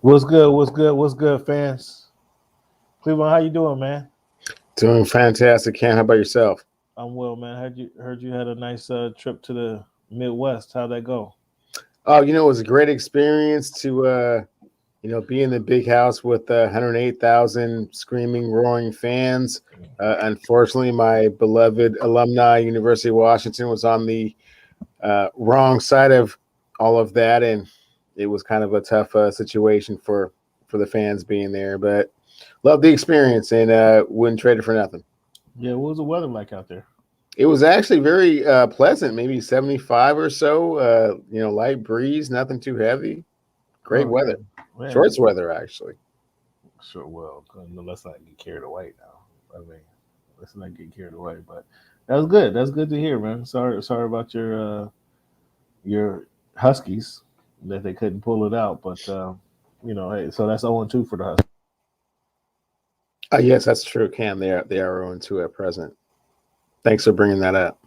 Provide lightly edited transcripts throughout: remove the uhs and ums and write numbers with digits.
What's good? What's good? What's good, fans? Cleveland, how you doing, man? Doing fantastic, Ken. How about yourself? I'm well, man. Heard you had a nice trip to the Midwest. How'd that go? Oh, it was a great experience to be in the big house with 108,000 screaming, roaring fans. Unfortunately, my beloved alumni, University of Washington, was on the wrong side of all of that, and it was kind of a tough situation for the fans being there. But love the experience and wouldn't trade it for nothing. Yeah, what was the weather like out there? It was actually very pleasant, maybe 75 or so. Light breeze, nothing too heavy. Great Oh weather. yeah, man. Shorts weather, actually. Sure. Well, let's not get carried away now. I mean, let's not get carried away. But that was good. That's good to hear, man. Sorry about your Huskies that they couldn't pull it out. But hey, so that's 0-2 for the Huskies. Yes, that's true, Cam. They are on to at present. Thanks for bringing that up.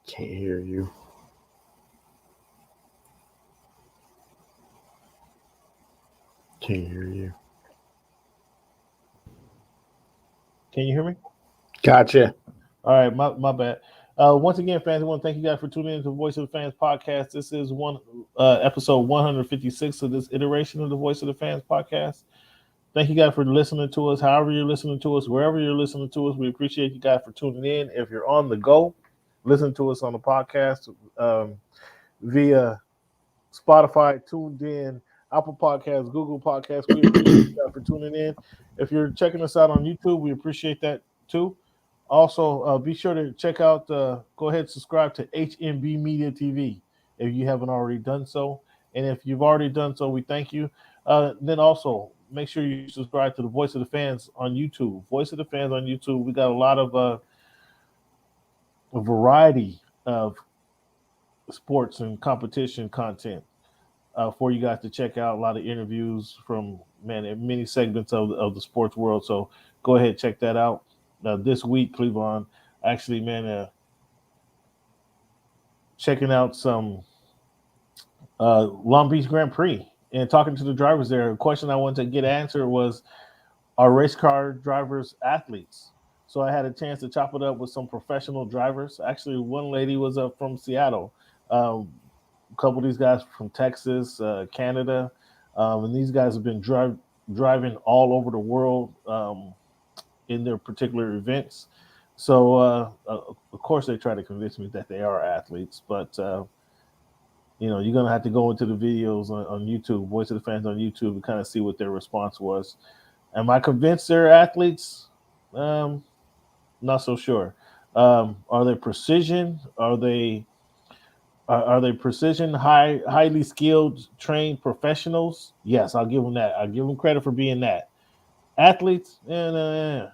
Can't hear you. Can't hear you. Can you hear me? Gotcha. All right, my bad. Once again, fans, I want to thank you guys for tuning in to the Voice of the Fans podcast. This is one episode 156 of this iteration of the Voice of the Fans podcast. Thank you guys for listening to us. However you're listening to us, wherever you're listening to us, we appreciate you guys for tuning in. If you're on the go, listen to us on the podcast via Spotify, tuned in, Apple Podcasts, Google Podcasts. We appreciate you guys for tuning in. If you're checking us out on YouTube, we appreciate that too. Also, be sure to check out, go ahead and subscribe to HMB Media TV if you haven't already done so. And if you've already done so, we thank you. Then also, make sure you subscribe to the Voice of the Fans on YouTube. Voice of the Fans on YouTube. We got a lot of a variety of sports and competition content for you guys to check out. A lot of interviews from many segments of the sports world. So go ahead and check that out. This week, Cleveland, actually, man, checking out some Long Beach Grand Prix and talking to the drivers there. A question I wanted to get answered was, are race car drivers athletes? So I had a chance to chop it up with some professional drivers. Actually, one lady was up from Seattle. A couple of these guys from Texas, Canada, and these guys have been driving all over the world in their particular events. So, of course, they try to convince me that they are athletes, but you're gonna have to go into the videos on YouTube, Voice of the Fans on YouTube, and kind of see what their response was. Am I convinced they're athletes? Um, Not so sure. Are they precision? Are they precision, highly skilled, trained professionals? Yes, I'll give them that. I'll give them credit for being that. Athletes, yeah.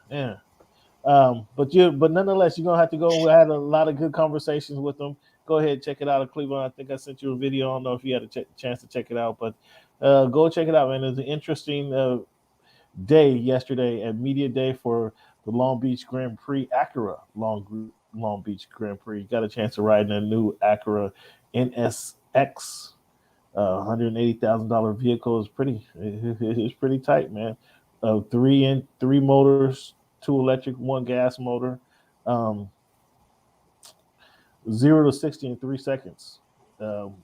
But nonetheless, you're gonna have to go. We had a lot of good conversations with them. Go ahead, check it out at Cleveland. I think I sent you a video. I don't know if you had a chance to check it out, but go check it out, man. It's an interesting day yesterday at media day for the Long Beach Grand Prix Acura Long Beach Grand Prix. Got a chance to ride in a new Acura NSX. $180,000 vehicle is it's pretty tight, man. Three motors, two electric, one gas motor. Um, 0 to 60 in 3 seconds. Um,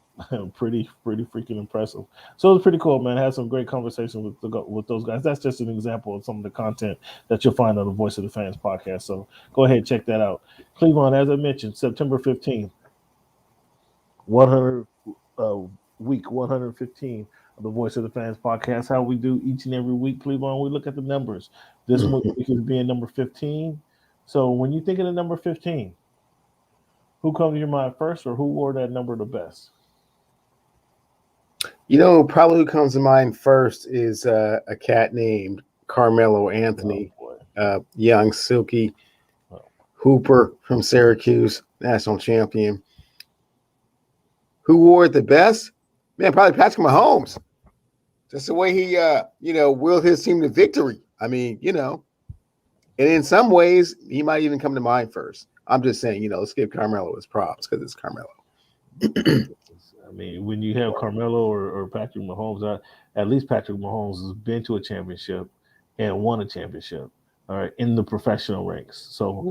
pretty freaking impressive. So it was pretty cool, man. I had some great conversations with those guys. That's just an example of some of the content that you'll find on the Voice of the Fans podcast. So go ahead and check that out. Cleveland, as I mentioned, September 15th, 100 uh, week 115 of the Voice of the Fans podcast. How we do each and every week, Cleveland. We look at the numbers. This week is being number 15. So when you think of the number 15, who comes to your mind first, or who wore that number the best? Probably who comes to mind first is a cat named Carmelo Oh Anthony. boy. young, silky Hooper from Syracuse, national champion. Who wore it the best? Man, probably Patrick Mahomes. Just the way he, willed his team to victory. I mean, and in some ways, he might even come to mind first. I'm just saying, let's give Carmelo his props because it's Carmelo. I mean, when you have Carmelo or Patrick Mahomes, at least Patrick Mahomes has been to a championship and won a championship, all right, in the professional ranks. So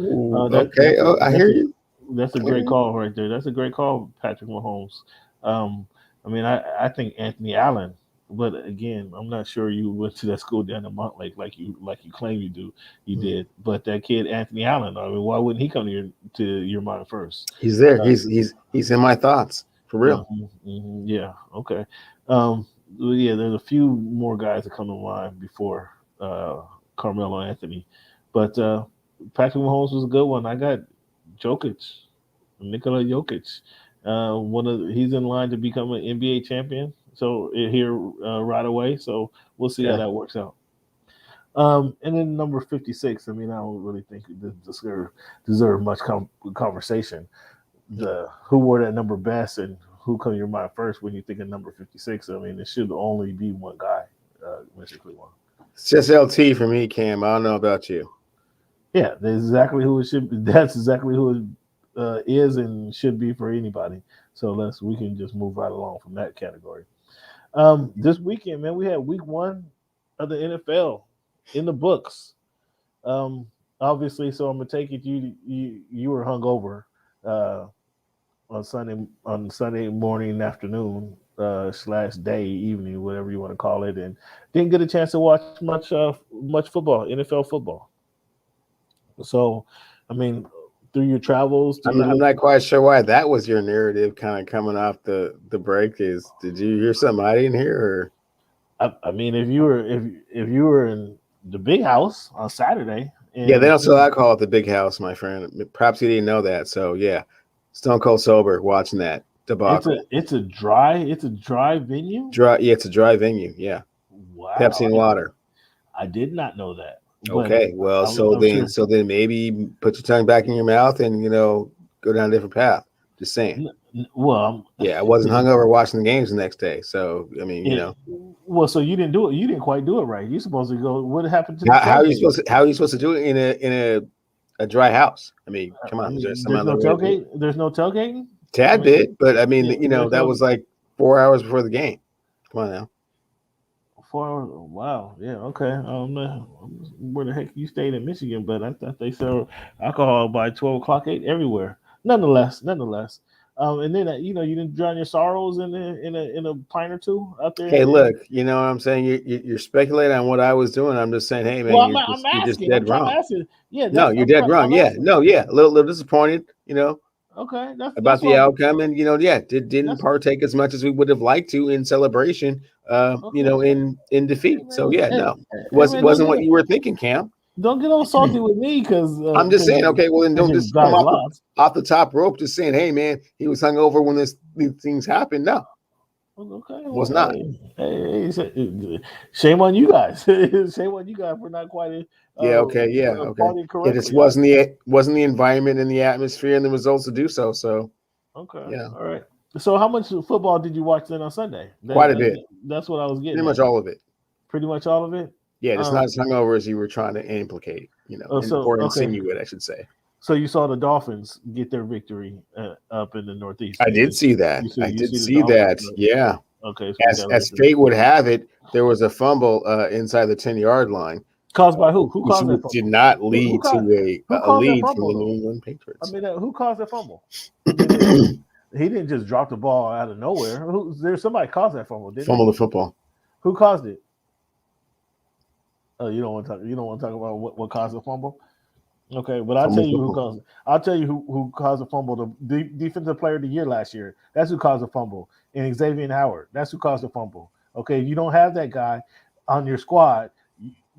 Okay, I hear you. That's a great call right there. That's a great call, Patrick Mahomes. I mean, I think Anthony Allen, but again, I'm not sure you went to that school down in Montlake like you claim you do. You did, but that kid Anthony Allen. I mean, why wouldn't he come to your mind first? He's there. He's in my thoughts for real. Yeah. Okay. Yeah, there's a few more guys that come to mind before Carmelo Anthony, but Patrick Mahomes was a good one. I got Jokic, Nikola Jokic. He's in line to become an NBA champion. So here right away. So we'll see how that works out. And then number 56. I mean, I don't really think it deserve much conversation. Who wore that number best and who come to your mind first when you think of number 56? I mean, it should only be one guy, Mr. Cleveland. It's just LT for me, Cam. I don't know about you. Yeah, that's exactly who it should be. That's exactly who it is and should be for anybody. So we can just move right along from that category. This weekend, man, we had week 1 of the NFL in the books. Obviously, so I'm gonna take it you were hungover on Sunday morning, afternoon, / day, evening, whatever you want to call it, and didn't get a chance to watch much football, NFL football. So, I mean, through your travels, I'm not quite sure why that was your narrative, kind of coming off the break. Did you hear something I didn't hear? Or I mean, if you were in the big house on Saturday, they don't sell alcohol at the big house, my friend. Perhaps you didn't know that. So yeah, stone cold sober watching that debacle. It's a dry venue. It's a dry venue. Yeah. Wow. Pepsi and water. I did not know that. Okay, well, so then maybe put your tongue back in your mouth and go down a different path. Just saying. Well, I wasn't hungover watching the games the next day, so I mean, Well, so you didn't do it. You didn't quite do it right. You're supposed to go. What happened to how are you supposed to do it in a dry house? I mean, come on. There's no tailgate. There's no tailgating. Tad bit, but I mean, that was like 4 hours before the game. Come on now. 4 hours. Wow. Yeah. Okay. I don't know where the heck you stayed in Michigan, but I thought they sell alcohol by 12 o'clock everywhere. Nonetheless. And then you didn't drown your sorrows in a pint or two out there. Hey, look, you know what I'm saying? You're speculating on what I was doing. I'm just saying, hey man, you're just dead wrong. Yeah. No, you're dead wrong. Yeah. No. Yeah. A little disappointed. Okay. About the outcome, and didn't partake as much as we would have liked to in celebration. In defeat. So yeah, no, wasn't what you were thinking, Cam. Don't get all salty with me because I'm just saying. Okay, well then don't just come off the top rope, just saying, hey man, he was hungover when these things happened. No, okay, was not. Hey, shame on you guys. Shame on you guys for not quite. Okay. It just wasn't the environment and the atmosphere and the results to do so. So okay, yeah, all right. So how much football did you watch then on Sunday? Quite a bit. That's what I was getting. Pretty much all of it. Pretty much all of it. Yeah, it's not as hungover as you were trying to implicate, or insinuate, I should say. So you saw the Dolphins get their victory up in the Northeast. I did see that. I did see that. Yeah. Okay. So as fate would have it, there was a fumble inside the 10-yard line. Caused by who? Who caused that fumble? Did not lead to a lead from the New England Patriots. I mean, who caused that fumble? He didn't just drop the ball out of nowhere. There's somebody caused that fumble. Fumble the football. Who caused it? Oh, you don't want to talk. You don't want to talk about what caused the fumble. Okay, but I'll tell you who caused it. I'll tell you who caused the fumble. The defensive player of the year last year. That's who caused the fumble. And Xavier Howard. That's who caused the fumble. Okay, you don't have that guy on your squad.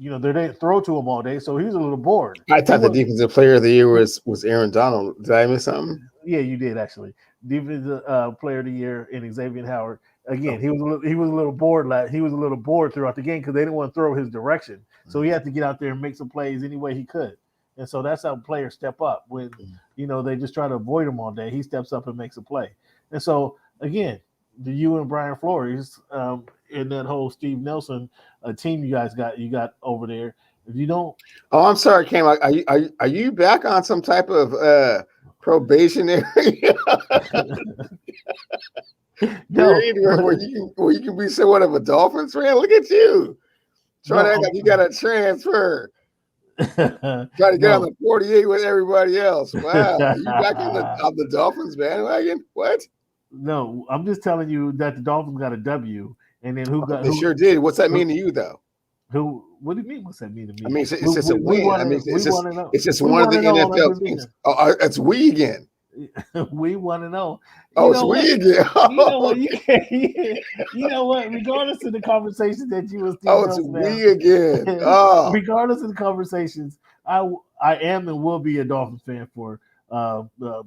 They didn't throw to him all day, so he was a little bored. I thought the defensive player of the year was Aaron Donald. Did I miss something? Yeah, you did actually. Defensive player of the year in Xavier Howard. Again, he was a little bored. He was a little bored throughout the game because they didn't want to throw his direction. So he had to get out there and make some plays any way he could. And so that's how players step up when, they just try to avoid him all day. He steps up and makes a play. And so, again, you and Brian Flores and that whole Steve Nelson team you guys got over there, if you don't. Oh, I'm sorry, Cam. Are you back on some type of probationary period where you can be somewhat of a Dolphins fan? Look at you. Trying to act like you got a transfer. Try to get on the 48 with everybody else. Wow. Are you back on the Dolphins bandwagon? What? No, I'm just telling you that the Dolphins got a W, and then They sure did. What's that mean to you, though? What do you mean? What's that mean to me? I mean, it's just a win. It's just one of the NFL teams. Oh, it's we again. We want to know. It's we again. You know what? You can't. You know what? Regardless of the conversation that you was. It's we again. Oh. Regardless of the conversations, I am and will be a Dolphins fan for the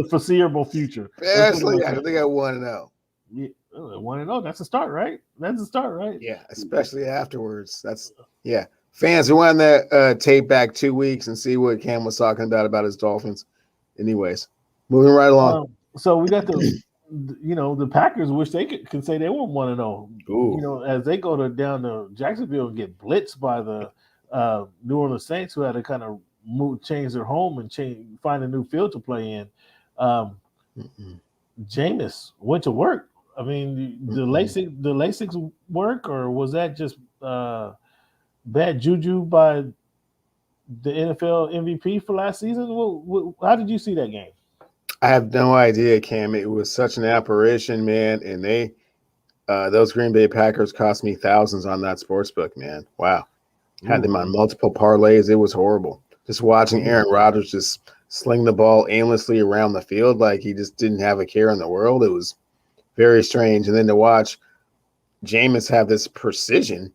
foreseeable future. Especially after they got 1-0. Yeah, 1-0. That's a start, right? That's a start, right? Yeah, especially afterwards. Fans, we want that tape back 2 weeks and see what Cam was talking about his Dolphins. Anyways, moving right along. So we got the Packers wish they can say they were 1-0. As they go down to Jacksonville and get blitzed by the New Orleans Saints, who had to kind of change their home and find a new field to play in. Jameis went to work. I mean, the LASIK work, or was that just bad juju by the NFL MVP for last season? How did you see that game? I have no idea, Cam. It was such an apparition, man. And those Green Bay Packers cost me thousands on that sportsbook, man. Wow. Had them on multiple parlays. It was horrible. Just watching Aaron Rodgers just sling the ball aimlessly around the field like he just didn't have a care in the world. It was very strange. And then to watch Jameis have this precision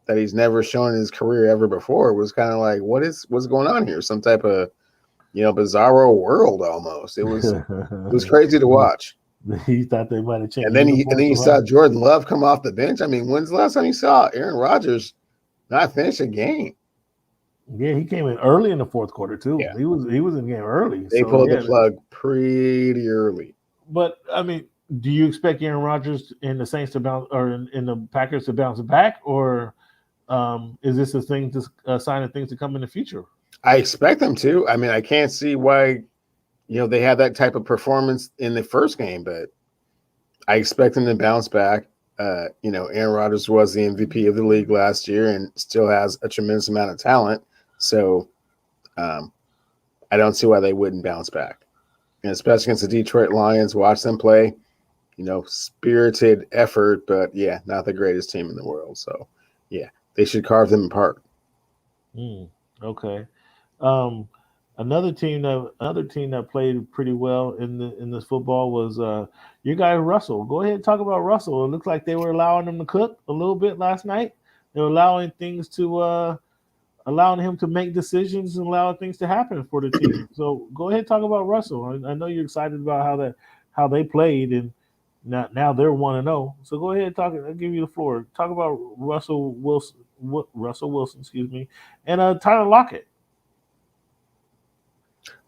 that he's never shown in his career ever before was kind of like, what's going on here? Some type of, bizarro world almost. It was crazy to watch. He thought they might have changed. And then you saw Jordan Love come off the bench. I mean, when's the last time you saw Aaron Rodgers not finish a game? Yeah, he came in early in the fourth quarter too. Yeah. He was in the game early. They pulled the plug pretty early. But I mean, do you expect Aaron Rodgers and the Saints to bounce, or in the Packers to bounce back, or is this a sign of things to come in the future? I expect them to. I mean, I can't see why, they had that type of performance in the first game, but I expect them to bounce back. Aaron Rodgers was the MVP of the league last year and still has a tremendous amount of talent. So I don't see why they wouldn't bounce back. And especially against the Detroit Lions, watch them play, spirited effort, but not the greatest team in the world. So they should carve them apart. Okay. Another team that played pretty well in this football was your guy Russell. Go ahead and talk about Russell. It looked like they were allowing him to cook a little bit last night. They were allowing him to make decisions and allowing things to happen for the team. So go ahead and talk about Russell. I know you're excited about how they played, and now they're 1-0. So go ahead and talk. I'll give you the floor. Talk about Russell Wilson, excuse me, and Tyler Lockett.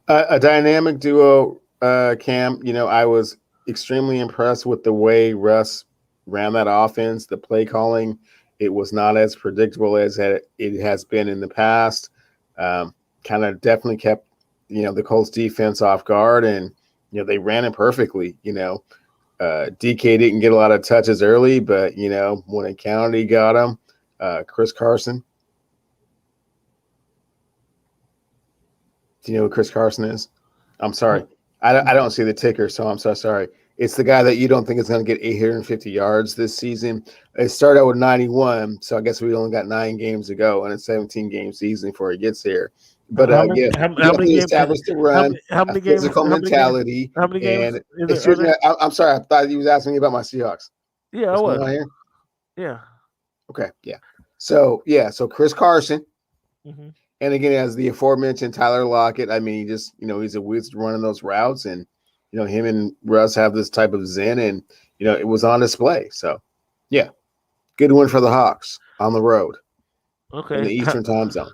A dynamic duo, Cam. I was extremely impressed with the way Russ ran that offense. The play calling, it was not as predictable as it has been in the past. Kind of definitely kept, the Colts defense off guard, and, they ran it perfectly. DK didn't get a lot of touches early, but, when it counted, he got him. Chris Carson. Do you know who Chris Carson is? I'm sorry. I don't see the ticker, so I'm so sorry. It's the guy that you don't think is going to get 850 yards this season. It started out with 91, so I guess we only got 9 games to go, and a 17-game season before he gets here. But how many games established the run, physical mentality. How many games? Excuse me. I'm sorry. I thought you was asking me about my Seahawks. Yeah, I was. Here? Yeah. Okay. Yeah. So Chris Carson. Mm-hmm. And again, as the aforementioned Tyler Lockett, I mean, he's a wizard running those routes, and him and Russ have this type of zen, and it was on display. So, good win for the Hawks on the road. in the Okay. Eastern time zone.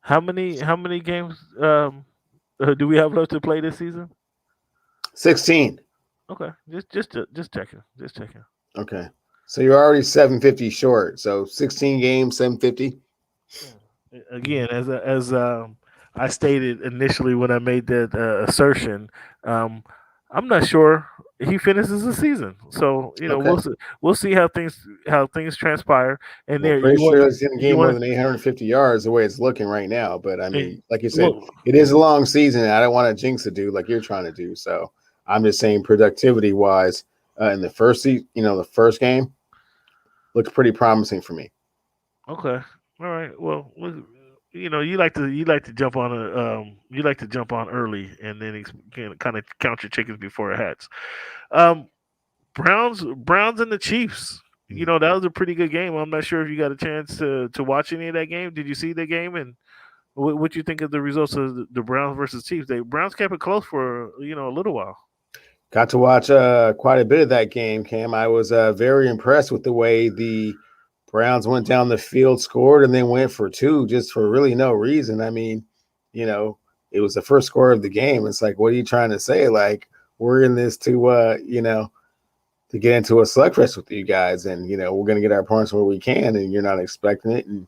How many games do we have left to play this season? 16. Okay, just checking, just checking. Okay. So you're already 750 short. So 16 games, 750. Again, as I stated initially when I made that assertion, um, I'm not sure he finishes the season. So Okay. we'll see how things transpire. And Well, there pretty you want sure he's going to you gain more want than 850 yards the way it's looking right now. But I eh, mean, like you said, well, it is a long season. And I don't want to jinx it, dude, like you're trying to do. So I'm just saying, productivity wise, in the the first game looks pretty promising for me. okay, all right. Well, you like to jump on early and then kind of count your chickens before it hatch. Um, Browns and the Chiefs. That was a pretty good game. I'm not sure if you got a chance to watch any of that game. Did you see the game and what you think of the results of the Browns versus Chiefs? The Browns kept it close for a little while. Got to watch quite a bit of that game, Cam. I was very impressed with the way the Browns went down the field, scored, and then went for two just for really no reason. I mean, you know, it was the first score of the game. It's like, what are you trying to say? Like, we're in this to get into a slugfest with you guys, and we're going to get our points where we can, and you're not expecting it. And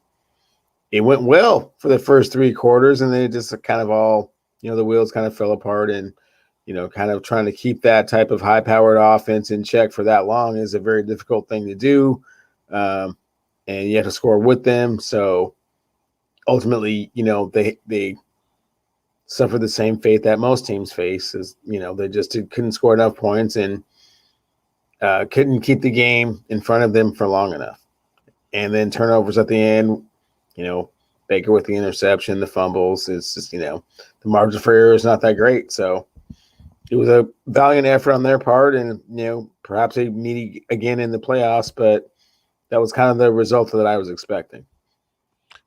it went well for the first three quarters, and then it just kind of all, the wheels kind of fell apart. And kind of trying to keep that type of high-powered offense in check for that long is a very difficult thing to do, and you have to score with them. So ultimately, they suffer the same fate that most teams face. Is they just couldn't score enough points and couldn't keep the game in front of them for long enough. And then turnovers at the end, you know, Baker with the interception, the fumbles. It's just, the margin for error is not that great. So it was a valiant effort on their part, and, perhaps they meet again in the playoffs, but that was kind of the result that I was expecting.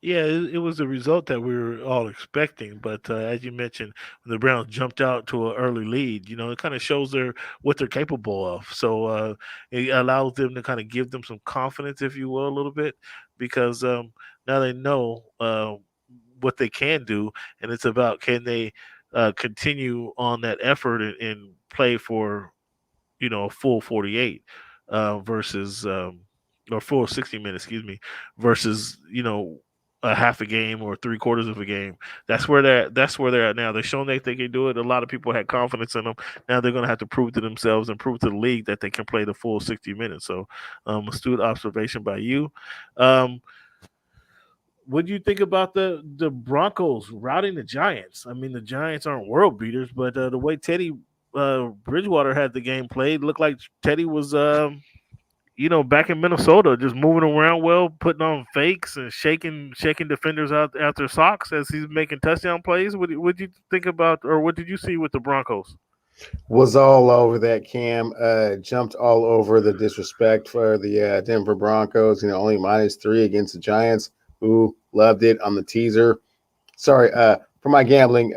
Yeah, it was the result that we were all expecting. But as you mentioned, when the Browns jumped out to an early lead, it kind of shows what they're capable of. So it allows them to kind of give them some confidence, if you will, a little bit, because now they know what they can do, and it's about can they continue on that effort and play for a full 48 versus or full 60 minutes, excuse me, versus a half a game or three quarters of a game. That's where they're at now. They've shown that they can do it. A lot of people had confidence in them. Now they're going to have to prove to themselves and prove to the league that they can play the full 60 minutes. So astute observation by you. um, what do you think about the Broncos routing the Giants? I mean, the Giants aren't world beaters, but the way Teddy Bridgewater had the game played looked like Teddy was back in Minnesota, just moving around well, putting on fakes and shaking defenders out their socks as he's making touchdown plays. What did you think about, or what did you see with the Broncos? Was all over that, Cam. Jumped all over the disrespect for the Denver Broncos. Only -3 against the Giants. Ooh, loved it on the teaser. Sorry, for my gambling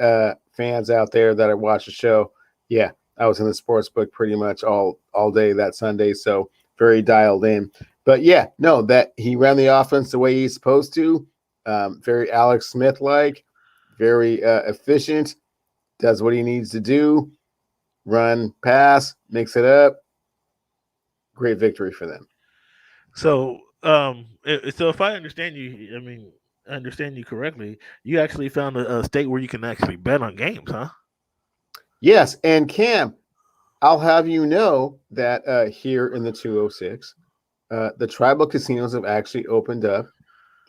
fans out there that watch the show. Yeah, I was in the sports book pretty much all day that Sunday, so very dialed in. But yeah, no, that he ran the offense the way he's supposed to. Very Alex Smith like, very efficient. Does what he needs to do. Run, pass, mix it up. Great victory for them. So if I understand you, I mean, I understand you correctly. You actually found a state where you can actually bet on games, huh? Yes, and Cam, I'll have you know that here in the 206, the tribal casinos have actually opened up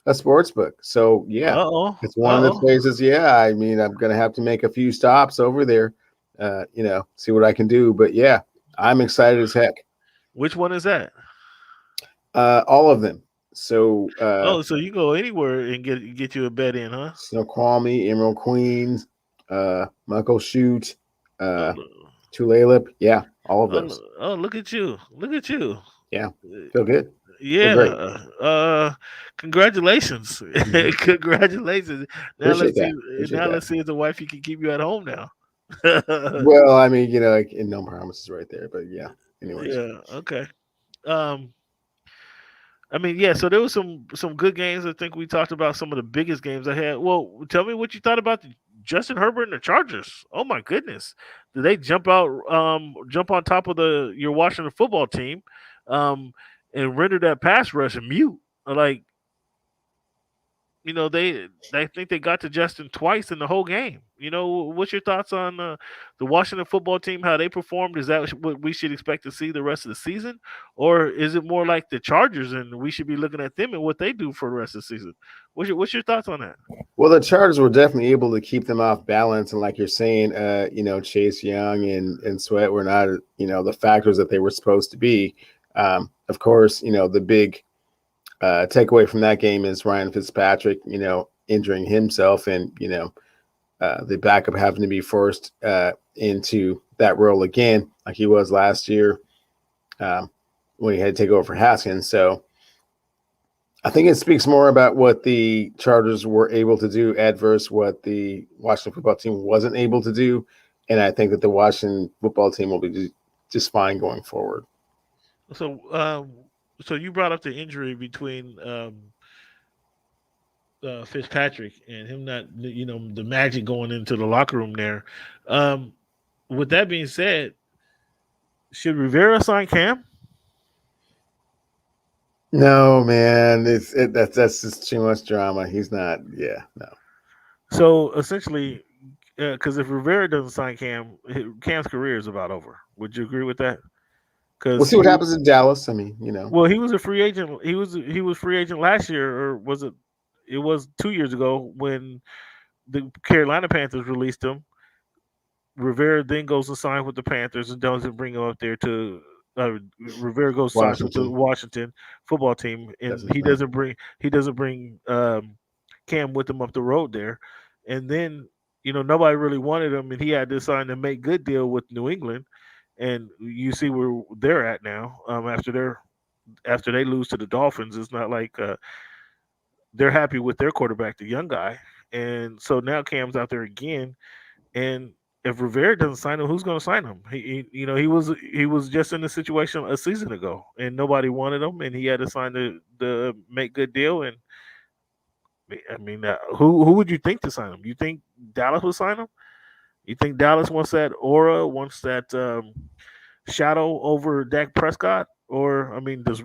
a sports book. So yeah, Uh oh. it's one of Uh the oh. places. Yeah, I mean, I'm gonna have to make a few stops over there, see what I can do. But yeah, I'm excited as heck. Which one is that? All of them. So Oh, so you go anywhere and get you a bet in, huh? Snoqualmie, Emerald Queens, Muckle Shoot, Oh, uh, Tulalip. Yeah, all of those. look at you! Look at you! Yeah, feel good. Feel great. Yeah. Congratulations! Hmm. Congratulations! Now Appreciate let's see. that. Appreciate Now that. let's see if the wifey can keep you at home now. Well, I mean, like, no promises right there, but yeah. Anyways, Yeah. Okay. Um. I mean, yeah. So there was some good games. I think we talked about some of the biggest games I had. Well, tell me what you thought about Justin Herbert and the Chargers. Oh my goodness, did they jump on top of the your Washington football team, um, and render that pass rush mute? Like, they think they got to Justin twice in the whole game. What's your thoughts on the Washington football team? How they performed? Is that what we should expect to see the rest of the season, or is it more like the Chargers and we should be looking at them and what they do for the rest of the season? What's your thoughts on that? Well, the Chargers were definitely able to keep them off balance, and like you're saying, Chase Young and Sweat were not, the factors that they were supposed to be. Of course, the big takeaway from that game is Ryan Fitzpatrick, injuring himself, and the backup having to be forced into that role again, like he was last year when he had to take over for Haskins. So I think it speaks more about what the Chargers were able to do adverse what the Washington football team wasn't able to do. And I think that the Washington football team will be just fine going forward. So you brought up the injury between Fitzpatrick and him not, the magic going into the locker room there. Um, with that being said, should Rivera sign Cam? No, man, that's just too much drama. He's not. Yeah, no. So essentially, because if Rivera doesn't sign Cam, Cam's career is about over. Would you agree with that? We'll Because see what happens in Dallas. I mean, well, he was a free agent. He was free agent last year, or was it? It was 2 years ago when the Carolina Panthers released him. Rivera then goes to sign with the Panthers and doesn't bring him up there to. Rivera goes signs with the Washington Washington football team, does and his thing. he doesn't bring Cam with him up the road there, and then nobody really wanted him, and he had to sign a make good deal with New England, and you see where they're at now. After they lose to the Dolphins, it's not like they're happy with their quarterback, the young guy, and so now Cam's out there again, and if Rivera doesn't sign him, who's going to sign him? He was just in the situation a season ago, and nobody wanted him, and he had to sign the make good deal. And I mean, who would you think to sign him? You think Dallas would sign him? You think Dallas wants that aura, wants that shadow over Dak Prescott, or I mean, I does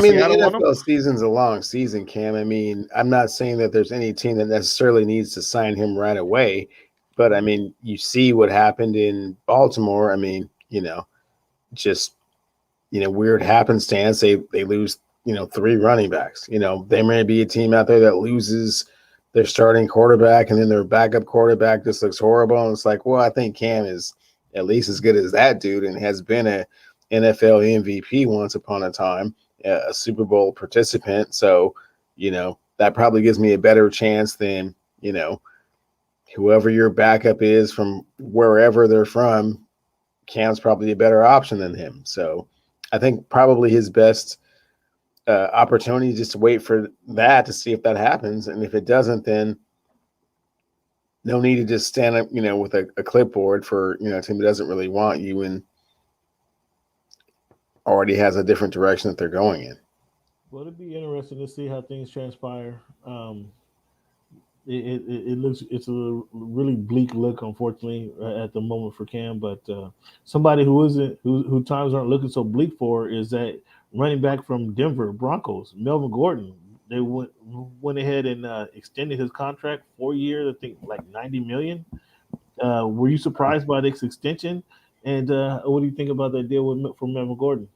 mean, the Seattle want him? NFL season's a long season, Cam. I mean, I'm not saying that there's any team that necessarily needs to sign him right away, but I mean, you see what happened in Baltimore. I mean, just weird happenstance. They lose, three running backs. There may be a team out there that loses their starting quarterback, and then their backup quarterback just looks horrible. And it's like, well, I think Cam is at least as good as that dude, and has been a NFL MVP once upon a time, a Super Bowl participant. So, that probably gives me a better chance than, whoever your backup is from wherever they're from. Cam's probably a better option than him. So I think probably his best opportunity is just to wait for that to see if that happens. And if it doesn't, then no need to just stand up, with a clipboard for, a team that doesn't really want you and already has a different direction that they're going in. Well, it'd be interesting to see how things transpire. It looks it's a really bleak look, unfortunately, at the moment for Cam. But somebody who isn't who times aren't looking so bleak for is that running back from Denver Broncos, Melvin Gordon. They went ahead and extended his contract 4 years. I think like 90 million. Were you surprised by this extension? And what do you think about that deal for Melvin Gordon?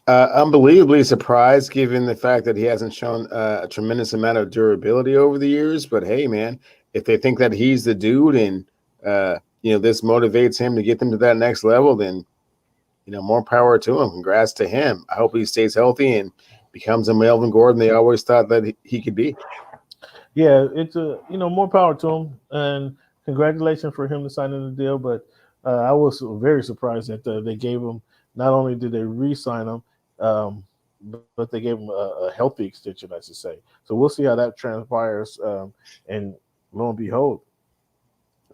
Unbelievably surprised given the fact that he hasn't shown a tremendous amount of durability over the years. But hey, man, if they think that he's the dude and, this motivates him to get them to that next level, then, more power to him. Congrats to him. I hope he stays healthy and becomes a Melvin Gordon they always thought that he could be. Yeah, it's more power to him, and congratulations for him to signing the deal. But I was very surprised that they gave him. Not only did they re-sign him, but they gave him a healthy extension, I should say. So we'll see how that transpires. And lo and behold,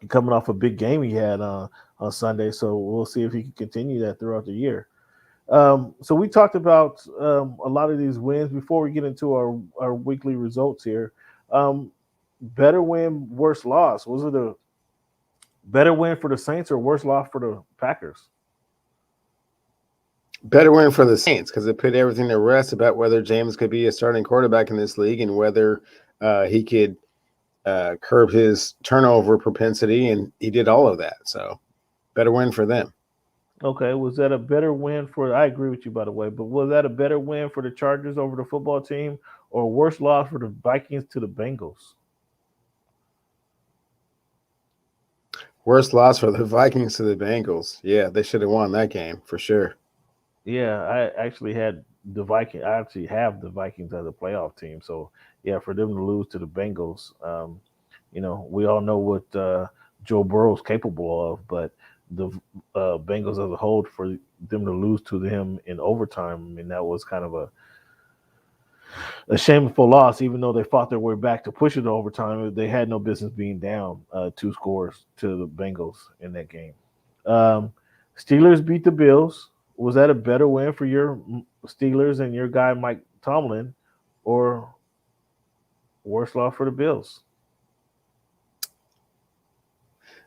coming off a big game he had on Sunday, so we'll see if he can continue that throughout the year. So we talked about a lot of these wins before we get into our weekly results here. Better win, worse loss. Was it a better win for the Saints or worse loss for the Packers? Better win for the Saints because it put everything to rest about whether James could be a starting quarterback in this league and whether he could curb his turnover propensity, and he did all of that. So better win for them. Okay, was that a better win for? I agree with you, by the way, but was that a better win for the Chargers over the football team, or a worse loss for the Vikings to the Bengals? Worst loss for the Vikings to the Bengals. Yeah, they should have won that game for sure. Yeah, I actually had the Viking. I actually have the Vikings as a playoff team. So yeah, for them to lose to the Bengals, we all know what Joe Burrow's capable of, but the Bengals as a whole, for them to lose to them in overtime, I mean that was kind of a shameful loss. Even though they fought their way back to push it to overtime, they had no business being down 2 scores to the Bengals in that game. Um, Steelers beat the Bills. Was that a better win for your Steelers and your guy Mike Tomlin, or worse loss for the Bills?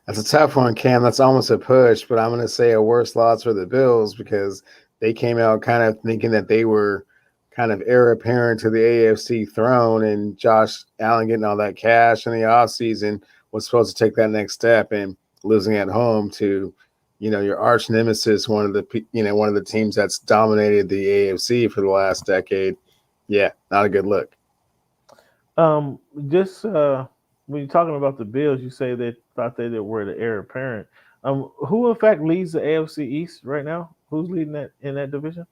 That's a tough one, Cam. That's almost a push, but I'm going to say a worse loss for the Bills because they came out kind of thinking that they were kind of heir apparent to the AFC throne, and Josh Allen getting all that cash in the offseason was supposed to take that next step, and losing at home to, your arch nemesis, one of the teams that's dominated the AFC for the last decade. Yeah, not a good look. Just when you're talking about the Bills, you say they thought they were the heir apparent. Who in fact leads the AFC East right now? Who's leading that in that division?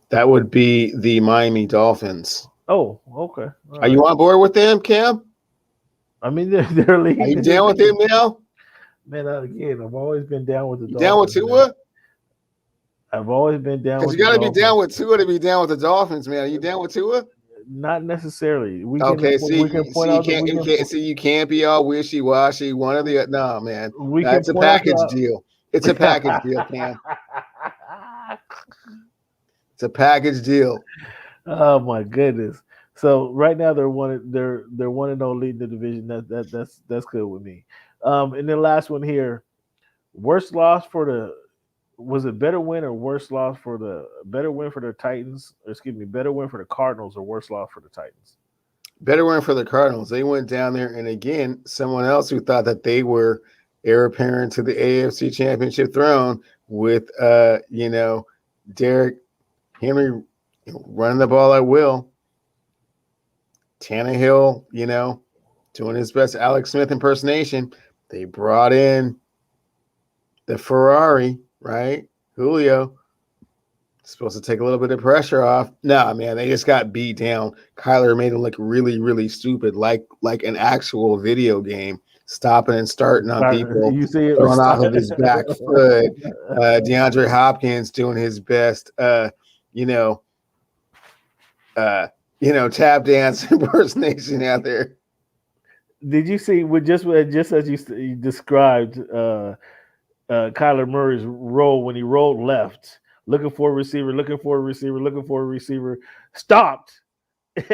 That would be the Miami Dolphins. Oh, okay. All Are you on board with them, Cam? I mean, they're leading. Are you down with them now? Man, again, I've always been down with the You Dolphins. down with Tua? Man. I've always been down with because you got to be Dolphins. down with Tua to be down with the Dolphins, man. Are you down with Tua? Not necessarily. We You can't be all wishy washy. One or the other. No, man. It's a package deal. It's a package deal, Cam. It's a package deal. Oh my goodness! So right now they're 1-0 leading the division. That's good with me. And then last one here, worst loss for the. Was it better win or worse loss for the better win for the Titans? Excuse me, better win for the Cardinals or worse loss for the Titans? Better win for the Cardinals. They went down there, and again, someone else who thought that they were heir apparent to the AFC Championship throne with, Derrick Henry running the ball at will. Tannehill, doing his best Alex Smith impersonation. They brought in the Ferrari, right? Julio. Supposed to take a little bit of pressure off. Nah, man, they just got beat down. Kyler made him look really, really stupid, like an actual video game, stopping and starting on people, you see it throwing off of his back foot. DeAndre Hopkins doing his best, tap dance impersonation out there. Did you see with just as you described Kyler Murray's roll when he rolled left, looking for a receiver, stopped,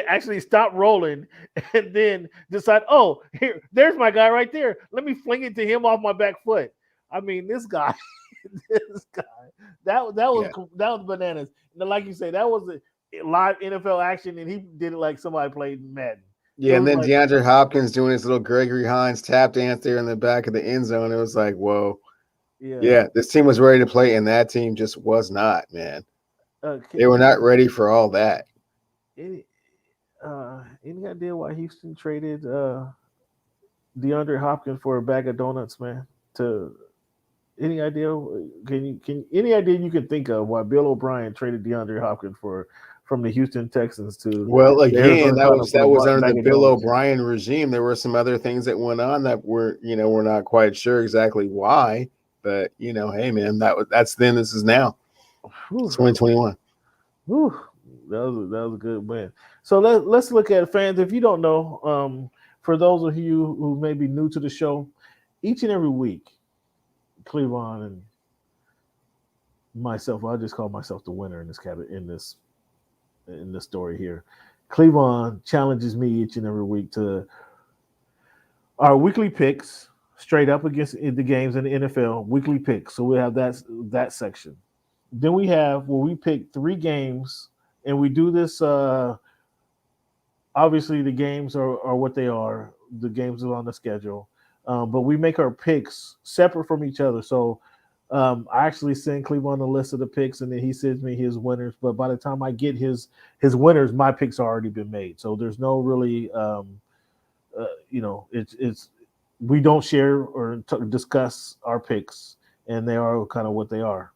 actually stopped rolling, and then decide, oh, there's my guy right there. Let me fling it to him off my back foot. I mean, this guy, that was bananas. And like you say, that was a live NFL action, and he did it like somebody played Madden. Yeah, and then DeAndre Hopkins doing his little Gregory Hines tap dance there in the back of the end zone. It was like, whoa. Yeah, this team was ready to play, and that team just was not, man. They were not ready for all that. Any idea why Houston traded DeAndre Hopkins for a bag of donuts, man? Any idea? Any idea you can think of why Bill O'Brien traded DeAndre Hopkins from the Houston Texans to? Well, again, that was under the Bill O'Brien regime. There were some other things that went on that we're not quite sure exactly why. But hey man, that's then. This is now. It's 2021. Whew. That was a good win. So let's look at fans. If you don't know, for those of you who may be new to the show, each and every week, Cleavon and myself. I'll just call myself the winner in this in this story here. Cleveland challenges me each and every week to our weekly picks, straight up against the games in the NFL. Weekly picks. So we have that section. Then we have where we pick 3 games, and we do this. Obviously, the games are what they are. The games are on the schedule, but we make our picks separate from each other. So I actually send Cleveland a list of the picks, and then he sends me his winners. But by the time I get his winners, my picks already been made. So there's no really, it's we don't share or discuss our picks, and they are kind of what they are.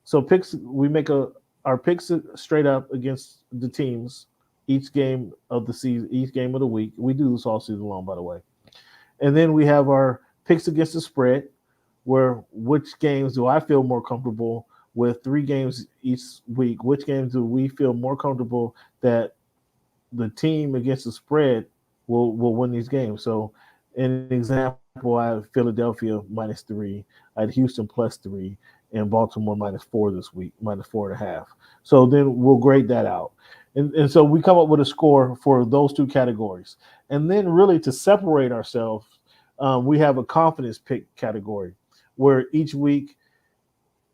So picks we make our picks straight up against the teams each game of the season, each game of the week. We do this all season long, by the way. And then we have our picks against the spread, where which games do I feel more comfortable with 3 games each week? Which games do we feel more comfortable that the team against the spread will win these games? So, an example, I had Philadelphia -3, I had Houston +3, and Baltimore -4 this week, -4.5. So then we'll grade that out. And so we come up with a score for those 2 categories. And then really to separate ourselves, we have a confidence pick category where each week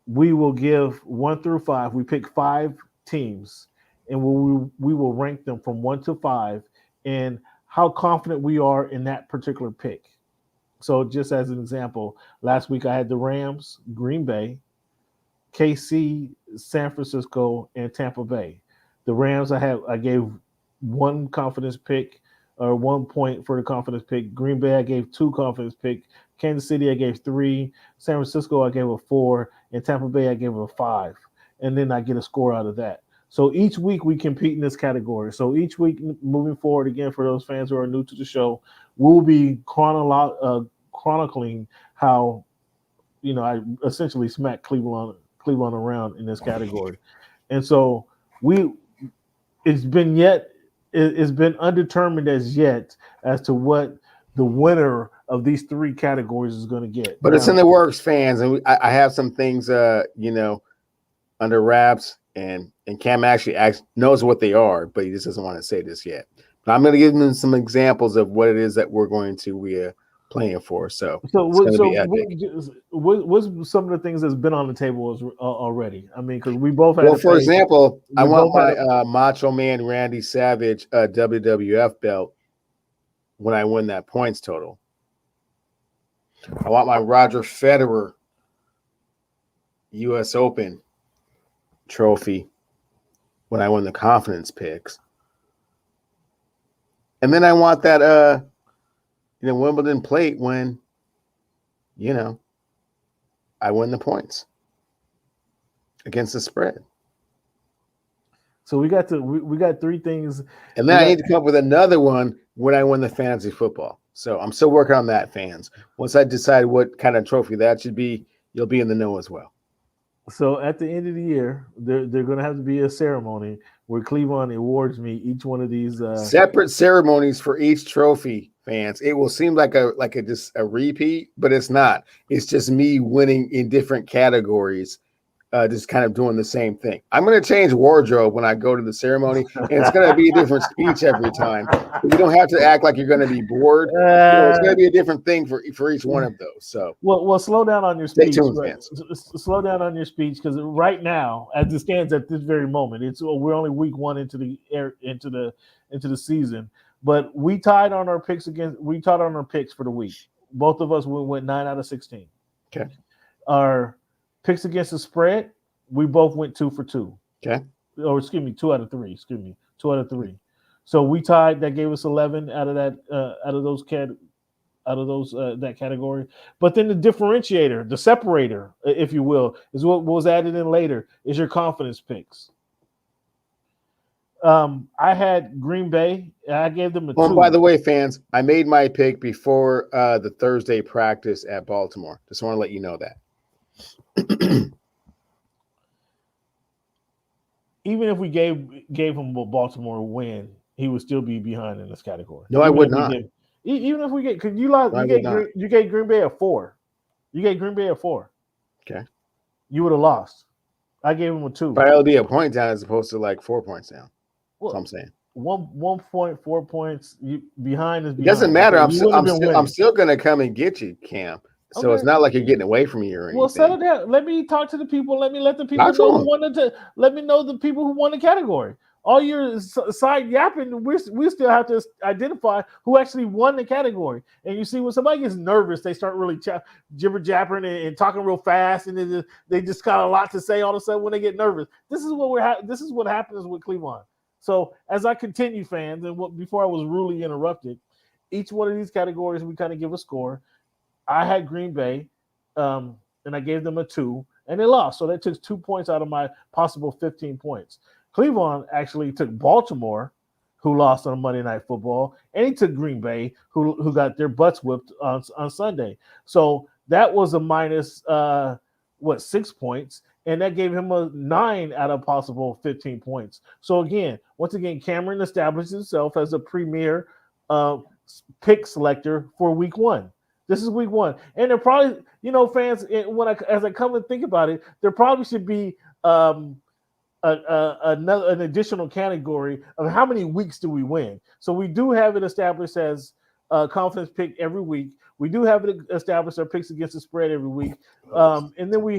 we will give 1 through 5. We pick 5 teams, and we will rank them from 1 to 5 and how confident we are in that particular pick. So just as an example, last week I had the Rams, Green Bay, KC, San Francisco, and Tampa Bay. The Rams I gave 1 confidence pick or 1 point for the confidence pick. Green Bay I gave 2 confidence pick. Kansas City I gave 3. San Francisco I gave a 4, and Tampa Bay I gave a 5. And then I get a score out of that. So each week we compete in this category. So each week moving forward, again, for those fans who are new to the show, we'll be chronicling how I essentially smacked Cleveland around in this category. And so it's been undetermined as yet as to what the winner of these 3 categories is going to get. But it's in the works, fans, and I have some things, under wraps, and Cam actually knows what they are, but he just doesn't want to say this yet. But I'm going to give him some examples of what it is that we're going to be playing for. So it's going to be epic. What's some of the things that's been on the table already? I mean, because we both had. Well, for example, I want my Macho Man Randy Savage WWF belt when I win that points total. I want my Roger Federer U.S. Open trophy when I win the confidence picks. And then I want that Wimbledon plate when I win the points against the spread. So we got 3 things. And then I need to come up with another one when I win the fantasy football. So I'm still working on that, fans. Once I decide what kind of trophy that should be, you'll be in the know as well. So at the end of the year, they're going to have to be a ceremony where Cleveland awards me each one of these separate ceremonies for each trophy, fans. It will seem like just a repeat, but it's not. It's just me winning in different categories, just kind of doing the same thing. I'm going to change wardrobe when I go to the ceremony, and it's going to be a different speech every time. You don't have to act like you're going to be bored. It's going to be a different thing for each one of those. So, well, slow down on your speech. Stay tuned, fans. Slow down on your speech, because right now, as it stands at this very moment, we're only week 1 into the season, but we tied on our picks for the week. Both of us went 9 out of 16. Okay. Our picks against the spread, we both went 2 for 2. Okay. Or 2 out of 3. 2 out of 3. So we tied. That gave us 11 out of that category. But then the differentiator, the separator, if you will, is what was added in later. Is your confidence picks. I had Green Bay. I gave them a 2. By the way, fans, I made my pick before the Thursday practice at Baltimore. Just want to let you know that. Even if we gave him a Baltimore win, he would still be behind in this category. No, I would not. Even if we get, because you gave Green Bay a 4. You gave Green Bay a 4. Okay. you would have lost. I gave him a 2. But it'll be a point down as opposed to like 4 points down. That's what I'm saying. 1.4 points behind is behind. It doesn't matter. Okay? I'm still gonna come and get you, Cam. So It's not like you're getting away from me or anything. Well, settle down. Let me talk to the people. Let the people know who wanted to. Let me know the people who won the category. All your side yapping, we still have to identify who actually won the category. And you see, when somebody gets nervous, they start really jibber jabbering and talking real fast, and they just got a lot to say all of a sudden when they get nervous. This is what happens with Cleveland. So as I continue, fans, and before I was rudely interrupted, each one of these categories we kind of give a score. I had Green Bay, and I gave them a 2, and they lost. So that took 2 points out of my possible 15 points. Cleveland actually took Baltimore, who lost on Monday Night Football, and he took Green Bay, who got their butts whipped on Sunday. So that was a minus 6 points, and that gave him a 9 out of possible 15 points. So once again, Cameron established himself as a premier pick selector for Week 1. This is Week 1, and they're probably, fans. As I come and think about it, there probably should be an additional category of how many weeks do we win. So we do have it established as confidence pick every week. We do have it established our picks against the spread every week, and then we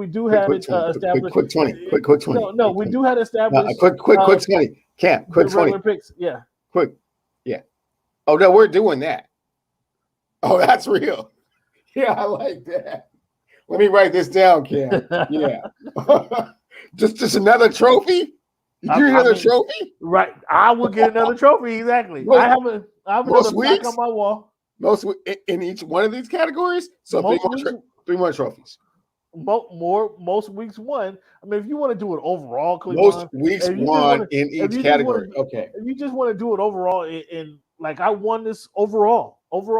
do have it established. Quick 20. No, we do have it established. Quick 20. Cam, quick 20 picks. Yeah. Quick. Yeah. Oh no, we're doing that. Oh, that's real. Yeah, I like that. Let me write this down, Cam. Yeah. just another trophy? You get another trophy? Right. I will get another trophy, exactly. I have another plaque on my wall. Most in each one of these categories? So three more trophies. Most weeks 1. I mean, if you want to do it overall, Cleveland, most weeks 1 in each category. Okay. If you just want to do it overall, in like I won this overall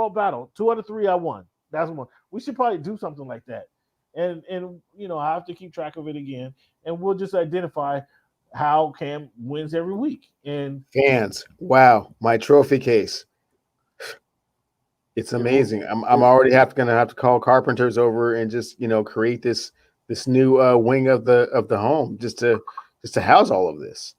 battle, 2 out of 3 I won. That's one. We should probably do something like that, and I have to keep track of it again, and we'll just identify how Cam wins every week. And fans, wow, my trophy case. It's amazing. I'm already gonna have to call carpenters over and just create this new wing of the home just to house all of this.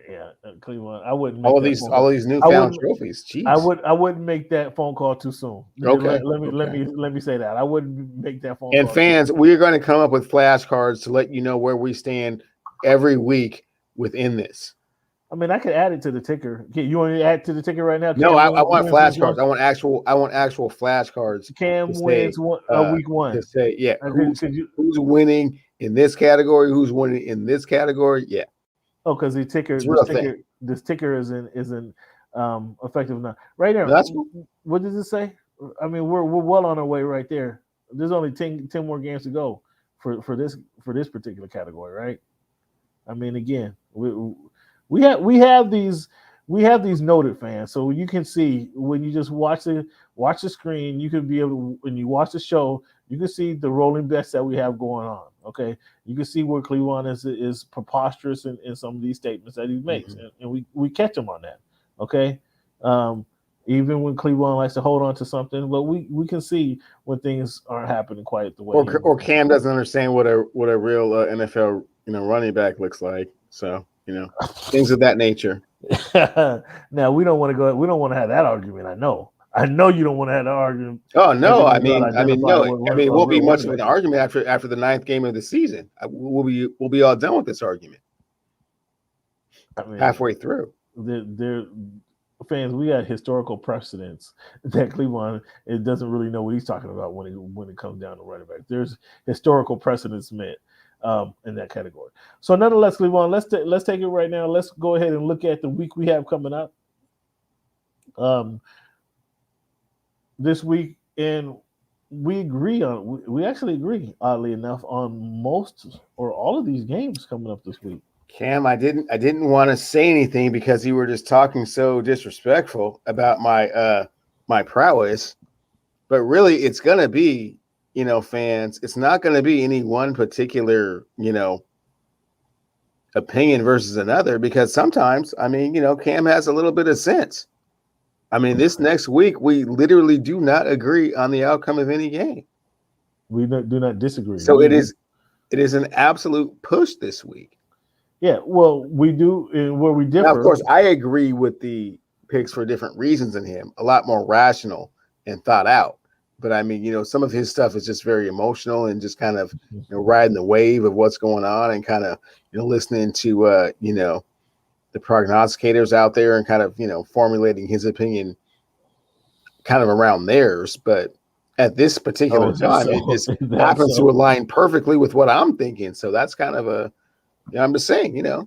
Yeah, Cleveland. I wouldn't make all these newfound trophies. Jeez. I wouldn't make that phone call too soon. Okay. Let me say that I wouldn't make that phone. And call fans, we're going to come up with flashcards to let you know where we stand every week within this. I mean, I could add it to the ticker. You want to add to the ticker right now? No, I want flashcards. I want actual flashcards. Cam wins week 1 to say, yeah, who's winning in this category? Who's winning in this category? Yeah. Oh, because this ticker isn't effective now. Right there. What does it say? I mean, we're well on our way right there. There's only 10 more games to go for this particular category, right? I mean, again, we have these noted fans, so you can see when you just watch the screen, you can be able to, when you watch the show, you can see the rolling bets that we have going on. Okay, you can see where Cleveland is preposterous in some of these statements that he makes, and we catch him on that. Okay, even when Cleveland likes to hold on to something, but we can see when things aren't happening quite the way. Or Cam doesn't understand what a real NFL running back looks like. So things of that nature. Now we don't want to have that argument. I know you don't want to have that argument. Oh no, I mean, it won't be much of an argument after the 9th game of the season. We'll be all done with this argument. Halfway through. Fans, we got historical precedents that Cleveland doesn't really know what he's talking about when it comes down to running back. There's historical precedents met in that category. So nonetheless, Cleveland, let's take it right now. Let's go ahead and look at the week we have coming up. This week, and we actually agree, oddly enough, on most or all of these games coming up this week. Cam, I didn't want to say anything because you were just talking so disrespectful about my prowess, but really it's gonna be, fans, it's not gonna be any one particular, opinion versus another, because sometimes, Cam has a little bit of sense. This next week, we literally do not agree on the outcome of any game. We do not disagree. So it is It is an absolute push this week. Yeah, well, we do where we differ. Now, of course, I agree with the picks for different reasons in him, a lot more rational and thought out. But I mean, some of his stuff is just very emotional and just kind of riding the wave of what's going on and kind of listening to the prognosticators out there and kind of formulating his opinion kind of around theirs. But at this particular time, it just happens to align perfectly with what I'm thinking. So that's kind of I'm just saying, I'm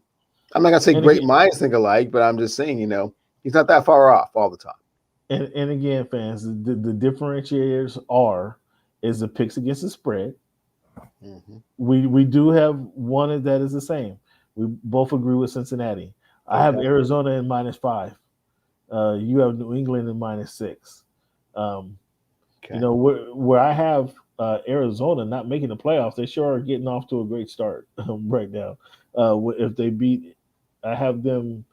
not gonna say great minds think alike, but I'm just saying, he's not that far off all the time. And again, fans, the differentiators is the picks against the spread. Mm-hmm. We do have one that is the same. We both agree with Cincinnati. Okay. I have Arizona in -5. You have New England in -6. Where I have Arizona not making the playoffs, they sure are getting off to a great start right now. If they I have them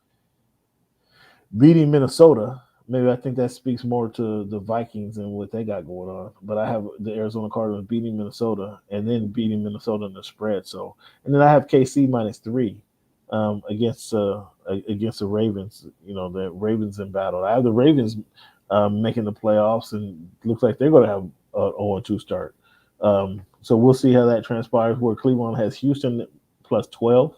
beating Minnesota. Maybe I think that speaks more to the Vikings and what they got going on. But I have the Arizona Cardinals beating Minnesota and then beating Minnesota in the spread. So, and then I have KC -3 against the Ravens. The Ravens in battle. I have the Ravens making the playoffs, and looks like they're going to have an 0-2 start. So we'll see how that transpires. Where Cleveland has Houston +12.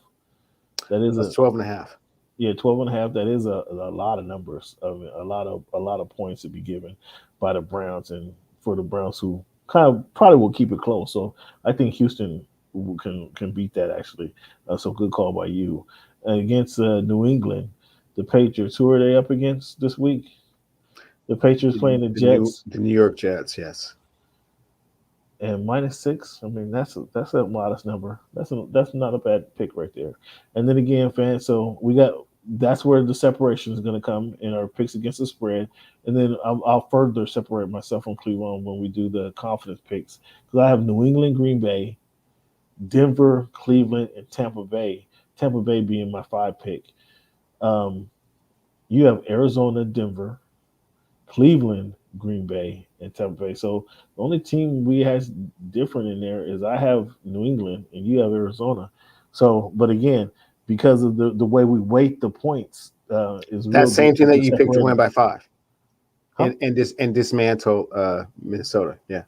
That is that's 12.5. Yeah, 12.5. That is a lot of numbers. A lot of points to be given by the Browns, and for the Browns who kind of probably will keep it close. So I think Houston can beat that actually. So good call by you. Against New England, the Patriots. Who are they up against this week? The Patriots playing the Jets. The New York Jets, yes. And -6. I mean, that's a modest number. That's not a bad pick right there. And then again, fans. So that's where the separation is going to come in our picks against the spread. And then I'll further separate myself from Cleveland when we do the confidence picks, because I have New England, Green Bay, Denver, Cleveland, and Tampa Bay. Tampa Bay being my 5 pick. You have Arizona, Denver, Cleveland, Green Bay, and Tampa Bay. So the only team we has different in there is I have New England and you have Arizona. So, but again, because of the way we weight the points, is that same team that you picked to win by 5, and dismantle Minnesota. Yeah.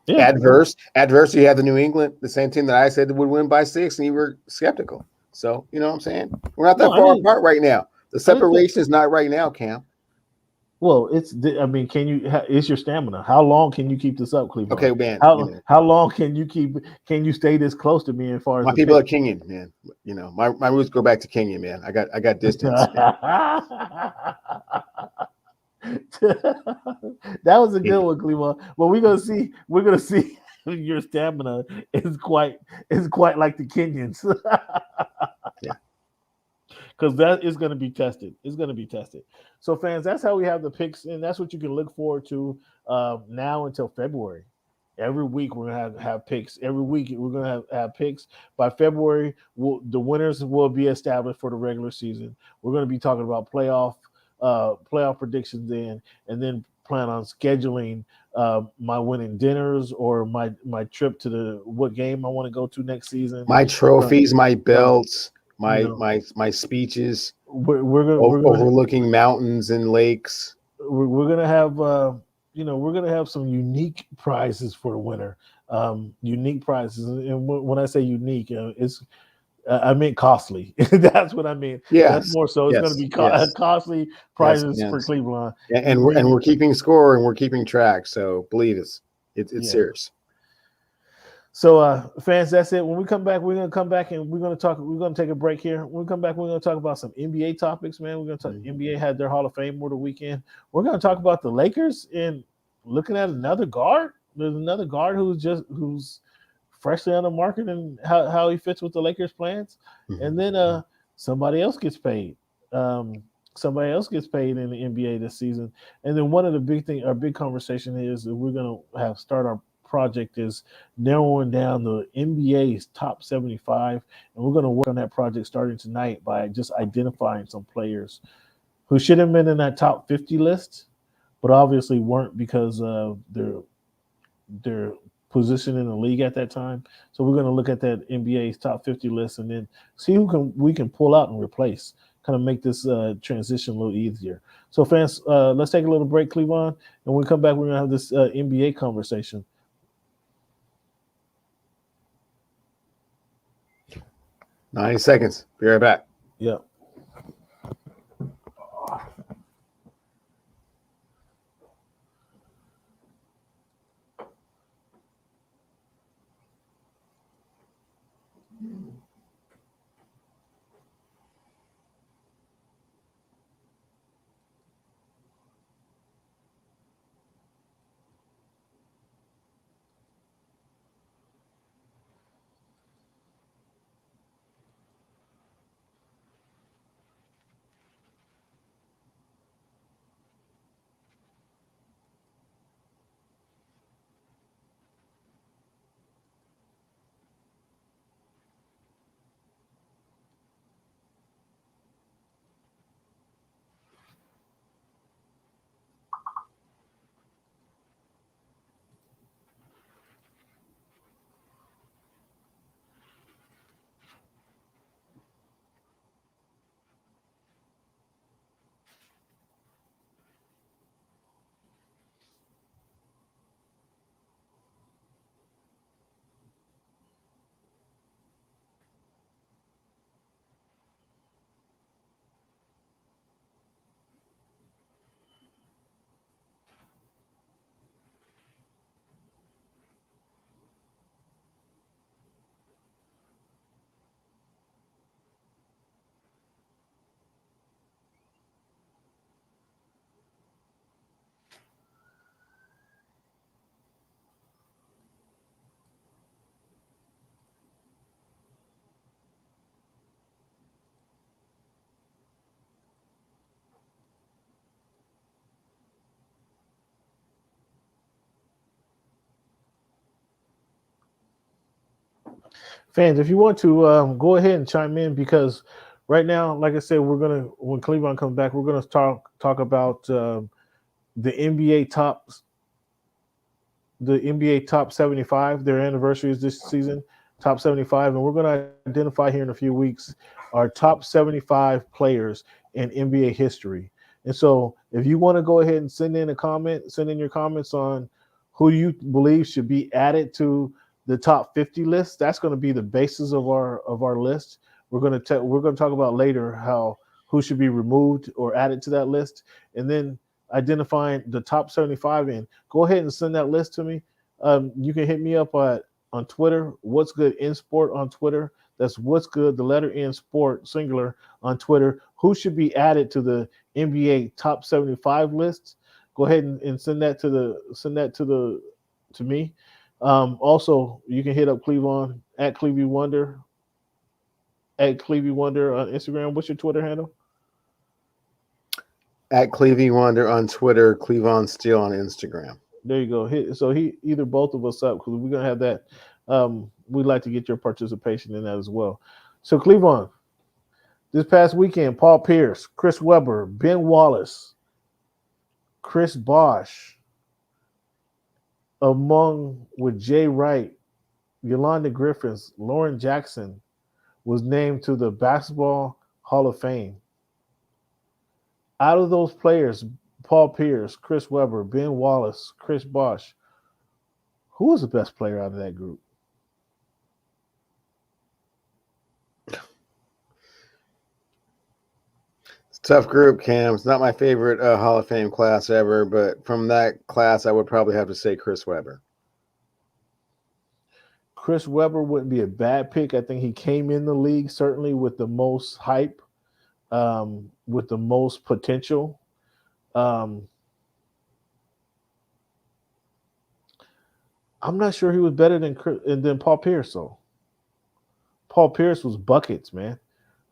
Adverse. You have the New England, the same team that I said would win by 6, and you were skeptical. So you know what I'm saying? We're not that far apart right now. The separation is not right now, Cam. Well, can you? It's your stamina. How long can you keep this up, Cleveland? Okay, man. How long can you stay this close to me as far as my people are Kenyan, man? My roots go back to Kenya, man. I got distance. That was a good one, Cleveland. Well, we're gonna see your stamina is quite like the Kenyans. Yeah. Because that is going to be tested. It's going to be tested. So, fans, that's how we have the picks, and that's what you can look forward to now until February. Every week we're going to have picks. Every week we're going to have picks. By February, the winners will be established for the regular season. We're going to be talking about playoff predictions then, and then plan on scheduling my winning dinners or my trip to what game I want to go to next season. My trophies, my belts. My speeches. We're gonna overlooking mountains and lakes. We're gonna have we're gonna have some unique prizes for the winner. Unique prizes, and when I say unique, I mean costly. That's what I mean. Yeah, that's more so. It's going to be costly prizes for Cleveland. And we're keeping score and we're keeping track. So believe us, it's serious. So, fans, that's it. When we come back, we're going to come back and we're going to take a break here. When we come back, we're going to talk about some NBA topics, man. We're going to talk. NBA had their Hall of Fame over the weekend. We're going to talk about the Lakers and looking at another guard. There's another guard who's freshly on the market and how he fits with the Lakers' plans. Mm-hmm. And then somebody else gets paid. Somebody else gets paid in the NBA this season. And then one of the big conversation is that we're going to start our project is narrowing down the NBA's top 75, and we're going to work on that project starting tonight by just identifying some players who should have been in that top 50 list, but obviously weren't because of their position in the league at that time. So we're going to look at that NBA's top 50 list and then see who we can pull out and replace. Kind of make this transition a little easier. So, fans, let's take a little break, Cleavon, and when we come back, we're going to have this NBA conversation. 90 seconds. Be right back. Yeah. Fans, if you want to go ahead and chime in, because right now, like I said, when Cleveland comes back, we're gonna talk about the NBA the NBA top 75. Their anniversary is this season, top 75, and we're going to identify here in a few weeks our top 75 players in NBA history. And so, if you want to go ahead and send in your comments on who you believe should be added to the top 50 list. That's going to be the basis of our list. We're going to talk about later who should be removed or added to that list, and then identifying the top 75. And go ahead and send that list to me. You can hit me up on Twitter. What's Good in Sport on Twitter. That's What's Good, the letter N Sport singular on Twitter. Who should be added to the NBA top 75 list? Go ahead and send that to me. Also, you can hit up Cleavon at Clevie Wonder on Instagram. What's your Twitter handle? At Clevie Wonder on Twitter, Cleavon Steele on Instagram. There you go. He either both of us up, because we're gonna have that. We'd like to get your participation in that as well. So Cleavon, this past weekend, Paul Pierce, Chris Webber, Ben Wallace, Chris Bosh, with Jay Wright, Yolanda Griffiths, Lauren Jackson, was named to the Basketball Hall of Fame. Out of those players, Paul Pierce, Chris Webber, Ben Wallace, Chris Bosh, who was the best player out of that group? It's a tough group, Cam. It's not my favorite Hall of Fame class ever, but from that class, I would probably have to say Chris Webber. Chris Webber wouldn't be a bad pick. I think he came in the league certainly with the most hype, with the most potential. I'm not sure he was better than Paul Pierce, though. Paul Pierce was buckets, man.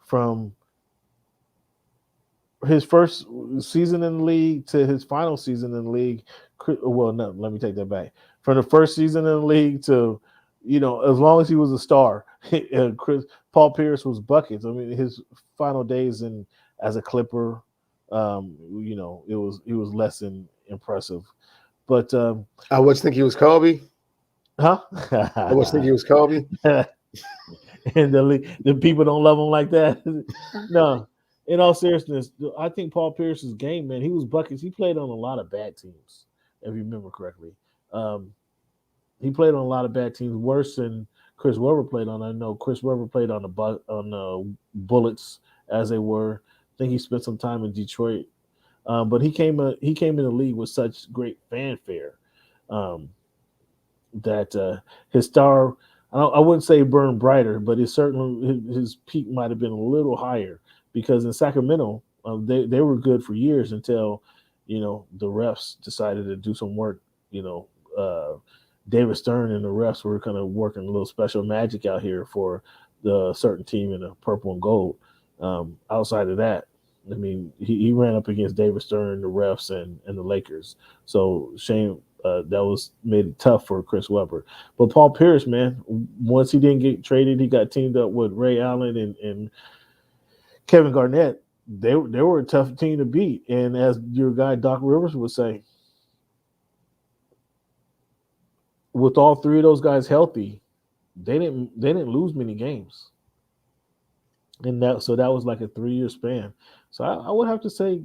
From his first season in the league to his final season in the league. Well, no, let me take that back. From the first season in the league to, as long as he was a star, Paul Pierce was buckets. I mean, his final days as a Clipper, it was less than impressive. But what you think he was, Kobe? Huh? I was thinking it was Kobe. And the people don't love him like that. No, in all seriousness, I think Paul Pierce's game, man, he was buckets. He played on a lot of bad teams, if you remember correctly. Um, he played on a lot of bad teams, worse than Chris Webber played on. I know Chris Webber played on the Bullets as they were. I think he spent some time in Detroit, but he came in the league with such great fanfare. Um, that his star, I wouldn't say burned brighter, but it certainly his peak might have been a little higher because in Sacramento they were good for years until the refs decided to do some work. You know, David Stern and the refs were kind of working a little special magic out here for the certain team in the purple and gold. Outside of that, I mean, he ran up against David Stern, the refs, and the Lakers. So shame that was made it tough for Chris Webber. But Paul Pierce, man, once he didn't get traded, he got teamed up with Ray Allen and Kevin Garnett. They were a tough team to beat. And as your guy Doc Rivers would say, with all three of those guys healthy, they didn't lose many games. And that was like a 3-year span. So I would have to say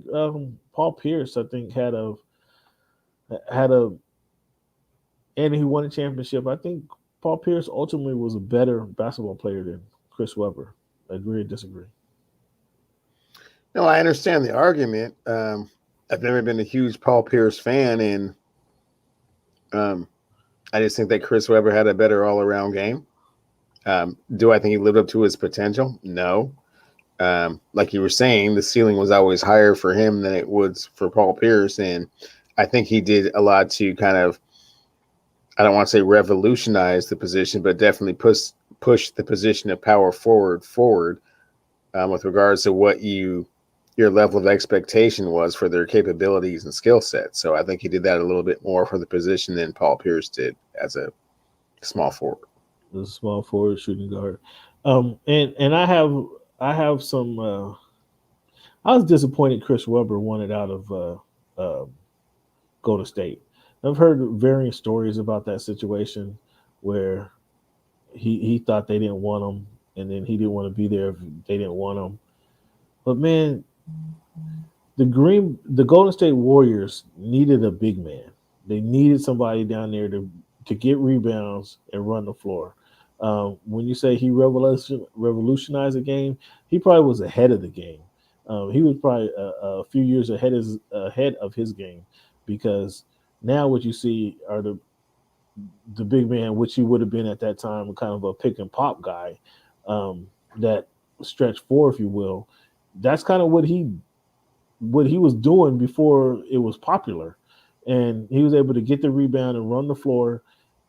Paul Pierce, I think, had a and he won a championship. I think Paul Pierce ultimately was a better basketball player than Chris Webber. Agree or disagree? No, I understand the argument. I've never been a huge Paul Pierce fan, and I just think that Chris Webber had a better all-around game. Do I think he lived up to his potential? No. Like you were saying, the ceiling was always higher for him than it was for Paul Pierce, and I think he did a lot to kind of, I don't want to say revolutionize the position, but definitely push the position of power forward with regards to what your level of expectation was for their capabilities and skill sets. So I think he did that a little bit more for the position than Paul Pierce did as a small forward. The small forward shooting guard. And I have some. I was disappointed Chris Webber wanted out of Golden State. I've heard varying stories about that situation where he thought they didn't want him, and then he didn't want to be there if they didn't want him. But man, the Golden State Warriors needed a big man. They needed somebody down there to get rebounds and run the floor. When you say he revolutionized the game, he probably was ahead of the game. He was probably a few years ahead of his game because now what you see are the big man, which he would have been at that time, kind of a pick and pop guy, that stretch four, if you will. That's kind of what he was doing before it was popular, and he was able to get the rebound and run the floor.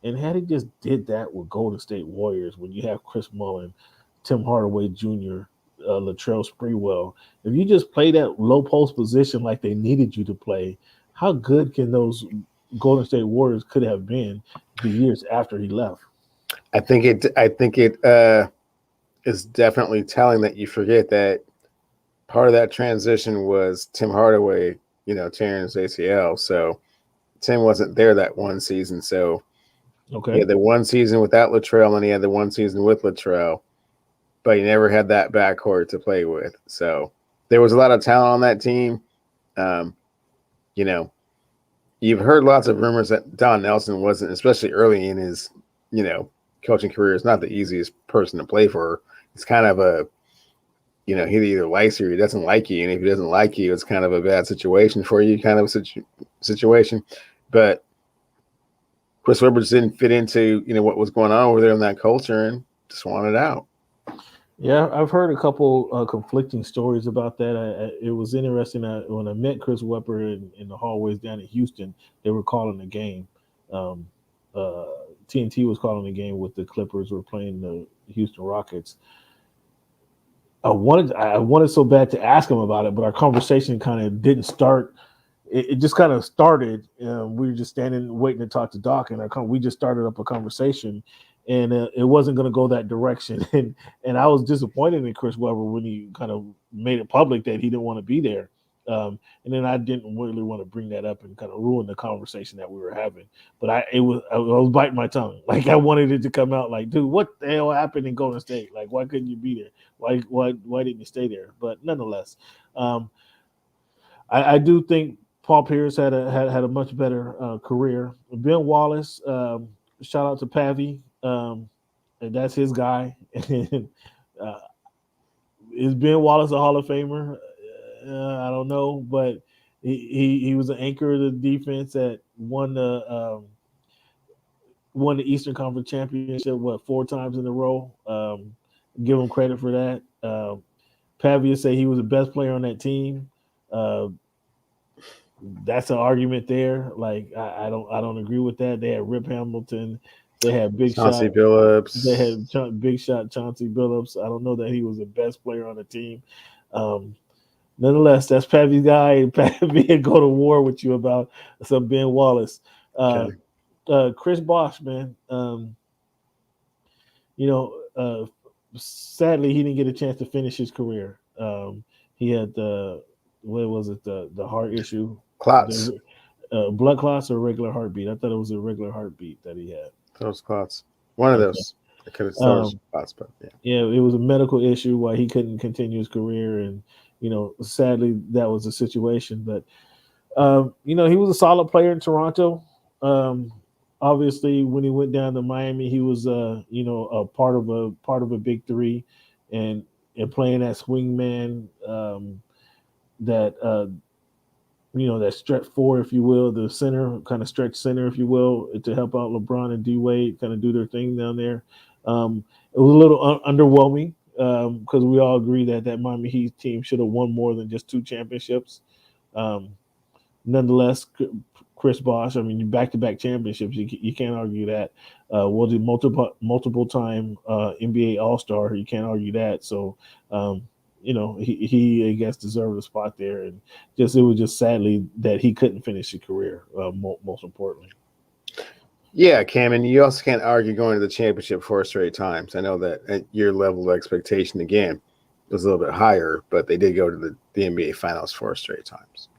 And had he just did that with Golden State Warriors, when you have Chris Mullin, Tim Hardaway Jr., Latrell Sprewell, if you just play that low post position like they needed you to play, how good can those Golden State Warriors could have been the years after he left? I think it is definitely telling that you forget that part of that transition was Tim Hardaway, tearing his ACL. So Tim wasn't there that one season. So he had the one season without Latrell, and he had the one season with Latrell, but he never had that backcourt to play with. So there was a lot of talent on that team. You've heard lots of rumors that Don Nelson wasn't, especially early in his, coaching career, is not the easiest person to play for. It's kind of a, he either likes you or he doesn't like you. And if he doesn't like you, it's kind of a bad situation for you, kind of a situation. But Chris Webber just didn't fit into, what was going on over there in that culture and just wanted out. Yeah, I've heard a couple conflicting stories about that. It was interesting that when I met Chris Webber in the hallways down in Houston, they were calling the game. TNT was calling the game with the Clippers were playing the Houston Rockets. I wanted so bad to ask him about it, but our conversation kind of didn't start. It just kind of started. We were just standing waiting to talk to Doc, and we just started up a conversation. And it wasn't going to go that direction. And I was disappointed in Chris Webber when he kind of made it public that he didn't want to be there. And then I didn't really want to bring that up and kind of ruin the conversation that we were having. But I was biting my tongue. Like I wanted it to come out. Like, dude, what the hell happened in Golden State? Like, why couldn't you be there? Why didn't you stay there? But nonetheless, I do think Paul Pierce had a much better career. Ben Wallace, shout out to Pavy, and that's his guy. uh, is Ben Wallace a Hall of Famer? I don't know, but he was an anchor of the defense that won the Eastern Conference Championship 4 times in a row. Give him credit for that. Pavia say he was the best player on that team. That's an argument there. Like I don't agree with that. They had Rip Hamilton. They had Big Chauncey Shot. Billups. They had Big Shot Chauncey Billups. I don't know that he was the best player on the team. Nonetheless, that's Pavy's guy. Pavy would go to war with you about some Ben Wallace. Chris Bosh, man. Sadly, he didn't get a chance to finish his career. He had the heart issue. Clots. Blood clots or regular heartbeat? I thought it was a regular heartbeat that he had. Those clots. One of those. I could have thought clots, but yeah. Yeah, it was a medical issue why he couldn't continue his career, and sadly that was the situation. But he was a solid player in Toronto. Obviously, when he went down to Miami, he was a part of a big three, and playing that swing man that stretch four, if you will, the center, kind of stretch center, if you will, to help out LeBron and D Wade kind of do their thing down there. It was a little underwhelming because we all agree that Miami Heat team should have won more than just 2 championships. Nonetheless, Chris Bosh, I mean, back-to-back championships, you can't argue that. Was a multiple-time NBA All-Star. You can't argue that. So, he I guess deserved a spot there, and it was just sadly that he couldn't finish his career. Most importantly. Yeah, Cam, and you also can't argue going to the championship 4 straight times. I know that at your level of expectation again was a little bit higher, but they did go to the NBA Finals 4 straight times.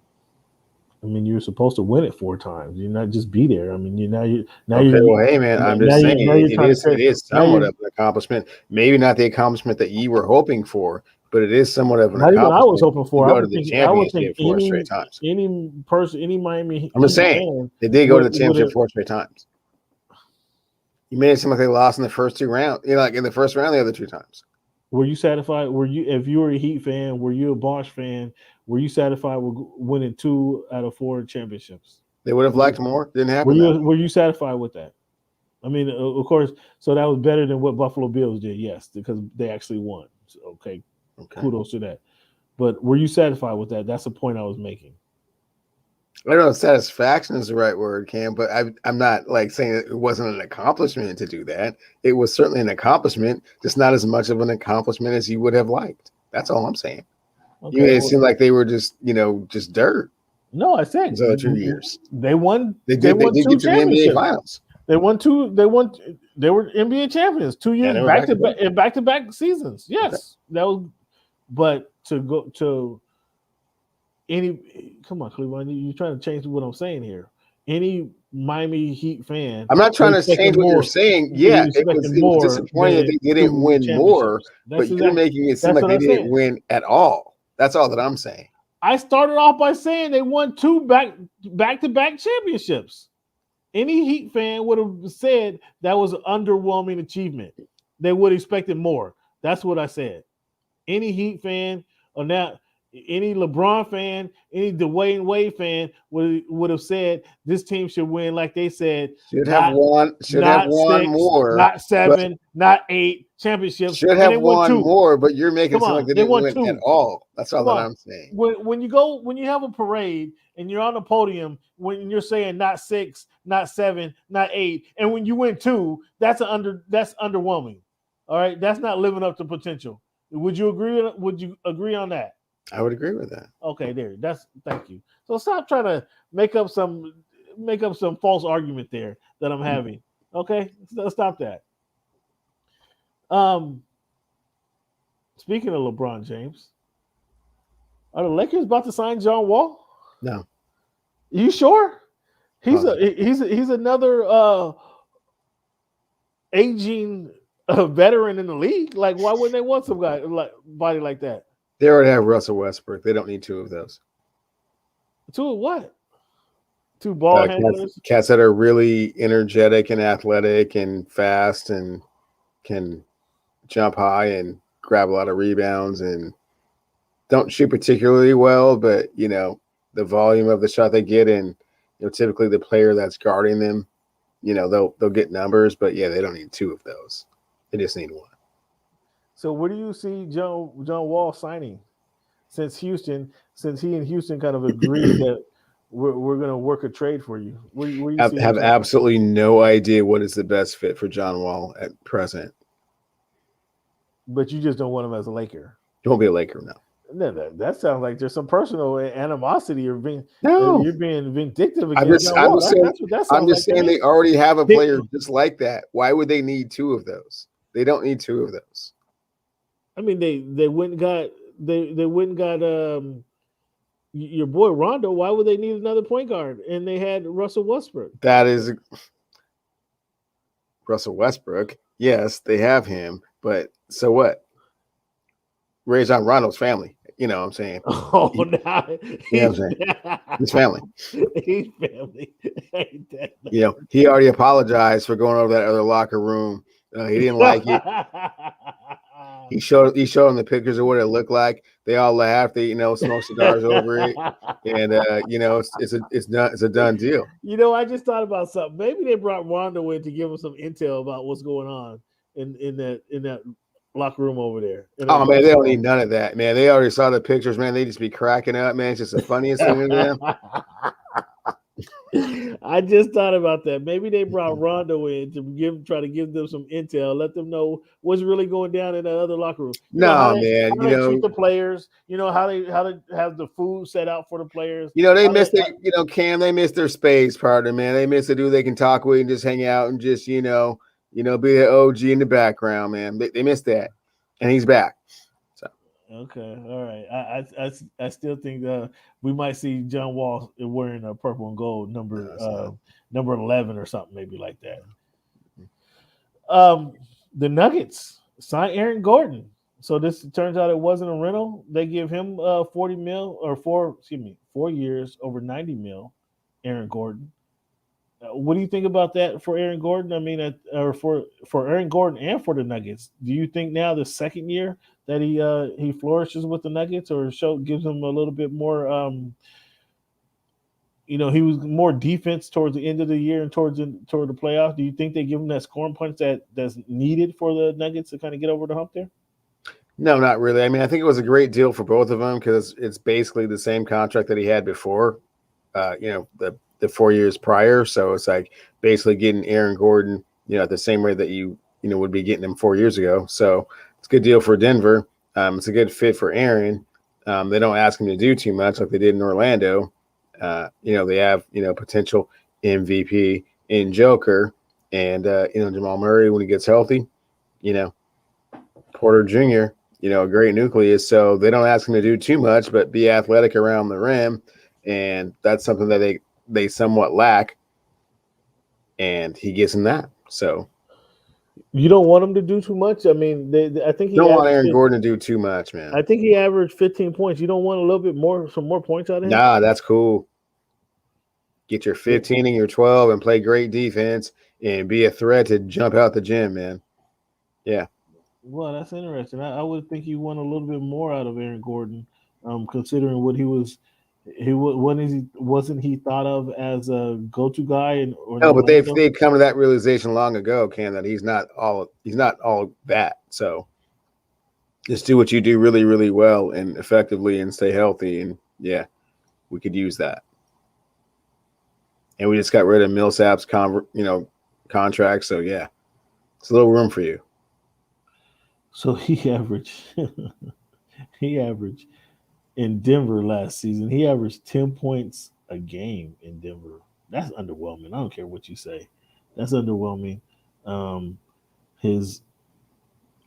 I mean, you're supposed to win it 4 times. You're not just be there. I mean, Hey, man, I'm just saying it is somewhat of an accomplishment. Maybe not the accomplishment that you were hoping for, but it is somewhat of an accomplishment. I was hoping for. To go to the championship 4 straight times. Any person, any Miami. I'm just saying they did go to the championship 4 straight times. You made it seem like they lost in the first 2 rounds. Like in the first round, the other 2 times. Were you satisfied? If you were a Heat fan, were you a Bosh fan? Were you satisfied with winning 2 out of 4 championships? They would have liked more. Didn't happen. Were you satisfied with that? I mean, of course. So that was better than what Buffalo Bills did. Yes, because they actually won. So, okay, kudos to that. But were you satisfied with that? That's the point I was making. I don't know if satisfaction is the right word, Cam, but I'm not like saying it wasn't an accomplishment to do that. It was certainly an accomplishment, just not as much of an accomplishment as you would have liked. That's all I'm saying. Okay, you made it seem like they were just dirt. No, I said those other 2 years. They won. They did get to the NBA Finals. They won 2. They were NBA champions 2 years back to back seasons. Yes, that was. But to go to come on, Cleveland, you're trying to change what I'm saying here. Any Miami Heat fan, I'm not trying to change what you're saying. Yeah, it was disappointing that they didn't win more, but you're making it seem like they didn't win at all. That's all that I'm saying. I started off by saying they won 2 back-to-back championships. Any Heat fan would have said that was an underwhelming achievement. They would have expected more. That's what I said. Any Heat fan or now any LeBron fan, any Dwayne Wade fan would have said this team should win, like they said. Should have won 6, more, not 7, not 8 championships. Should have won more, but you're making it sound like they didn't win 2 at all. That's all that I'm saying. When you have a parade and you're on the podium, when you're saying not 6, not 7, not 8, and when you win 2, that's underwhelming. All right, that's not living up to potential. Would you agree on that? I would agree with that. Okay, thank you. So stop trying to make up some false argument there that I'm having. Okay, so stop that. Speaking of LeBron James, Are the Lakers about to sign John Wall? No. You sure? He's Positive. he's another aging veteran in the league. Like, why wouldn't they want some guy like body like that? They already have Russell Westbrook. They don't need two of those. Two what? Two ball handlers. Cats that are really energetic and athletic and fast and can jump high and grab a lot of rebounds and don't shoot particularly well, but the volume of the shot they get and typically the player that's guarding them, they'll get numbers, but yeah, they don't need two of those. They just need one. So where do you see John Wall signing? Since he and Houston kind of agreed that we're going to work a trade for you. Where you Have absolutely no idea what is the best fit for John Wall at present. But you just don't want him as a Laker. You won't be a Laker now. No, that sounds like there's some personal animosity or you're being vindictive I'm against just, John Wall. I'm just saying they already have a player just like that. Why would they need two of those? They don't need two of those. I mean, they went and got your boy Rondo. Why would they need another point guard? And they had Russell Westbrook. That is Russell Westbrook. Yes, they have him, but so what? Rajon Rondo's family. You know what I'm saying? Oh, nah. His family. He's family. He already apologized for going over that other locker room. He didn't like it. He showed them the pictures of what it looked like. They all laughed. They smoked cigars over it, and it's a done deal. I just thought about something. Maybe they brought Rondo in to give him some intel about what's going on in that locker room over there. Oh man, they don't need none of that, man. They already saw the pictures, man. They just be cracking up, man. It's just the funniest thing to them. I just thought about that. Maybe they brought Rondo in to try to give them some intel, let them know what's really going down in that other locker room. Man. How they treat the players. How they have the food set out for the players. They miss Cam. They miss their space, partner, man. They miss the dude they can talk with and just hang out and just be the OG in the background, man. They missed that, and he's back. Okay, all right. I still think we might see John Wall wearing a purple and gold number 11 or something, maybe like that. The Nuggets signed Aaron Gordon. So this turns out it wasn't a rental. They give him 40 mil or 4 years over 90 mil. Aaron Gordon. What do you think about that for Aaron Gordon? I mean, for Aaron Gordon and for the Nuggets, do you think now the second year that he flourishes with the Nuggets, or gives him a little bit more? He was more defense towards the end of the year and toward the playoffs. Do you think they give him that scoring punch that's needed for the Nuggets to kind of get over the hump there? No, not really. I mean, I think it was a great deal for both of them because it's basically the same contract that he had before. The 4 years prior. So it's like basically getting Aaron Gordon, at the same rate that you would be getting him 4 years ago. So it's a good deal for Denver. It's a good fit for Aaron. They don't ask him to do too much like they did in Orlando. They have, potential MVP in Joker and, Jamal Murray when he gets healthy, Porter Jr., a great nucleus. So they don't ask him to do too much, but be athletic around the rim. And that's something that they somewhat lack, and he gives them that. So you don't want him to do too much. I mean, I think he don't want Aaron Gordon to do too much, man. I think he averaged 15 points. You don't want a little bit more, some more points out of him? Nah, that's cool. Get your 15 and your 12 and play great defense and be a threat to jump out the gym, man. Yeah. Well, that's interesting. I would think you want a little bit more out of Aaron Gordon, considering what he was. Wasn't he thought of as a go-to guy? No, but they've come to that realization long ago, Ken, that he's not all that. So just do what you do really, really well and effectively and stay healthy. And yeah, we could use that. And we just got rid of Millsap's contract. So yeah, it's a little room for you. So he averaged in Denver last season, he averaged 10 points a game in Denver. That's underwhelming. I don't care what you say. That's underwhelming.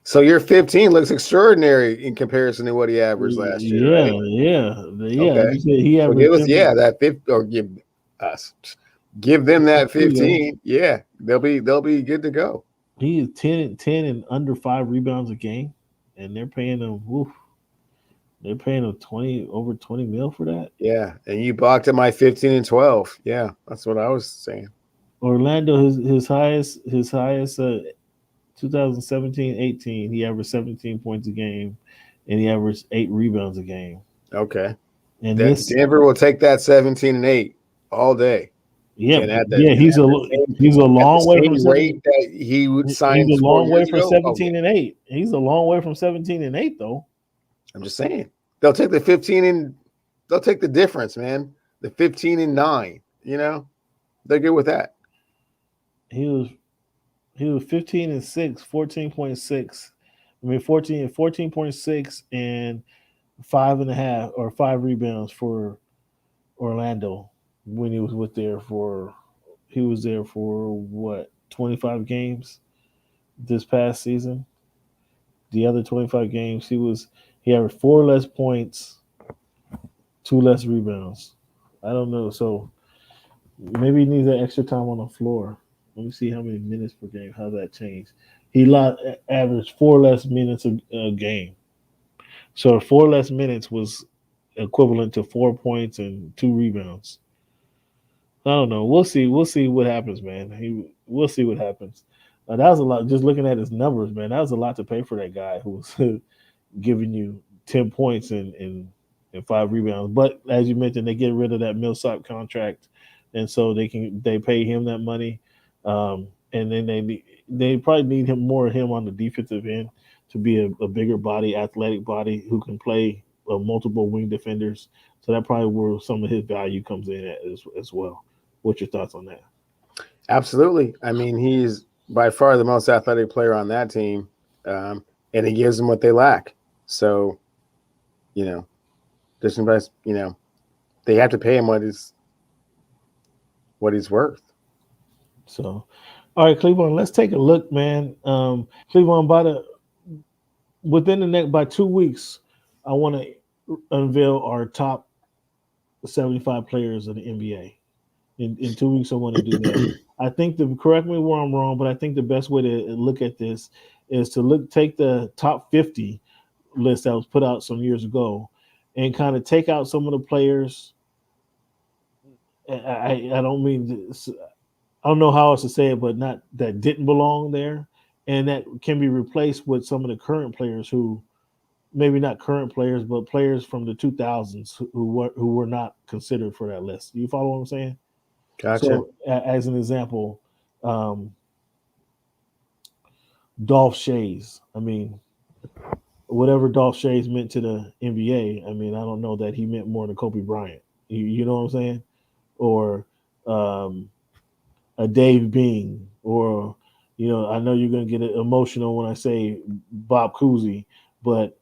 So your 15 looks extraordinary in comparison to what he averaged last year, Yeah, right? yeah. Okay. You said he So give averaged us, 10. that 50, or us, give them that There you go. 15. Yeah, they'll be good to go. He is 10 and under 5 rebounds a game, and they're paying him. Oof, they're paying him over 20 mil for that. Yeah, and you balked at my 15 and 12. Yeah, that's what I was saying. Orlando, his highest 2017-18, he averaged 17 points a game, and he averaged 8 rebounds a game. Okay, And that this, Denver will take that 17 and 8 all day, yeah, and at the yeah, and he's at a the same he's a at the long way from same rate 17. that he would He's sign a 4 long way years from ago. Oh 17 yeah, and 8. He's a long way from 17 and 8, though. I'm just saying they'll take the 15 and they'll take the difference, man. The 15 and 9. They're good with that. He was he was 15 and 6, 14.6. I mean 14.6 and 5.5 or 5 rebounds for Orlando when he was there for what, 25 games this past season. The other 25 games he averaged 4 less points, 2 less rebounds. I don't know. So maybe he needs that extra time on the floor. Let me see how many minutes per game. How that changed. Averaged 4 less minutes a game. So 4 less minutes was equivalent to 4 points and 2 rebounds. I don't know. We'll see. We'll see what happens, man. We'll see what happens. That was a lot. Just looking at his numbers, man, that was a lot to pay for that guy who was giving you 10 points and 5 rebounds. But as you mentioned, they get rid of that Millsap contract, and so they pay him that money, and then they probably need him on the defensive end to be a bigger body, athletic body who can play multiple wing defenders. So that probably where some of his value comes in as well. What's your thoughts on that? Absolutely. I mean, he's by far the most athletic player on that team, and he gives them what they lack. So, just invest. They have to pay him what he's worth. So, all right, Cleveland, let's take a look, man. Cleveland, within the next by 2 weeks, I want to unveil our top 75 players of the NBA. In 2 weeks, I want to do that. I think correct me where I'm wrong, but I think the best way to look at this is to take the top 50 list that was put out some years ago, and kind of take out some of the players. I don't mean this, I don't know how else to say it, but not that didn't belong there, and that can be replaced with some of the current players who maybe not current players, but players from the 2000s who were not considered for that list. You follow what I'm saying? Gotcha. So, as an example, um, Dolph Shays. I mean, whatever Dolph Shays meant to the NBA, I mean, I don't know that he meant more than Kobe Bryant. You know what I'm saying? Or um, a Dave Bing, or I know you're gonna get emotional when I say Bob Cousy, but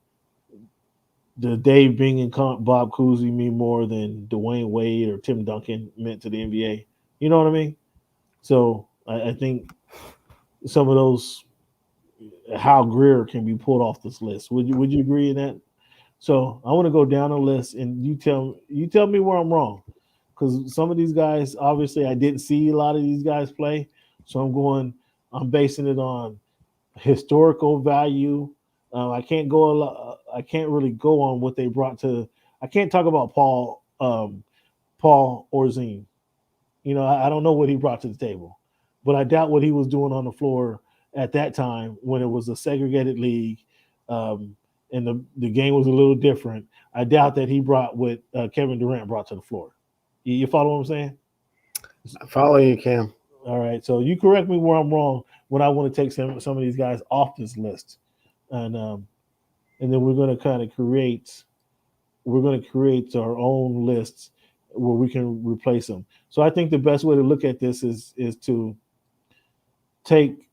the Dave Bing and Bob Cousy mean more than Dwayne Wade or Tim Duncan meant to the NBA. You know what I mean? So I think some of those Hal Greer can be pulled off this list. Would you agree in that? So I want to go down the list, and you tell me where I'm wrong, because some of these guys, obviously I didn't see a lot of these guys play, so I'm basing it on historical value. I can't go a lot. I can't really go on what they brought to. I can't talk about Paul Orzine. I don't know what he brought to the table, but I doubt what he was doing on the floor at that time when it was a segregated league, um, and the game was a little different. I doubt that he brought what Kevin Durant brought to the floor. You follow what I'm saying? I follow you, Cam. All right. So you correct me where I'm wrong when I want to take some of these guys off this list, and then we're going to create our own lists where we can replace them. So I think the best way to look at this is to take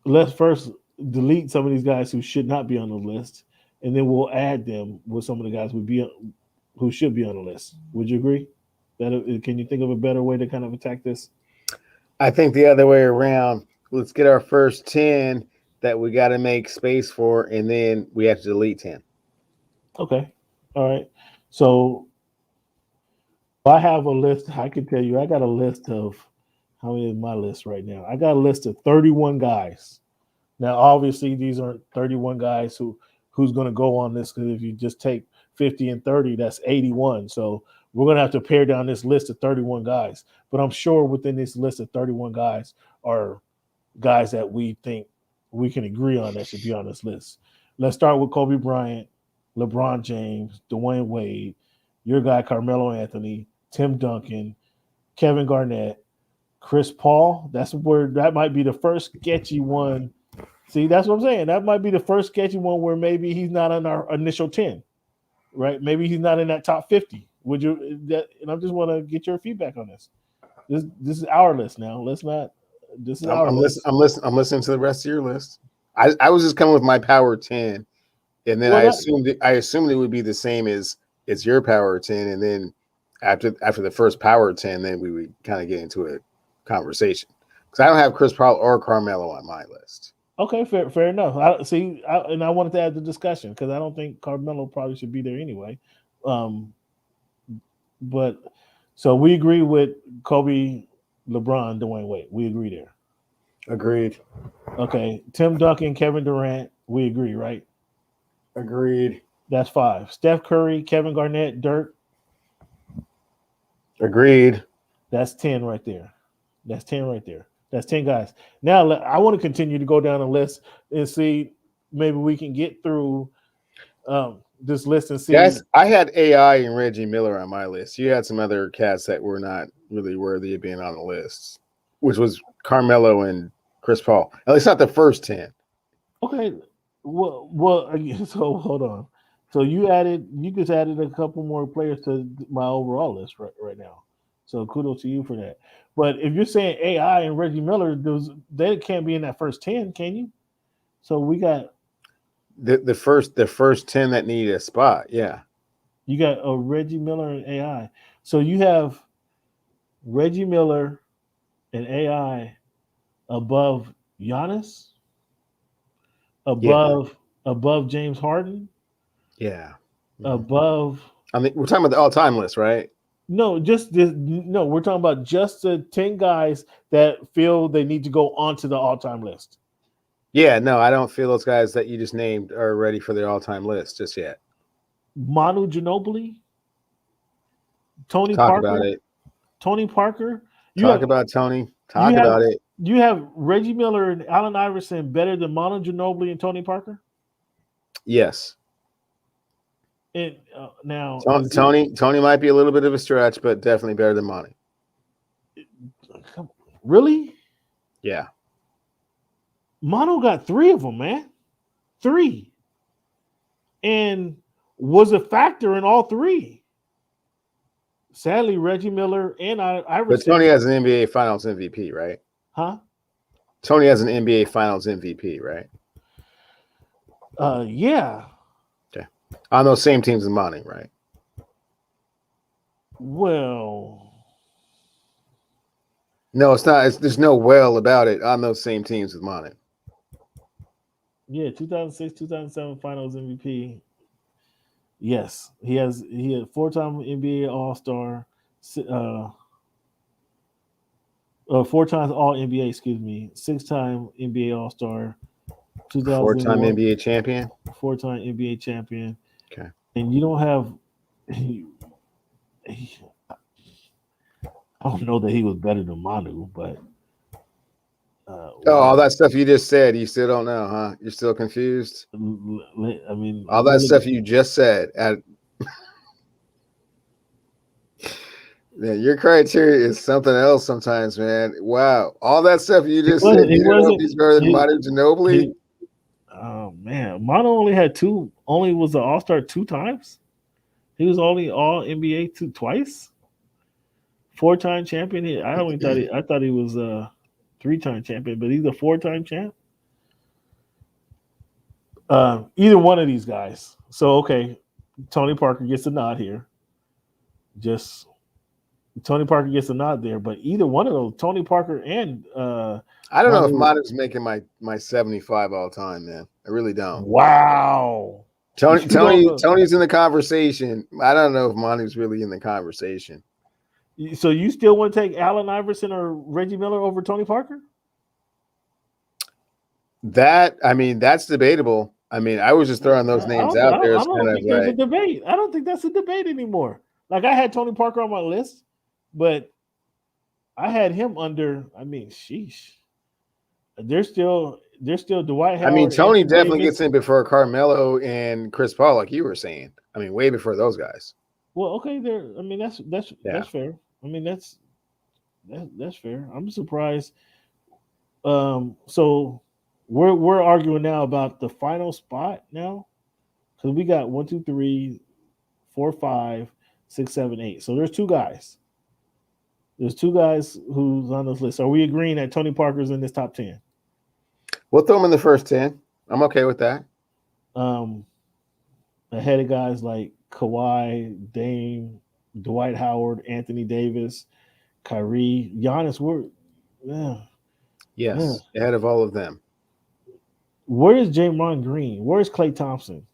let's first delete some of these guys who should not be on the list, and then we'll add them with some of the guys who should be on the list. Would you agree? Can you think of a better way to kind of attack this? I think the other way around. Let's get our first 10, that we got to make space for, and then we have to delete 10. Okay. All right. So I have a list. I can tell you, I got a list of how many is my list right now. I got a list of 31 guys. Now, obviously, these aren't 31 guys who's going to go on this, because if you just take 50 and 30, that's 81. So we're going to have to pare down this list of 31 guys. But I'm sure within this list of 31 guys are guys that we think we can agree on that should be on this list. Let's start with Kobe Bryant, LeBron James, Dwayne Wade, your guy Carmelo Anthony, Tim Duncan, Kevin Garnett, Chris Paul. That might be the first sketchy one. See, that's what I'm saying. That might be the first sketchy one where maybe he's not in our initial 10, right? Maybe he's not in that top 50. Would you? And I just want to get your feedback on this. This is our list now. Let's not. This is our list. I'm listening to the rest of your list. I was just coming with my power 10, and then I assumed it would be the same as your power 10, and then after the first power 10, then we would kind of get into a conversation, because I don't have Chris Paul or Carmelo on my list. Okay, fair enough. I wanted to add the discussion because I don't think Carmelo probably should be there anyway. But so we agree with Kobe, LeBron, Dwayne Wade. We agree there. Agreed. Okay, Tim Duncan, Kevin Durant. We agree, right? Agreed. That's 5. Steph Curry, Kevin Garnett, Dirk. Agreed. That's 10 right there. That's 10 right there. That's 10 guys. Now, I want to continue to go down the list and see maybe we can get through this list and see. Yes, I had AI and Reggie Miller on my list. You had some other cats that were not really worthy of being on the list, which was Carmelo and Chris Paul. At least not the first 10. Okay. Well, so hold on. So you just added a couple more players to my overall list right now. So kudos to you for that. But if you're saying AI and Reggie Miller, they can't be in that first 10, can you? So we got the first 10 that need a spot. Yeah, you got a Reggie Miller and AI. So you have Reggie Miller and AI above Giannis, above James Harden. Yeah, above. I mean, we're talking about the all-time list, right? No, we're talking about just the 10 guys that feel they need to go onto the all-time list. Yeah, no, I don't feel those guys that you just named are ready for their all-time list just yet. Manu Ginobili, Tony Talk Parker. about it. Tony Parker. Talk about Tony. Talk about it. You have Reggie Miller and Allen Iverson better than Manu Ginobili and Tony Parker? Yes. And now Tony might be a little bit of a stretch, but definitely better than Monty. Really? Yeah. Manu got 3 of them, man. 3. And was a factor in all 3. Sadly, Reggie Miller and Iverson. But Tony has an NBA Finals MVP, right? Huh? Tony has an NBA Finals MVP, right? Yeah. Okay. On those same teams as Monty, right? Well, no, it's not. There's no well about it. On those same teams with Monty. Yeah, 2006, 2007 Finals MVP. Yes, he had 4-time NBA All-Star, 4 times All NBA. 6-time NBA All-Star, 4-time NBA champion. 4-time NBA champion. Okay, and you don't have. I don't know that he was better than Manu, but. all that stuff you just said, you still don't know, huh? You're still confused? I mean, all that stuff you just said. Yeah, your criteria is something else sometimes, man. Wow. All that stuff you just said, you don't know if he's better than Manu Ginobili? Oh, man. Manu only was an All-Star 2 times? He was only All-NBA twice? 4-time champion? I thought he was 3-time champion, but he's a 4-time champ. Either one of these guys. So okay, Tony Parker gets a nod here. Just Tony Parker gets a nod there, but either one of those, Tony Parker and I don't know if Manu, Manu's making my 75 all time, man. I really don't. wow. You don't know. Tony's in the conversation. I don't know if Manu's really in the conversation. So you still want to take Allen Iverson or Reggie Miller over Tony Parker? That's debatable. I mean, I was just throwing those names out there as kind of think there's a like debate. I don't think that's a debate anymore. Like I had Tony Parker on my list, but I had him under. I mean, sheesh. There's still Dwight Howard. I mean, Tony Anthony definitely Davis. gets in before Carmelo and Chris Paul, like you were saying. I mean, way before those guys. Well, okay, there. I mean, that's Yeah. fair. I mean, that's fair. I'm surprised. So we're arguing now about the final spot now, because we got 1, 2, 3, 4, 5, 6, 7, 8. So there's two guys. There's two guys who's on this list. Are we agreeing that Tony Parker's in this top 10? We'll throw him in the first 10. I'm okay with that. Ahead of guys like Kawhi, Dame, Dwight Howard, Anthony Davis, Kyrie, Giannis. Yes, ahead of all of them. Where is Draymond Green? Where is Klay Thompson?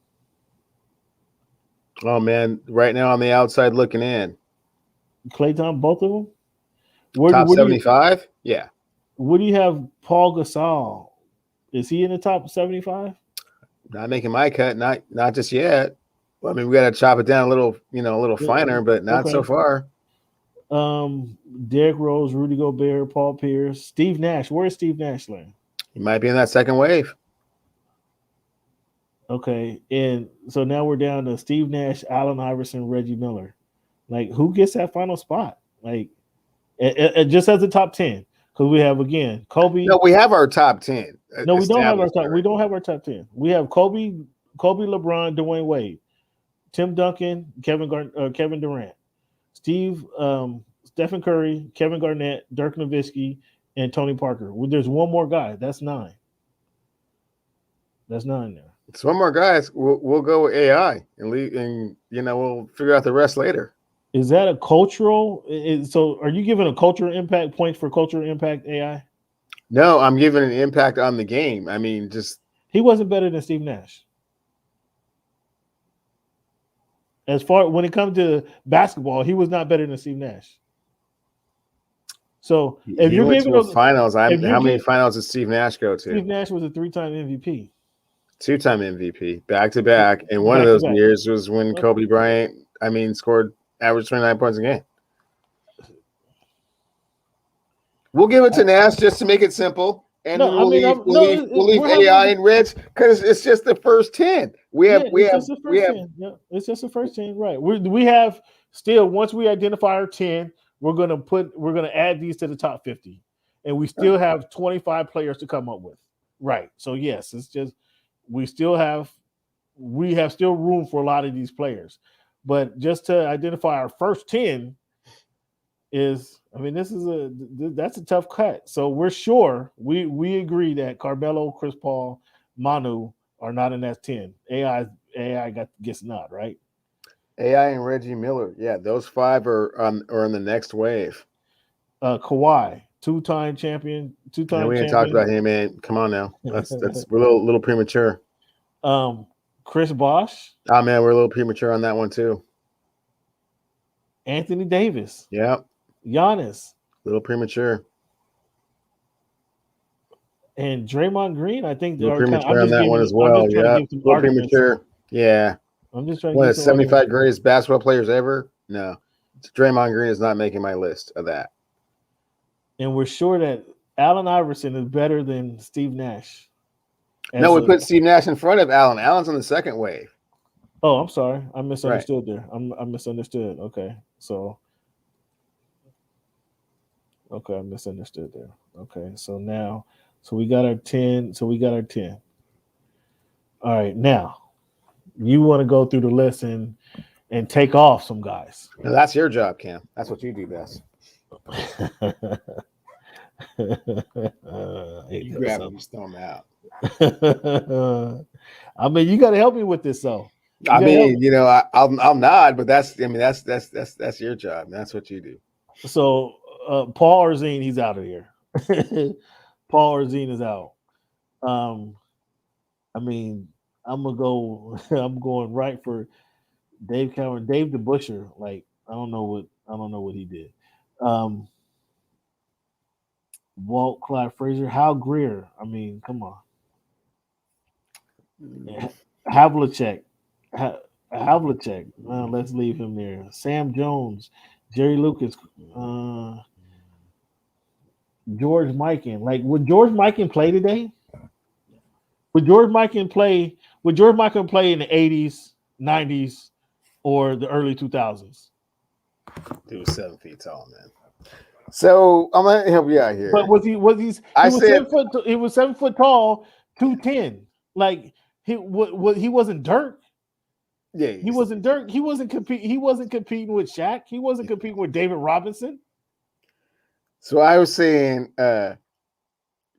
Oh man, right now on the outside looking in. Klay Thompson, both of them? Top 75? Yeah. Where do you have Paul Gasol? Is he in the top 75? Not making my cut, not just yet. Well, I mean, we got to chop it down a little finer, but not so far. Derrick Rose, Rudy Gobert, Paul Pierce, Steve Nash. Where is Steve Nash land? He might be in that second wave. Okay, and so now we're down to Steve Nash, Allen Iverson, Reggie Miller. Like, who gets that final spot? Like, it just as a top 10, because we have again Kobe. No, we have our top 10. No, we don't have our top. We don't have our top 10. We have Kobe, LeBron, Dwayne Wade, Tim Duncan, Kevin Durant, Stephen Curry, Kevin Garnett, Dirk Nowitzki, and Tony Parker. Well, there's one more guy. That's 9. That's 9 there. It's one more guys. We'll go with AI and we'll figure out the rest later. Is that a cultural? So, are you giving a cultural impact points for cultural impact AI? No, I'm giving an impact on the game. I mean, just he wasn't better than Steve Nash. As far when it comes to basketball, he was not better than Steve Nash. So if you're giving those finals, how many finals did Steve Nash go to? Steve Nash was a 3-time MVP. 2-time MVP, back to back, and one of those years was when Kobe Bryant, scored average 29 points a game. We'll give it to Nash just to make it simple, and we'll leave AI and Reg because it's just the first 10. It's just the first 10, right? We have still, once we identify our 10, we're gonna add these to the top 50, and we still have 25 players to come up with, right? So yes, it's just. We have still room for a lot of these players, but just to identify our first 10 is, that's a tough cut. So we're sure we agree that Carmelo, Chris Paul, Manu are not in that 10. AI gets not right. AI and Reggie Miller, yeah, those 5 are in the next wave. Kawhi. 2-time champion, 2-time. We didn't talk about him, man. Come on now, that's we're a little premature. Chris Bosh. Oh man, we're a little premature on that one too. Anthony Davis. Yeah. Giannis. A little premature. And Draymond Green, I think they're premature on that one as well. Yeah, a little premature. Yeah. I'm just trying to. One of the 75 greatest basketball players ever. No, Draymond Green is not making my list of that. And we're sure that Allen Iverson is better than Steve Nash. No, we put Steve Nash in front of Allen. Allen's on the second wave. Oh, I'm sorry. I misunderstood there. I misunderstood. Okay. So, I misunderstood there. Okay. So we got our 10. All right. Now, you want to go through the list and take off some guys. Now, that's your job, Cam. That's what you do best. You grab them, you throw them out. You got to help me with this, though. I'll nod, but that's your job. That's what you do. So Paul Arzine, he's out of here. Paul Arzine is out. I mean, I'm gonna go. I'm going right for Dave Cameron, Dave the Busher. Like I don't know what he did. Um, Walt Clyde Frazier, Hal Greer. I mean, come on, Havlicek, Havlicek. Let's leave him there. Sam Jones, Jerry Lucas, George Mikan. Like, would George Mikan play today? Would George Mikan play? Would George Mikan play in the '80s, '90s, or the early 2000s? He was 7 feet tall, man. So I'm gonna help you out here. But was he? Was he? I Was said 7 foot. He was 7 foot tall, 210. Like he wasn't Dirk. yeah. He wasn't Dirk. He wasn't competing. He wasn't competing with Shaq. He wasn't competing with David Robinson. So I was saying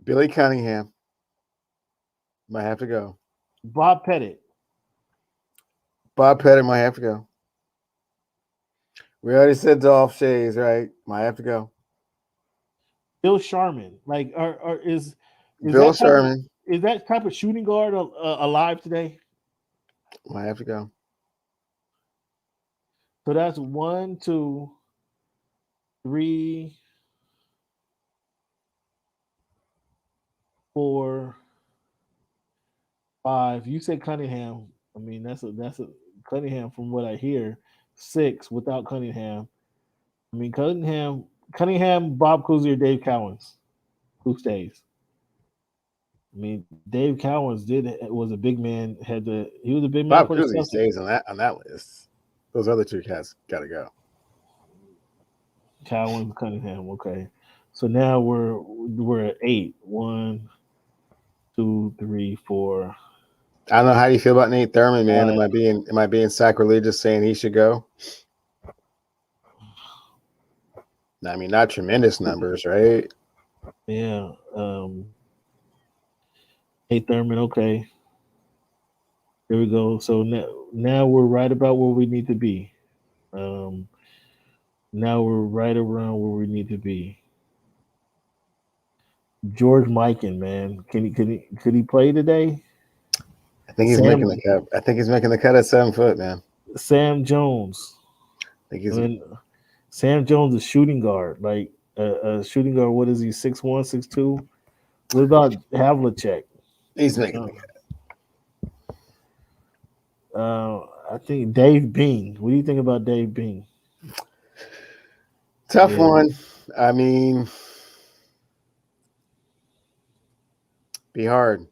Billy Cunningham might have to go. Bob Pettit. Bob Pettit might have to go. We already said Dolph Shays, right? Might have to go. Bill Sharman. Like, is Bill that Sherman is that type of shooting guard alive today? might have to go. So that's 1, 2, 3, 4, 5. You said Cunningham. I mean, that's a Cunningham from what I hear. 6 without Cunningham. I mean, Cunningham, Bob Cousy, or Dave Cowens. Who stays? I mean, Dave Cowens was a big man. He was a big man Bob for the Cousy Celtics. stays on that list. Those other two cats got to go. Cowens, Cunningham. Okay, so now we're at 8. 1, 2, 3, 4. I don't know how you feel about Nate Thurman, man. Right. Am I being sacrilegious saying he should go? I mean, not tremendous numbers, right? Yeah. Hey Thurman. Okay. Here we go. So now we're right about where we need to be. Now we're right around where we need to be. George Mikan, man, could he play today? I think he's making the cut. I think he's making the cut at 7 foot, man. Sam Jones. I think he's. I mean, Sam Jones is shooting guard. Like a shooting guard. What is he? 6'1", 6'2"? What about Havlicek? He's making the cut. I think Dave Bing. What do you think about Dave Bing? Tough one. I mean, be hard.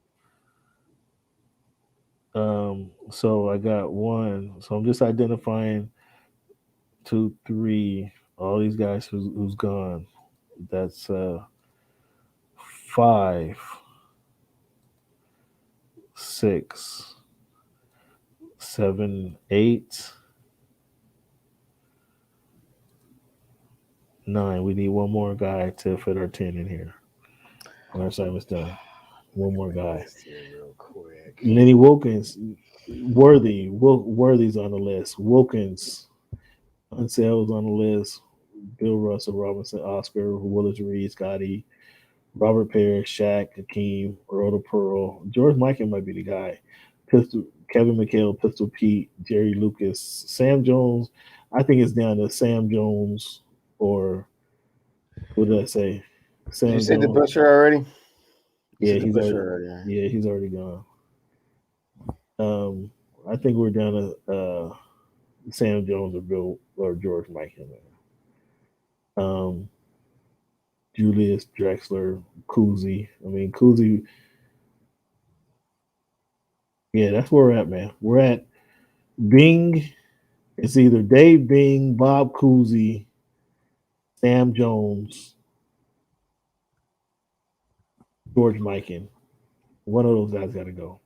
So I got 1. So I'm just identifying 2, 3. All these guys who's gone. That's 5, 6, 7, 8, 9. We need one more guy to fit our 10 in here. Our assignment's done. One more guy. Real quick. Lenny Wilkins, Worthy's on the list. Wilkins, Unsell's on the list. Bill Russell, Robinson, Oscar, Willis Reed, Scotty, Robert Parrish, Shaq, Hakeem, Earl Pearl. George Mikan might be the guy. Kevin McHale, Pistol Pete, Jerry Lucas, Sam Jones. I think it's down to Sam Jones or what did I say? Sam Did you say Jones. the Busher already? Yeah, he's already gone. I think we're down to Sam Jones or Bill or George Mikan. Julius Drexler, Cousy. I mean, Cousy. Yeah, that's where we're at, man. We're at Bing. It's either Dave Bing, Bob Cousy, Sam Jones, George Mikan. One of those guys got to go.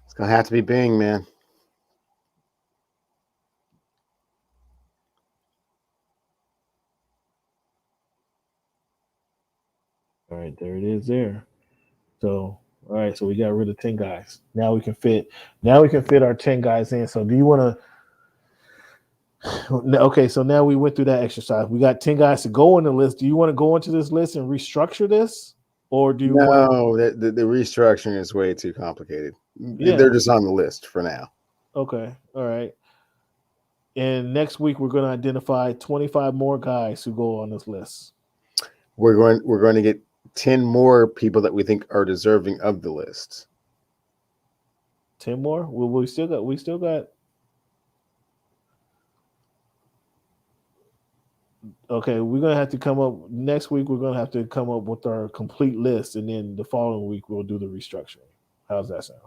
It's gonna have to be Bing, man. All right, there it is. There. So, all right, so we got rid of 10 guys. Now we can fit our 10 guys in. So, do you want to? Okay, so now we went through that exercise. We got 10 guys to go on the list. Do you want to go into this list and restructure this? Or do you want No, the restructuring is way too complicated. Yeah. They're just on the list for now. Okay. All right. And next week we're going to identify 25 more guys who go on this list. We're going to get 10 more people that we think are deserving of the list. 10 more? Well, we still got Okay, we're gonna have to come up next week. We're gonna have to come up with our complete list, and then the following week we'll do the restructuring. How's that sound?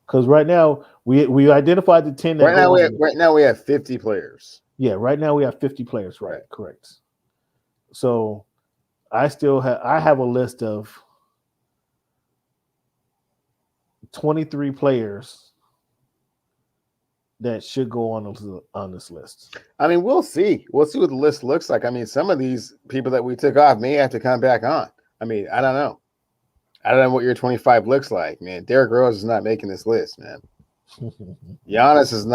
Because right now we identified the 10. That right now we have 50 players. Yeah, right now we have 50 players. Right, correct. So I have a list of 23 players that should go on this list. I mean, we'll see. We'll see what the list looks like. I mean, some of these people that we took off may have to come back on. I mean, I don't know. I don't know what your 25 looks like, man. Derrick Rose is not making this list, man. Giannis is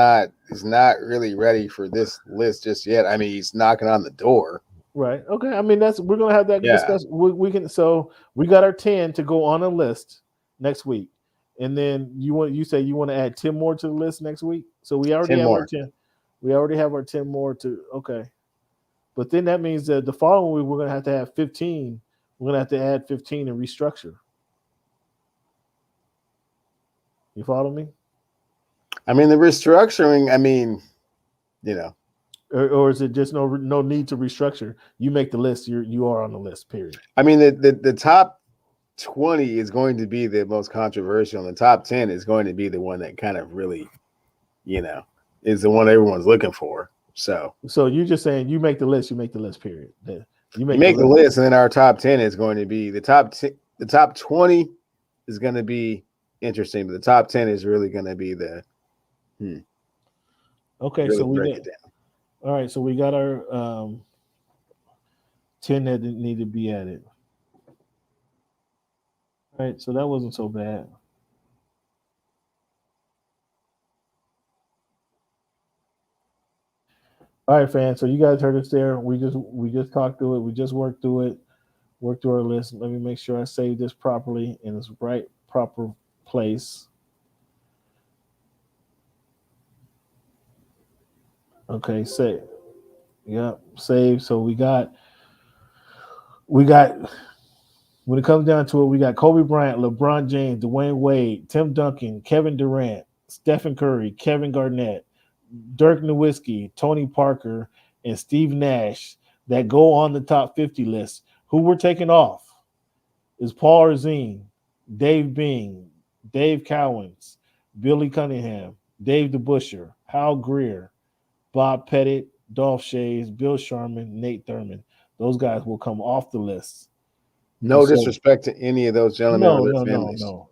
not really ready for this list just yet. I mean, he's knocking on the door. Right. Okay. I mean, we're gonna have that discussion. We can. So we got our 10 to go on a list next week. And then you say you want to add 10 more to the list next week. So we already have our 10. We already have our 10 more to But then that means that the following week we're gonna have 15. We're gonna have to add 15 and restructure. You follow me? I mean, the restructuring, or is it just no need to restructure? You make the list, you are on the list, period. I mean, the top 20 is going to be the most controversial, and the top 10 is going to be the one that kind of really, is the one everyone's looking for. So you're just saying you make the list, period. You make the list, and then our top 10 is going to be the top 20 is going to be interesting, but the top 10 is really going to be the okay. Really so we break it down. All right, so we got our 10 that need to be added. All right, so that wasn't so bad. All right, fans. So you guys heard us there. We just talked through it. We just worked through it. Worked through our list. Let me make sure I save this properly in its proper place. Okay, save. Yep, save. So we got. When it comes down to it, we got Kobe Bryant, LeBron James, Dwayne Wade, Tim Duncan, Kevin Durant, Stephen Curry, Kevin Garnett, Dirk Nowitzki, Tony Parker, and Steve Nash that go on the top 50 list. Who we're taking off is Paul Arzine, Dave Bing, Dave Cowens, Billy Cunningham, Dave DeBuscher, Hal Greer, Bob Pettit, Dolph Shays, Bill Sharman, Nate Thurman. Those guys will come off the list. No disrespect to any of those gentlemen.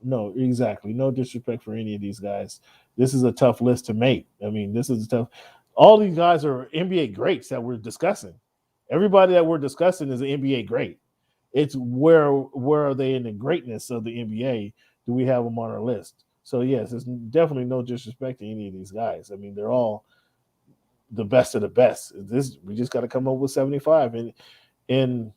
No, exactly. No disrespect for any of these guys. This is a tough list to make. I mean, this is tough. All these guys are NBA greats that we're discussing. Everybody that we're discussing is an NBA great. It's where are they in the greatness of the NBA? Do we have them on our list? So yes, there's definitely no disrespect to any of these guys. I mean, they're all the best of the best. We just got to come up with 75 and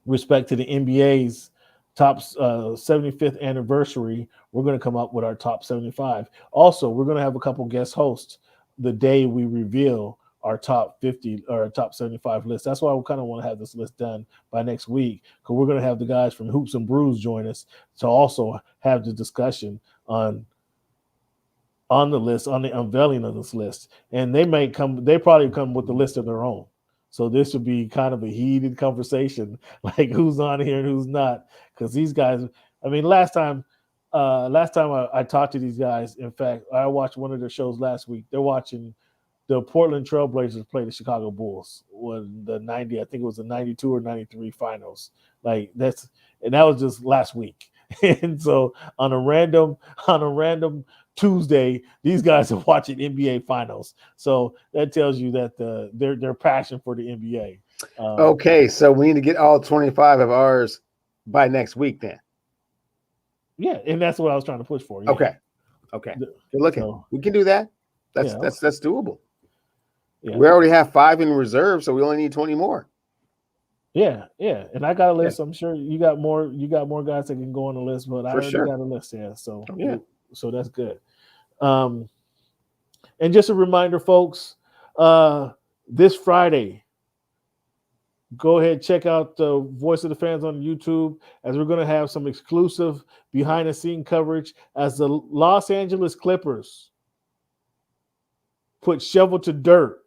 respect to the NBA's top 75th anniversary, we're going to come up with our top 75. Also, we're going to have a couple guest hosts the day we reveal our top 50 or top 75 list. That's why we kind of want to have this list done by next week, because we're going to have the guys from Hoops and Brews join us to also have the discussion on the list, on the unveiling of this list. And they probably come with the list of their own. So this would be kind of a heated conversation, like who's on here and who's not. Because these guys, I mean, last time I talked to these guys, in fact, I watched one of their shows last week. They're watching the Portland Trailblazers play the Chicago Bulls when I think it was the 92 or 93 finals. And that was just last week. And so on a random Tuesday, these guys are watching NBA finals. So that tells you that their passion for the NBA. Okay, so we need to get all 25 of ours by next week then. Yeah, and that's what I was trying to push for. Yeah. Okay. Okay. Good looking. So, We can do that. That's yeah. that's doable. Yeah. We already have 5 in reserve, so we only need 20 more. Yeah, yeah. And I got a list. Yeah. I'm sure you got more guys that can go on the list, but I For already sure. got a list, yeah. So Yeah. so that's good. And just a reminder, folks, this Friday, go ahead, check out the Voice of the Fans on YouTube, as we're going to have some exclusive behind the scene coverage as the Los Angeles Clippers put shovel to dirt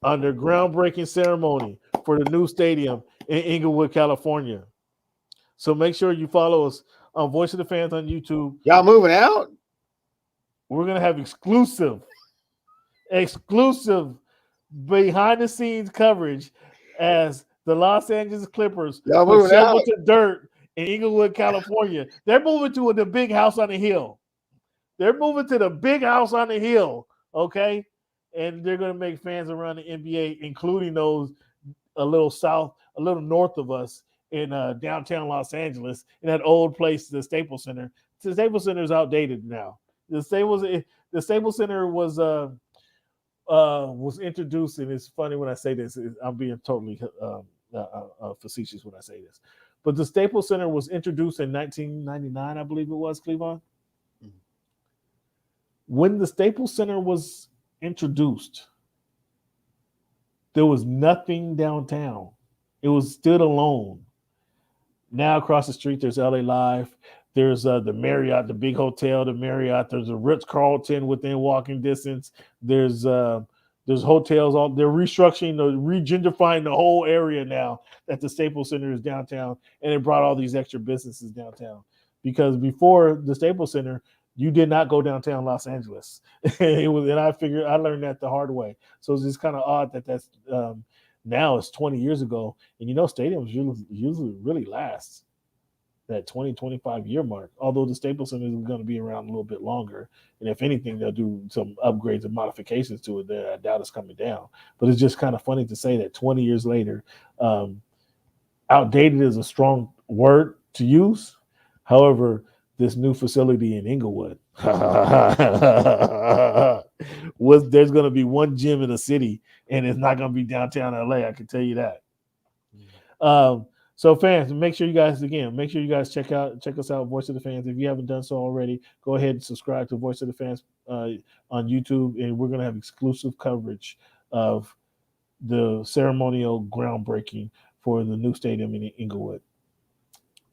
on their groundbreaking ceremony for the new stadium in Inglewood, California. So make sure you follow us on Voice of the Fans on YouTube. Y'all moving out? We're going to have exclusive behind the scenes coverage as the Los Angeles Clippers Y'all put moving shovel out? to dirt in Inglewood, California. They're moving to the big house on the hill. They're moving to the big house on the hill, okay? And they're going to make fans around the NBA, including those a little north of us in downtown Los Angeles, in that old place, the Staples Center. The Staples Center is outdated now. The Staples Center was introduced, and it's funny when I say this. I'm being totally facetious when I say this, but the Staples Center was introduced in 1999, I believe it was, Cleveland. Mm-hmm. When the Staples Center was introduced, there was nothing downtown. It was stood alone. Now across the street, there's LA Live. There's the Marriott, the big hotel, the Marriott. There's a Ritz-Carlton within walking distance. There's hotels. They're restructuring, regentrifying the whole area now that the Staples Center is downtown, and it brought all these extra businesses downtown. Because before the Staples Center, you did not go downtown Los Angeles. And I learned that the hard way. So it's just kind of odd that that's now it's 20 years ago, and stadiums usually really last that 20, 25 year mark, although the Staples Center is going to be around a little bit longer. And if anything, they'll do some upgrades and modifications to it there. I doubt it's coming down. But it's just kind of funny to say that 20 years later, outdated is a strong word to use. However, this new facility in Inglewood, there's going to be one gym in the city, and it's not going to be downtown LA. I can tell you that. So fans, make sure you guys check us out, Voice of the Fans. If you haven't done so already, go ahead and subscribe to Voice of the Fans on YouTube, and we're going to have exclusive coverage of the ceremonial groundbreaking for the new stadium in Inglewood.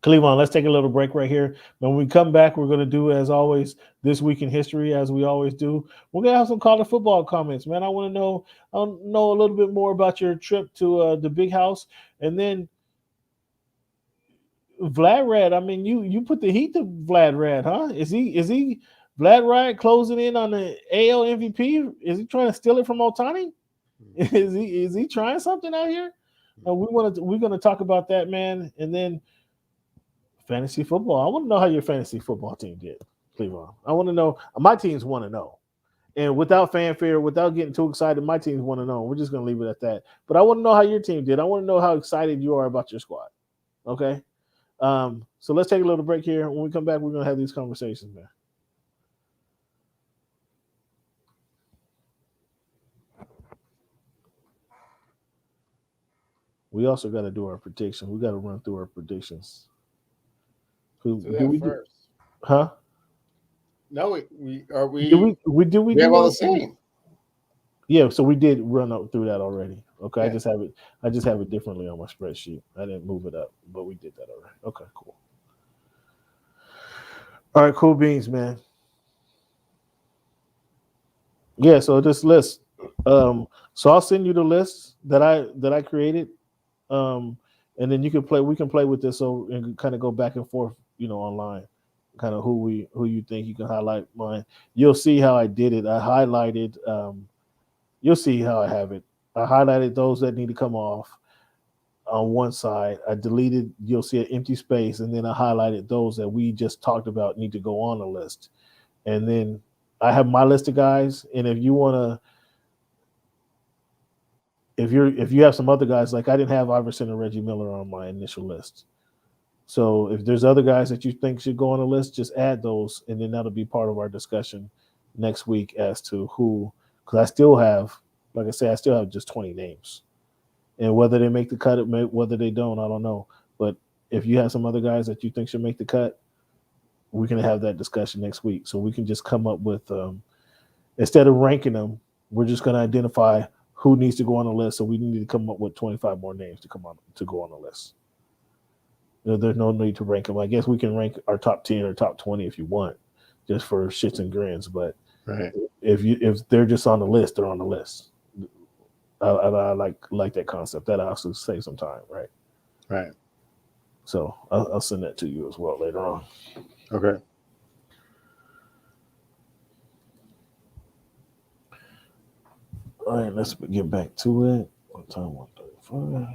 Cleveland, let's take a little break right here. When we come back, we're going to do, as always, This Week in History, as we always do. We're going to have some college football comments, man. I want to know a little bit more about your trip to the big house. And then Vlad Rad, I mean, you put the heat to Vlad Rad, huh? Is he Vlad Rad closing in on the AL MVP? Is he trying to steal it from Ohtani? Is he trying something out here? We're going to talk about that, man. And then fantasy football. I want to know how your fantasy football team did, Cleveland. I want to know. My teams want to know. And without fanfare, without getting too excited, my teams want to know. We're just going to leave it at that. But I want to know how your team did. I want to know how excited you are about your squad. Okay? So let's take a little break here. When we come back, we're going to have these conversations, man. We also got to do our predictions. We got to run through our predictions. Do we first? Huh? No, we have all the same. Yeah, so we did run up through that already. Okay, yeah. I just have it differently on my spreadsheet. I didn't move it up, but we did that already. Okay, cool. All right, cool beans, man. Yeah, so this list. So I'll send you the list that I created. And then we can play with this and kind of go back and forth, online. Kind of who you think you can highlight mine. You'll see how I did it. I highlighted you'll see how I have it. I highlighted those that need to come off on one side. I deleted, you'll see an empty space, and then I highlighted those that we just talked about need to go on the list. And then I have my list of guys, and if you want to, if you have some other guys, like I didn't have Iverson and Reggie Miller on my initial list. So if there's other guys that you think should go on the list, just add those, and then that'll be part of our discussion next week as to who. Because I still have, like I said, I still have just 20 names, and whether they make the cut, whether they don't, I don't know. But if you have some other guys that you think should make the cut, we can have that discussion next week. So we can just come up with, instead of ranking them, we're just going to identify who needs to go on the list. So we need to come up with 25 more names to go on the list. There's no need to rank them. I guess we can rank our top 10 or top 20 if you want, just for shits and grins. But right. if they're just on the list, they're on the list. I like that concept. That also saves some time, right? Right. So I'll send that to you as well later on. Okay. All right, let's get back to it. What time? 1:35.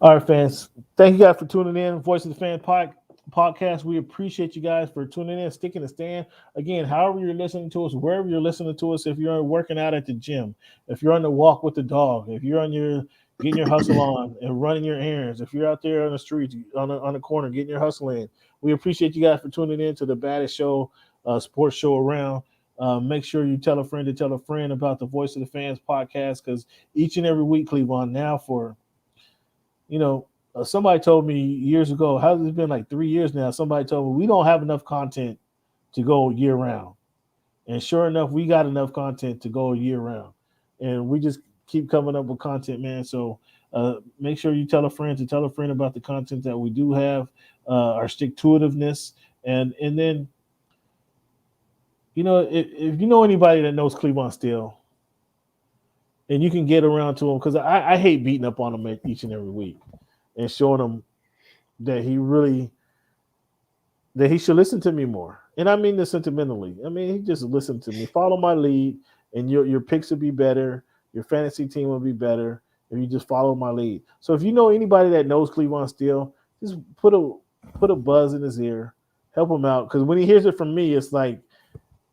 All right, fans. Thank you guys for tuning in. Voice of the Fan podcast. We appreciate you guys for tuning in, sticking the stand. Again, however you're listening to us, wherever you're listening to us, if you're working out at the gym, if you're on the walk with the dog, if you're on your getting your hustle on and running your errands, if you're out there on the street, on the corner, getting your hustle in, we appreciate you guys for tuning in to the baddest show, sports show around. Make sure you tell a friend to tell a friend about the Voice of the Fans podcast, because each and every week, Cleveland, now for somebody told me years ago, how has it been like 3 years now? Somebody told me we don't have enough content to go year round. And sure enough, we got enough content to go year round. And we just keep coming up with content, man. So make sure you tell a friend to tell a friend about the content that we do have, our stick-to-itiveness. And then, if you know anybody that knows Cleveland still, and you can get around to them, because I hate beating up on them each and every week and showing him that he should listen to me more. And I mean this sentimentally. I mean, he just listened to me. Follow my lead, and your picks will be better. Your fantasy team will be better if you just follow my lead. So if you know anybody that knows Cleveland still, just put a buzz in his ear, help him out. Because when he hears it from me, it's like,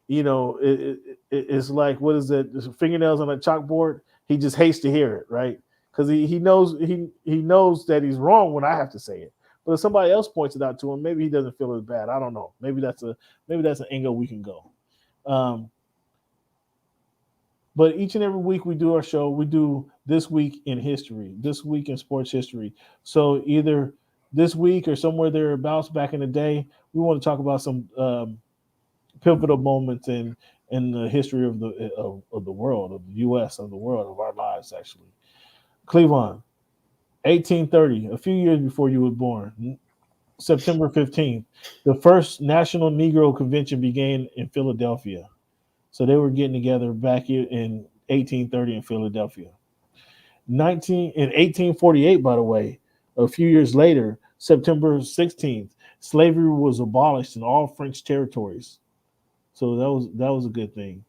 it's like, what is it? Fingernails on a chalkboard. He just hates to hear it, right? Because he knows that he's wrong when I have to say it. But if somebody else points it out to him, maybe he doesn't feel as bad. I don't know. Maybe that's an angle we can go. But each and every week we do our show. We do this week in history, this week in sports history. So either this week or somewhere thereabouts back in the day, we want to talk about some pivotal moments in the history of the world, of the U.S., of the world, of our lives, actually. Cleveland, 1830, a few years before you were born, September 15th, the first National Negro Convention began in Philadelphia. So they were getting together back in 1830 in Philadelphia. In 1848, by the way, a few years later, September 16th, slavery was abolished in all French territories. So that was a good thing.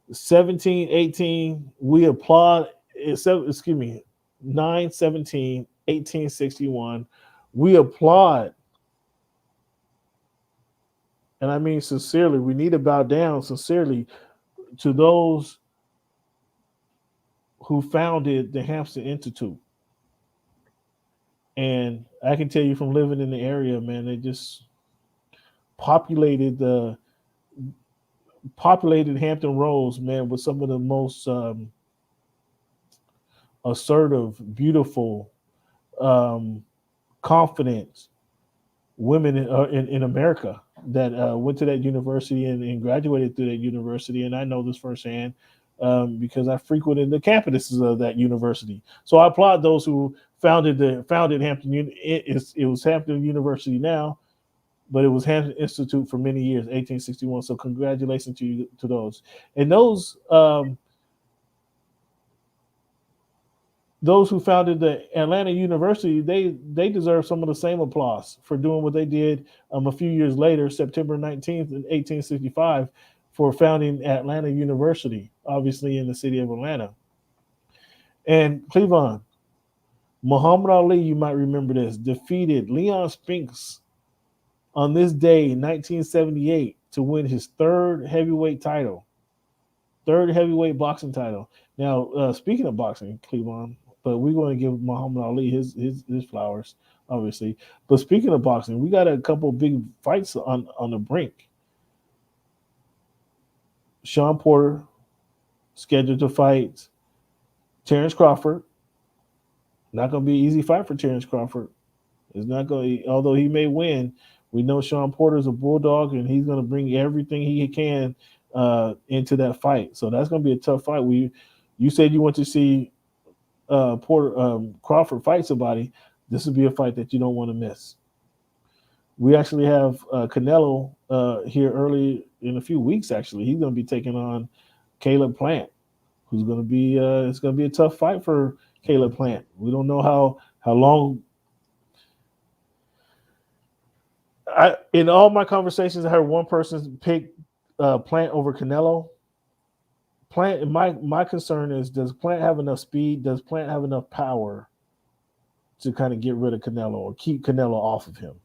1718, we applaud. 9/17, 1861, we applaud. And I mean sincerely, we need to bow down sincerely to those who founded the Hampton Institute. And I can tell you from living in the area, man, they just populated Hampton Roads, man, with some of the most assertive, beautiful, confident women in America that went to that university and graduated through that university. And I know this firsthand because I frequented the campuses of that university. So I applaud those who founded Hampton. It was Hampton University now, but it was Hampton Institute for many years, 1861. So congratulations to those. And those who founded the Atlanta University, they deserve some of the same applause for doing what they did a few years later, September 19th, 1865, for founding Atlanta University, obviously in the city of Atlanta. And Cleavon, Muhammad Ali, you might remember this, defeated Leon Spinks on this day in 1978 to win his third heavyweight boxing title. Now, speaking of boxing, Cleavon, but we're going to give Muhammad Ali his flowers, obviously. But speaking of boxing, we got a couple big fights on the brink. Sean Porter scheduled to fight Terrence Crawford. Not going to be an easy fight for Terrence Crawford. It's not going to, although he may win, we know Sean Porter's a bulldog and he's going to bring everything he can into that fight. So that's going to be a tough fight. You said you want to see Crawford fight somebody. This would be a fight that you don't want to miss. We actually have Canelo here early in a few weeks. Actually, he's going to be taking on Caleb Plant, who's going to be it's going to be a tough fight for Caleb Plant. We don't know how long. In all my conversations, I heard one person pick Plant over Canelo. Plant. My concern is, does Plant have enough speed? Does Plant have enough power to kind of get rid of Canelo or keep Canelo off of him?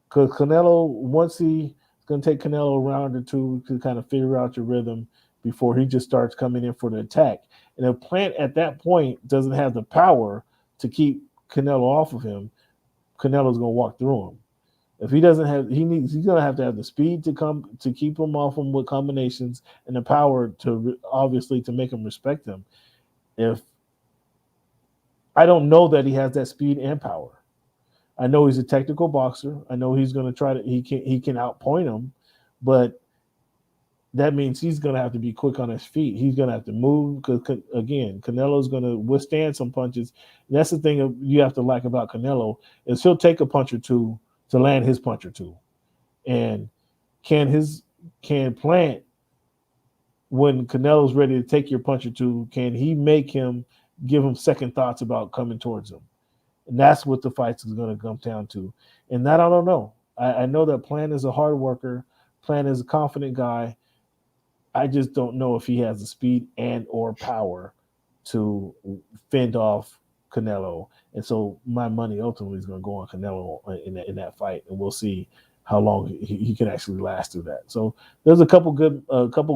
Because Canelo, once he's going to take Canelo a round or two to kind of figure out your rhythm before he just starts coming in for the attack. And if Plant at that point doesn't have the power to keep Canelo off of him, Canelo's going to walk through him. If he doesn't have, he's going to have the speed to keep him off him with combinations and the power to obviously to make him respect him. If I don't know that he has that speed and power. I know he's a technical boxer. I know he's going to try to he can outpoint him, but that means he's going to have to be quick on his feet. He's going to have to move because, again, Canelo's going to withstand some punches. And that's the thing you have to like about Canelo is he'll take a punch or two to land his punch or two. And can Plant, when Canelo's ready to take your punch or two, can he give him second thoughts about coming towards him? And that's what the fight is going to come down to. And that I don't know. I know that Plant is a hard worker. Plant is a confident guy. I just don't know if he has the speed and or power to fend off Canelo. And so my money ultimately is going to go on Canelo in that fight, and we'll see how long he can actually last through that. So there's a couple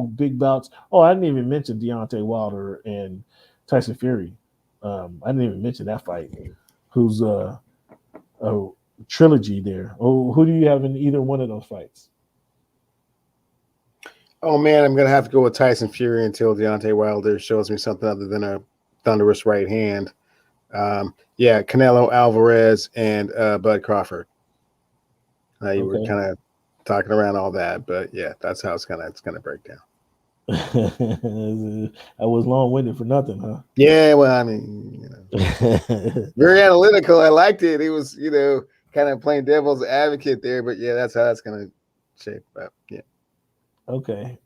big bouts. Oh, I didn't even mention Deontay Wilder and Tyson Fury. I didn't even mention that fight. Who's a trilogy there? Oh, who do you have in either one of those fights? Oh man, I'm gonna have to go with Tyson Fury until Deontay Wilder shows me something other than a thunderous right hand. Canelo Alvarez and Bud Crawford. You were kind of talking around all that, but yeah, that's how it's gonna break down. I was long-winded for nothing, huh? Yeah, well, I mean, very analytical. I liked it. It was, kind of playing devil's advocate there, but yeah, that's how that's gonna shape up. Yeah. Okay.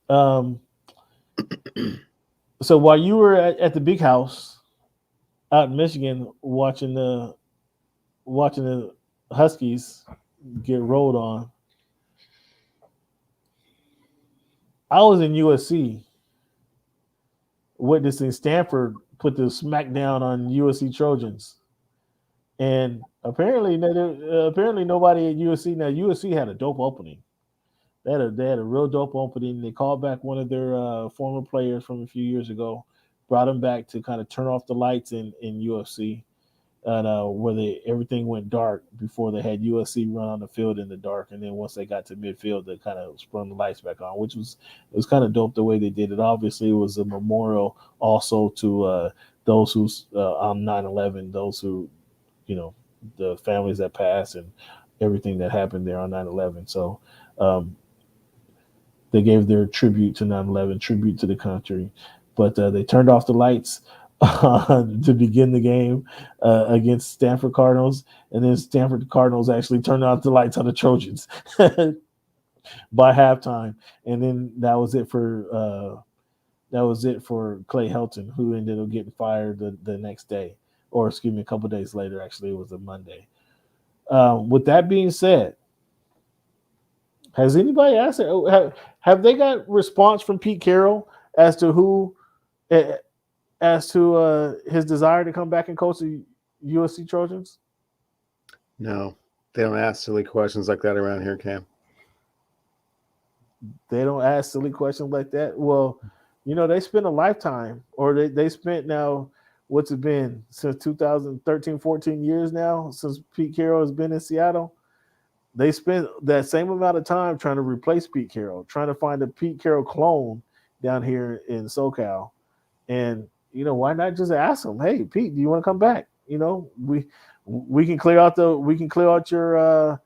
So while you were at the big house out in Michigan watching the Huskies get rolled on, I was in USC witnessing Stanford put the smackdown on USC Trojans. And apparently nobody at USC. Now USC had a dope opening. They had a real dope opening. They called back one of their former players from a few years ago, brought him back to kind of turn off the lights in UFC, and where everything went dark before they had USC run on the field in the dark, and then once they got to midfield, they kind of sprung the lights back on, which was kind of dope the way they did it. Obviously, it was a memorial also to those who on 9/11, those who, the families that passed and everything that happened there on 9/11. So. They gave their tribute to 9/11, tribute to the country, but they turned off the lights to begin the game against Stanford Cardinals, and then Stanford Cardinals actually turned off the lights on the Trojans by halftime, and then that was it for Clay Helton, who ended up getting fired the next day, or excuse me, a couple days later. Actually, it was a Monday. With that being said, Has anybody asked it? Have they got response from Pete Carroll as to his desire to come back and coach the USC Trojans? No, they don't ask silly questions like that around here, Cam. They don't ask silly questions like that. Well, they spent a lifetime, or they spent now, what's it been, since 2013, 14 years now, since Pete Carroll has been in Seattle. They spent that same amount of time trying to replace Pete Carroll, trying to find a Pete Carroll clone down here in SoCal. And, why not just ask him, hey, Pete, do you want to come back? We can clear out your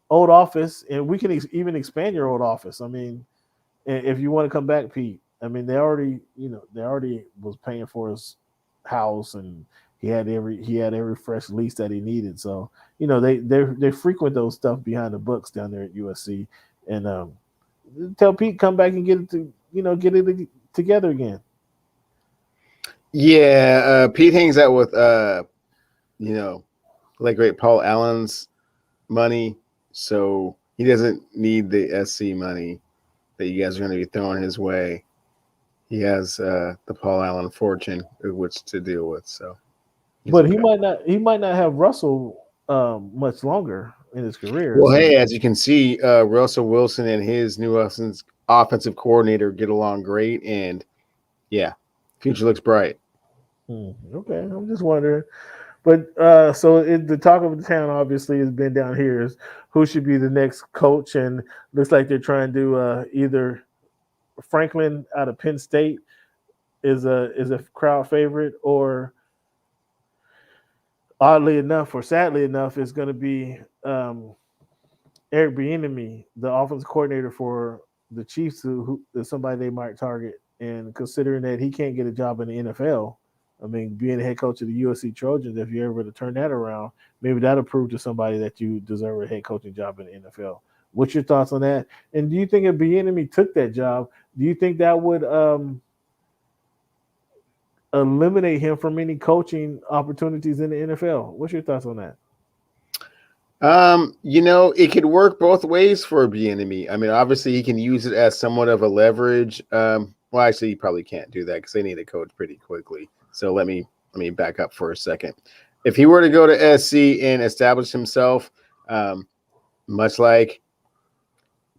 old office, and we can even expand your old office. I mean, if you want to come back, Pete. I mean, they already was paying for his house, and he had every fresh lease that he needed. So they frequent those stuff behind the books down there at USC, and tell Pete come back and get it together again. Yeah, Pete hangs out with like great Paul Allen's money, so he doesn't need the SC money that you guys are going to be throwing his way. He has the Paul Allen fortune which to deal with. So, but he might not have Russell much longer in his career. Well, hey, as you can see, Russell Wilson and his new offensive coordinator get along great, and yeah, future looks bright. Okay, I'm just wondering. But so the talk of the town obviously has been down here is who should be the next coach, and looks like they're trying to either Franklin out of Penn State is a crowd favorite, or oddly enough or sadly enough, is going to be Eric Bieniemy, the offensive coordinator for the Chiefs, who is somebody they might target. And considering that he can't get a job in the NFL, I mean, being the head coach of the USC Trojans, if you're able to turn that around, maybe that'll prove to somebody that you deserve a head coaching job in the NFL. What's your thoughts on that? And do you think if Bieniemy took that job, do you think that would eliminate him from any coaching opportunities in the NFL? What's your thoughts on that? It could work both ways for Bieniemy. I mean, obviously he can use it as somewhat of a leverage. Well, actually, he probably can't do that because they need a coach pretty quickly. So let me back up for a second. If he were to go to SC and establish himself, much like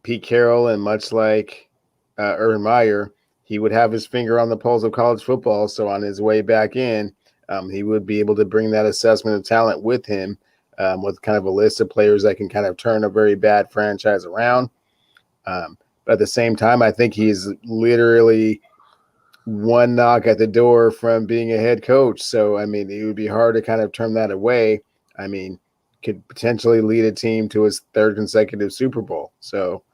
Pete Carroll and much like Urban Meyer, he would have his finger on the pulse of college football. So on his way back in, he would be able to bring that assessment of talent with him, with kind of a list of players that can kind of turn a very bad franchise around. But at the same time, I think he's literally one knock at the door from being a head coach. So, I mean, it would be hard to kind of turn that away. I mean, could potentially lead a team to his third consecutive Super Bowl. So,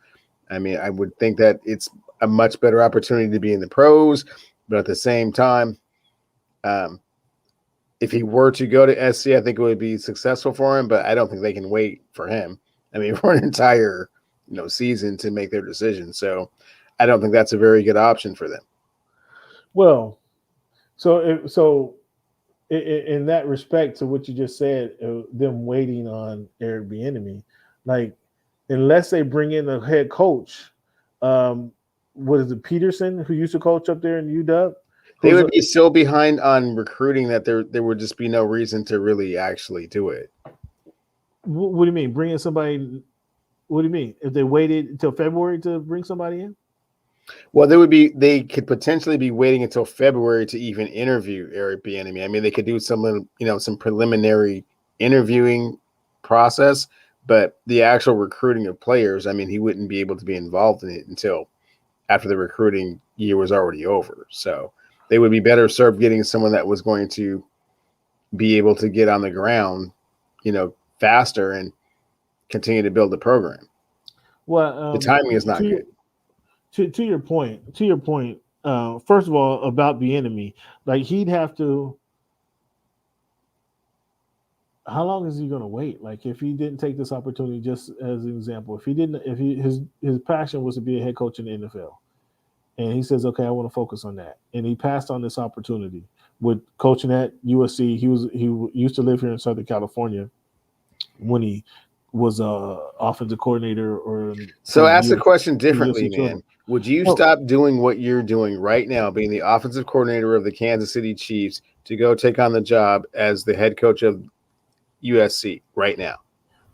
I mean, I would think that it's a much better opportunity to be in the pros. But at the same time, if he were to go to SC, I think it would be successful for him, but I don't think they can wait for him. I mean, for an entire season to make their decision. So I don't think that's a very good option for them. Well, so in that respect to what you just said, them waiting on Eric Bieniemy, like unless they bring in a head coach, what is it, Peterson, who used to coach up there in UW? They would be so behind on recruiting that there would just be no reason to really actually do it. What do you mean? Bringing somebody? What do you mean? If they waited until February to bring somebody in? Well, they could potentially be waiting until February to even interview Eric Bieniemy. I mean, they could do some preliminary interviewing process, but the actual recruiting of players, I mean, he wouldn't be able to be involved in it until after the recruiting year was already over. So they would be better served getting someone that was going to be able to get on the ground, faster and continue to build the program. Well, the timing is not good. To your point, first of all, about Bieniemy, like he'd have to. How long is he going to wait? Like if he didn't take this opportunity, just as an example, his passion was to be a head coach in the NFL, and he says, okay, I want to focus on that, and he passed on this opportunity with coaching at USC. He used to live here in Southern California when he was a offensive coordinator or So for the ask the question differently, USC man. Children. Would you No, stop doing what you're doing right now, being the offensive coordinator of the Kansas City Chiefs, to go take on the job as the head coach of USC right now?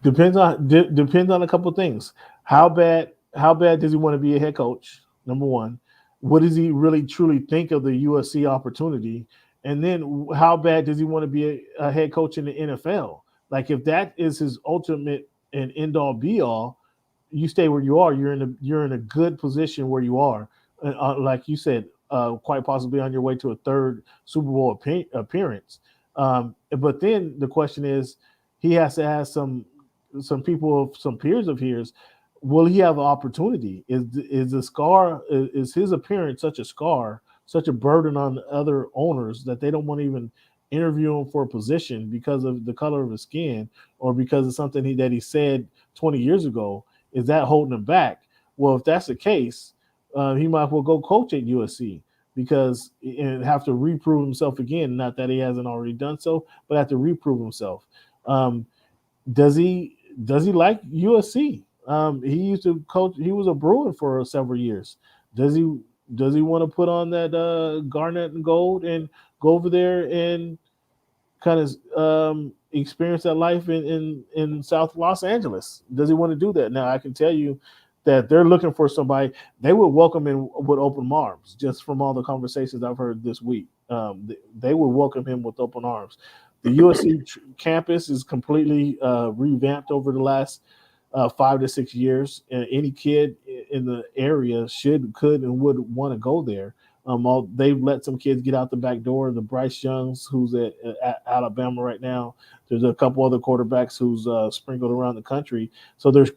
depends on a couple of things. How bad does he want to be a head coach? Number one, what does he really truly think of the USC opportunity? And then how bad does he want to be a head coach in the NFL? Like if that is his ultimate and end all be all, you stay where you are. You're in a good position where you are. Like you said, quite possibly on your way to a third Super Bowl appearance. But then the question is, he has to ask some people, some peers of his, will he have an opportunity? Is the scar, is his appearance such a scar, such a burden on other owners that they don't want to even interview him for a position because of the color of his skin or because of something that he said 20 years ago? Is that holding him back? Well, if that's the case, he might as well go coach at USC because and have to reprove himself again. Not that he hasn't already done so, but have to reprove himself. Um, does he like USC? He used to coach. He was a Bruin for several years. Does he want to put on that garnet and gold and go over there and kind of experience that life in South Los Angeles? Does he want to do that? Now I can tell you that they're looking for somebody. They would welcome him with open arms. Just from all the conversations I've heard this week, they would welcome him with open arms. The USC campus is completely revamped over the last 5 to 6 years, and any kid in the area could and would want to go there. They've let some kids get out the back door. The Bryce Youngs, who's at Alabama right now. There's a couple other quarterbacks who's sprinkled around the country. So there's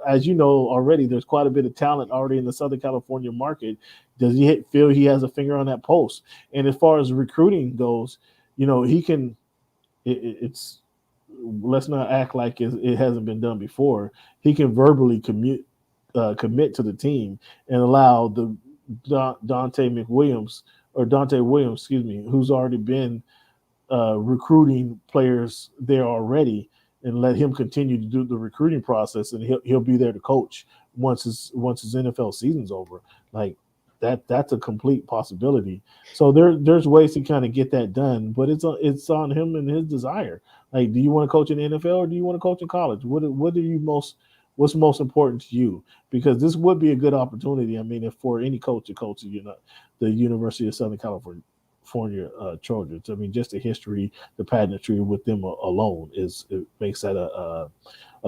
as you know already, there's quite a bit of talent already in the Southern California market. Does he feel he has a finger on that pulse? And as far as recruiting goes, he can. It's let's not act like it hasn't been done before. He can verbally commit to the team and allow the Dante Williams, excuse me, who's already been recruiting players there already, and let him continue to do the recruiting process, and he'll be there to coach once his NFL season's over. Like that's a complete possibility. So there's ways to kind of get that done, but it's on him and his desire. Like, do you want to coach in the NFL or do you want to coach in college? What's most important to you? Because this would be a good opportunity. I mean, if for any coach to coach, the University of Southern California Trojans. I mean, just the history, the pageantry with them alone it makes that a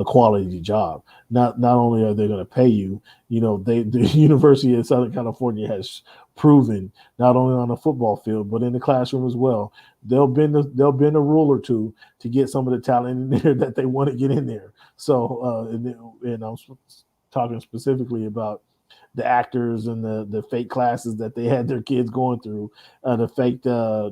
quality job. Not only are they going to pay you, the University of Southern California has proven not only on the football field but in the classroom as well. They'll bend a rule or two to get some of the talent in there that they want to get in there. So, and I'm talking specifically about the actors and the fake classes that they had their kids going through, the fake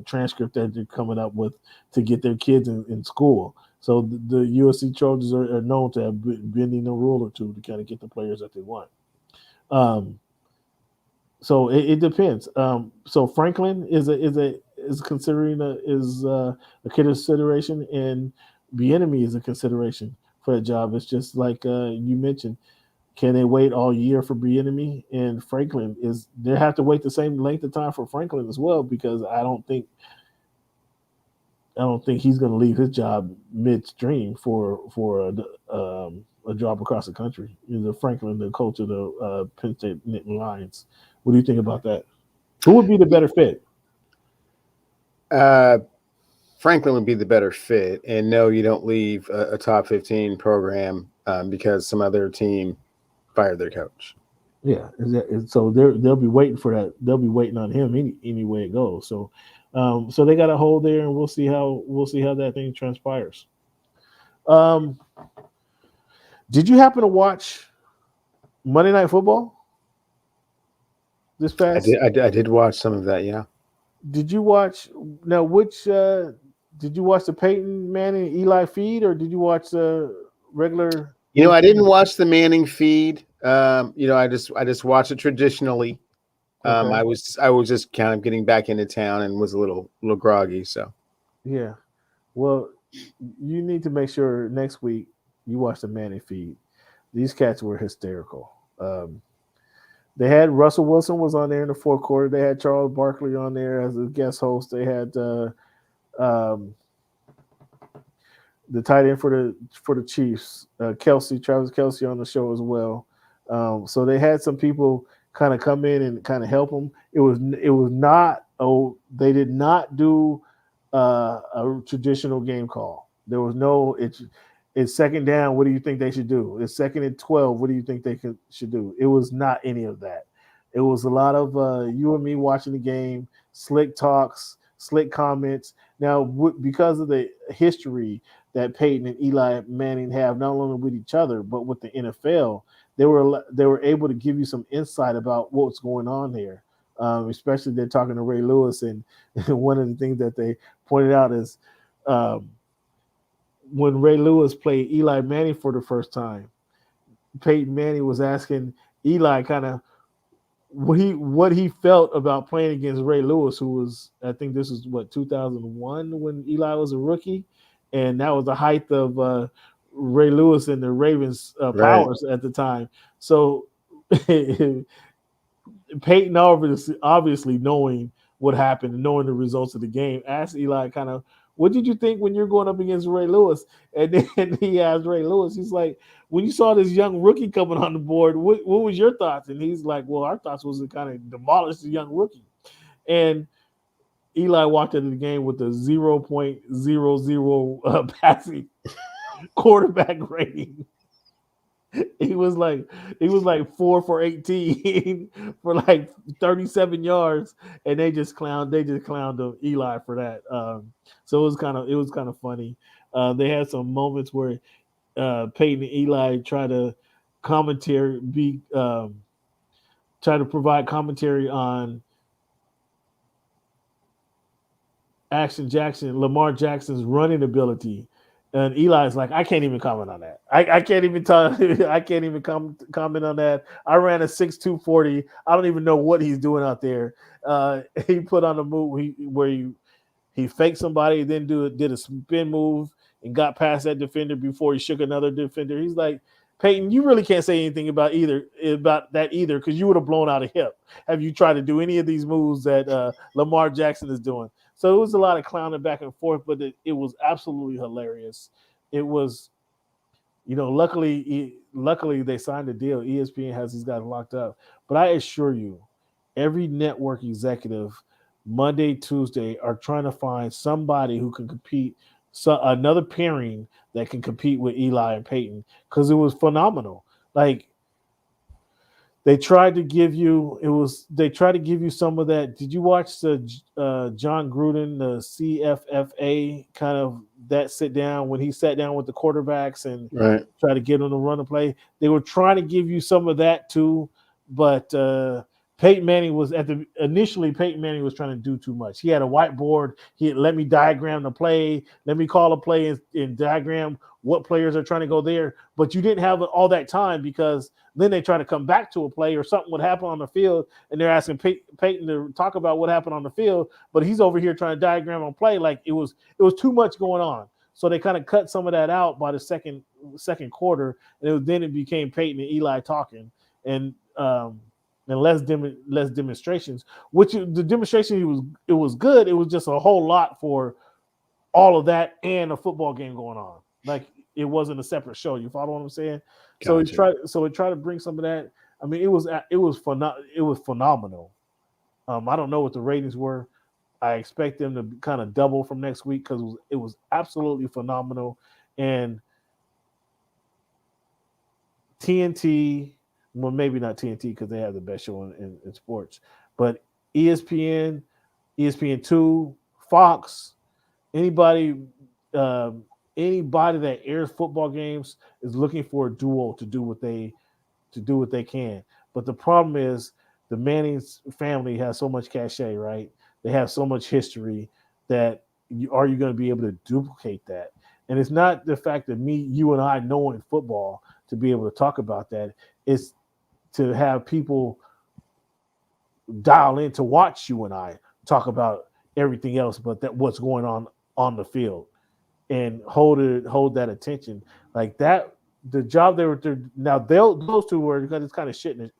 transcript that they're coming up with to get their kids in school. So the USC Trojans are known to have been bending a rule or two to kind of get the players that they want. So it depends. So Franklin is considering a consideration, and Bieniemy is a consideration for a job. It's just like you mentioned. Can they wait all year for Bieniemy? And Franklin they have to wait the same length of time for Franklin as well, because I don't think he's going to leave his job midstream for a job across the country. Franklin, the coach of the Penn State Nittany Lions. What do you think about that? Who would be the better fit? Franklin would be the better fit. And no, you don't leave a top 15 program because some other team fired their coach. Yeah, so they'll be waiting for that. They'll be waiting on him any way it goes. So, so they got a hold there, and we'll see how that thing transpires. Did you happen to watch Monday Night Football this past? I did watch some of that. Yeah. Did you watch now? Did you watch the Peyton Manning Eli feed, or did you watch the regular? I didn't watch the Manning feed. I just watched it traditionally. Okay. I was just kind of getting back into town and was a little groggy. So yeah, well, you need to make sure next week You watch the Manning feed. These cats were hysterical. They had Russell Wilson was on there in the fourth quarter. They had Charles Barkley on there as a guest host. They had um, the tight end for the Chiefs, Travis Kelsey on the show as well. So they had some people kind of come in and kind of help them. It was not they did not do a traditional game call. There was no it's second down. What do you think they should do? It's second and 12. What do you think they should do? It was not any of that. It was a lot of you and me watching the game, slick talks, slick comments. Now, because of the history that Peyton and Eli Manning have, not only with each other but with the NFL, they were able to give you some insight about what's going on there. Especially they're talking to Ray Lewis, and one of the things that they pointed out is when Ray Lewis played Eli Manning for the first time, Peyton Manning was asking Eli kind of what he felt about playing against Ray Lewis, who was, I think this is 2001 when Eli was a rookie, and that was the height of Ray Lewis and the Ravens' powers at the time. So Peyton obviously knowing what happened and knowing the results of the game, asked Eli kind of, what did you think when you're going up against Ray Lewis? And then he asked Ray Lewis, he's like, when you saw this young rookie coming on the board, what was your thoughts? And he's like, well, our thoughts was to kind of demolish the young rookie. And Eli walked into the game with a 0.00 passing quarterback rating. He was like 4 for 18 for like 37 yards, and they just clowned Eli for that. So it was kind of funny. They had some moments where Peyton and Eli try to provide commentary on Lamar Jackson's running ability. And Eli's like, I can't even comment on that. I can't even talk. I can't even comment on that. I ran a 6.2 40. I don't even know what he's doing out there. He put on a move where he faked somebody, then did a spin move and got past that defender before he shook another defender. He's like, Peyton, you really can't say anything about that either because you would have blown out a hip. Have you tried to do any of these moves that Lamar Jackson is doing? So it was a lot of clowning back and forth, but it was absolutely hilarious. It was, luckily they signed a deal. ESPN has these guys locked up. But I assure you, every network executive Monday, Tuesday are trying to find somebody who can compete, another pairing that can compete with Eli and Peyton because it was phenomenal. Like, they tried to give you some of that. Did you watch the John Gruden, the CFFA kind of that sit down when he sat down with the quarterbacks and tried to get them to run and play? They were trying to give you some of that too, but Peyton Manning was Peyton Manning was trying to do too much. He had a whiteboard. He had, let me diagram the play. Let me call a play and diagram what players are trying to go there. But you didn't have all that time because then they try to come back to a play or something would happen on the field, and they're asking Peyton to talk about what happened on the field, but he's over here trying to diagram on play. Like it was too much going on. So they kind of cut some of that out by the second quarter, and then it became Peyton and Eli talking and less demonstrations. Which the demonstration it was good. It was just a whole lot for all of that and a football game going on. Like it wasn't a separate show. You follow what I'm saying? Gotcha. So it tried to bring some of that. I mean, it was phenomenal. I don't know what the ratings were. I expect them to kind of double from next week because it was absolutely phenomenal. And TNT, well, maybe not TNT because they have the best show in sports, but ESPN, ESPN2, Fox, anybody that airs football games is looking for a duo to do what they can. But the problem is the Manning's family has so much cachet, right? They have so much history that are you going to be able to duplicate that? And it's not the fact that you and I knowing football to be able to talk about that. It's to have people dial in to watch you and I talk about everything else but what's going on the field and hold that attention. Like that the job now those two were because it's kind of shooting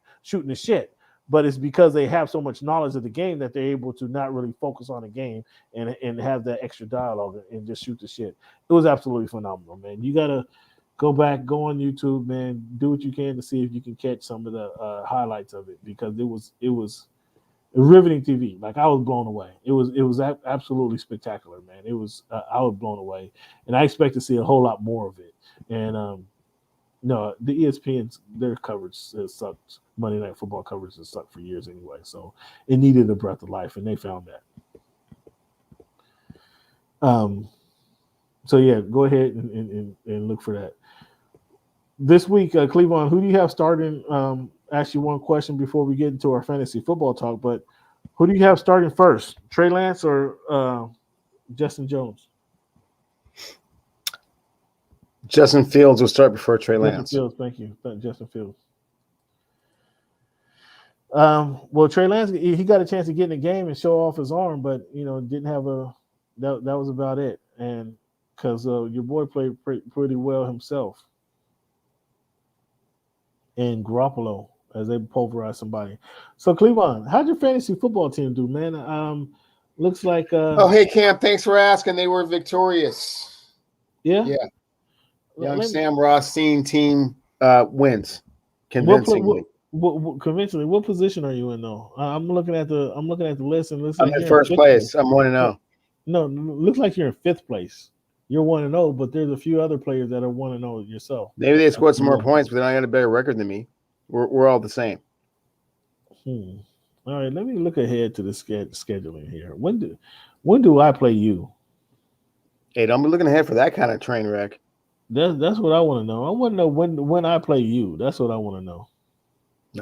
the shit, but it's because they have so much knowledge of the game that they're able to not really focus on the game and have that extra dialogue and just shoot the shit. It was absolutely phenomenal, man. You gotta go on YouTube, man. Do what you can to see if you can catch some of the highlights of it because it was riveting TV. Like I was blown away. It was absolutely spectacular, man. It was I was blown away, and I expect to see a whole lot more of it. And no, the ESPN's their coverage has sucked. Monday Night Football coverage has sucked for years anyway. So it needed a breath of life, and they found that. So yeah, go ahead and look for that. This week, Cleveland, who do you have starting? Ask you one question before we get into our fantasy football talk, but who do you have starting first? Trey Lance or Justin Jones? Justin Fields will start before Trey Lance. Justin Fields, thank you. Justin Fields. Well, Trey Lance, he got a chance to get in the game and show off his arm, but didn't have that was about it. And because your boy played pretty well himself. And Garoppolo as they pulverize somebody. So Cleveland, how'd your fantasy football team do, man? Looks like oh, hey Cam, thanks for asking. They were victorious. Yeah. Young Sam Rothstein team wins convincingly. Convincingly, what position are you in though? I'm looking at the list and looks I'm like in first place. I'm 1-0. No, looks like you're in fifth place. You're 1-0, but there's a few other players that are 1-0 yourself. Maybe they scored some more points, but then I got a better record than me. We're all the same. All right, let me look ahead to the scheduling here. When do I play you? Hey, don't be looking ahead for that kind of train wreck. That's what I want to know. I want to know when I play you. That's what I want to know.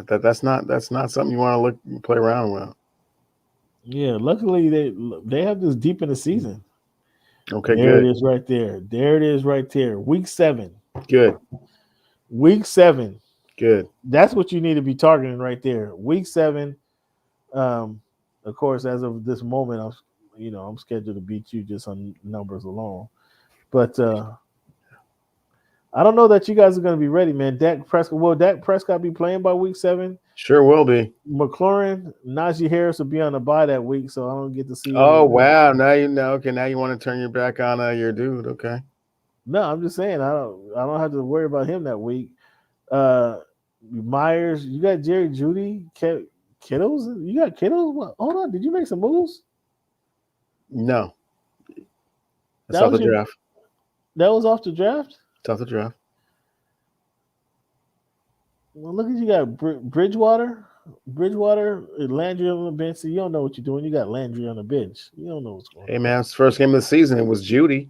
That's not something you want to play around with. Yeah, luckily they have this deep in the season. Okay, there good. It is right there. There it is right there. Week 7. Good. Week 7. Good. That's what you need to be targeting right there. Week 7. Of course, as of this moment, I'm scheduled to beat you just on numbers alone. But I don't know that you guys are going to be ready, man. Dak Prescott be playing by week 7? Sure will be. McLaurin, Najee Harris will be on the bye that week, so I don't get to see. Oh wow! Now you know. Okay, now you want to turn your back on your dude. Okay. No, I'm just saying I don't have to worry about him that week. Myers, you got Jerry Jeudy, Kittles. You got Kittles. What? Hold on, did you make some moves? No. That's off the draft. That was off the draft. It's off the draft. Well, look at you got Bridgewater, Landry on the bench. So you don't know what you're doing. You got Landry on the bench. You don't know what's going on. Hey man, it's the first game of the season. It was Jeudy.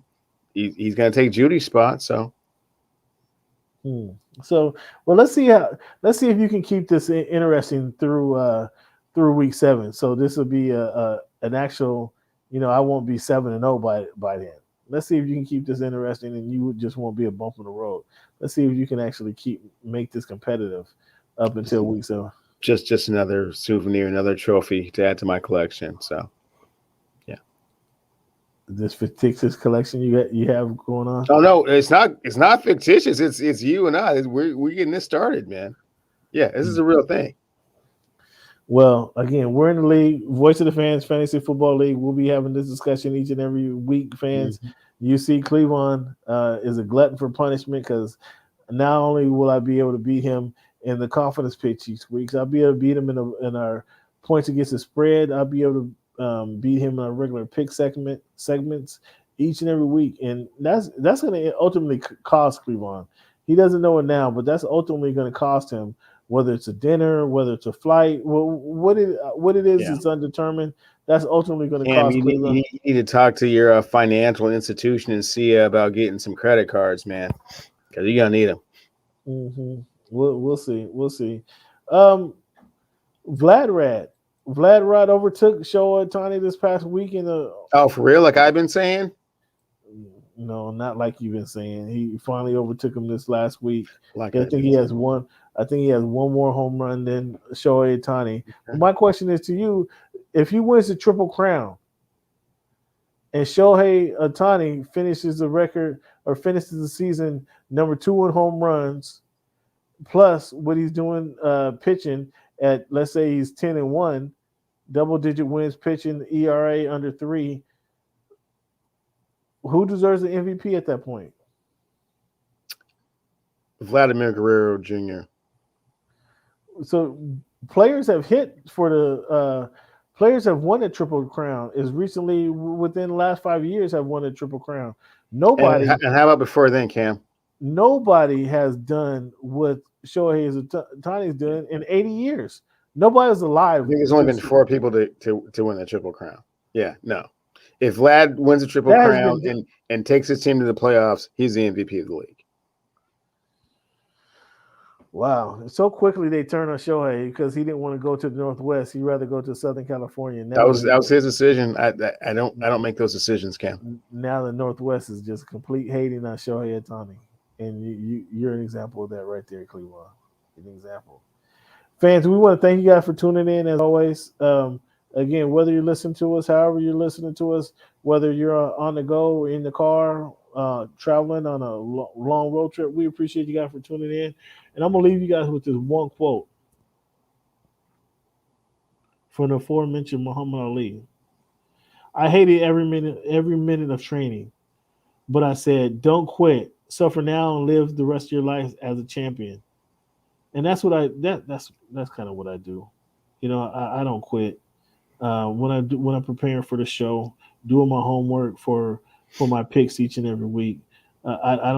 He's going to take Judy's spot. So. So, well, let's see if you can keep this interesting through week 7. So this will be an actual. I won't be 7-0 by then. Let's see if you can keep this interesting, and you just won't be a bump in the road. Let's see if you can actually make this competitive up until week 7. Just another souvenir, another trophy to add to my collection. So, yeah. This fictitious collection you have going on? Oh no, it's not fictitious. It's you and I. We're getting this started, man. Yeah, this is a real thing. Well, again, we're in the league, Voice of the Fans Fantasy Football League. We'll be having this discussion each and every week, fans. Mm-hmm. You see, Cleveland is a glutton for punishment because not only will I be able to beat him in the confidence pitch each week, so I'll be able to beat him in our points against the spread. I'll be able to beat him in our regular pick segments each and every week, and that's going to ultimately cost Cleveland. He doesn't know it now, but that's ultimately going to cost him. Whether it's a dinner, whether it's a flight, what it is is undetermined. That's ultimately going to cost Cleveland. You need to talk to your financial institution and see about getting some credit cards, man, because you're gonna need them. Mm-hmm. We'll see. Vlad overtook Shohei Ohtani this past week in the. Oh, for real? Like I've been saying. No, not like you've been saying. He finally overtook him this last week. I think he has one more home run than Shohei Ohtani. Okay. My question is to you: if he wins the Triple Crown, and Shohei Ohtani finishes the record or finishes the season number 2 in home runs, plus what he's doing pitching at, let's say he's 10-1, double-digit wins pitching, ERA under 3. Who deserves the MVP at that point? Vladimir Guerrero Jr. So players have hit for the players have won a Triple Crown as recently within the last 5 years have won a Triple Crown. Nobody And how about before then, Cam? Nobody has done what Shohei Ohtani's done in 80 years. Nobody's alive. I think there's only been 4 people to win the Triple Crown. Yeah, no. If Vlad wins a Triple Crown and takes his team to the playoffs, he's the MVP of the league. Wow. So quickly they turned on Shohei because he didn't want to go to the Northwest. He'd rather go to Southern California. Now that was his decision. I don't make those decisions, Cam. Now the Northwest is just complete hating on Shohei Ohtani. And you're an example of that right there, Cleveland. An example. Fans, we want to thank you guys for tuning in as always. Again, whether you're listening to us, however you're listening to us, whether you're on the go or in the car, traveling on a long road trip, we appreciate you guys for tuning in. And I'm going to leave you guys with this one quote from the aforementioned Muhammad Ali. I hated every minute of training, but I said, don't quit. Suffer now and live the rest of your life as a champion. And that's what that's kind of what I do. You know, I don't quit. When I'm preparing for the show, doing my homework for my picks each and every week, I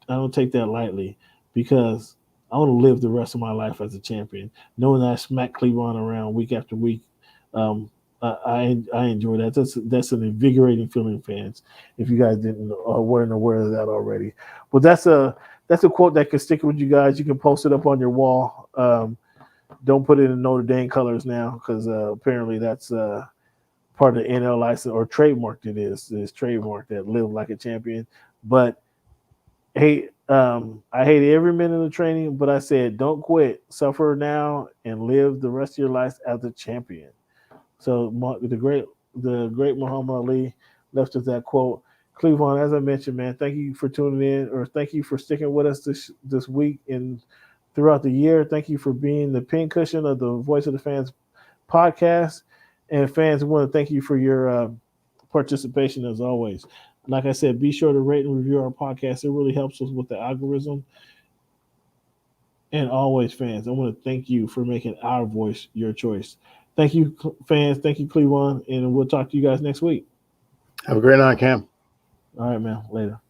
don't take that lightly because I want to live the rest of my life as a champion, knowing that I smack Cleveland around week after week. I enjoy that. That's an invigorating feeling, fans. If you guys didn't or weren't aware of that already, but that's a quote that can stick with you guys. You can post it up on your wall. Don't put it in Notre Dame colors now because apparently that's part of the NL license or trademarked. It is trademarked that live like a champion. But hey, I hated every minute of training, but I said don't quit, suffer now, and live the rest of your life as a champion. So the great Muhammad Ali left us that quote. Cleveland, as I mentioned, man, thank you for tuning in, or thank you for sticking with us this week and throughout the year. Thank you for being the pincushion of the Voice of the Fans podcast. And fans, we want to thank you for your participation as always. Like I said, be sure to rate and review our podcast. It really helps us with the algorithm. And always, fans, I want to thank you for making our voice your choice. Thank you, fans. Thank you, Cleveland. And we'll talk to you guys next week. Have a great night, Cam. All right, man. Later.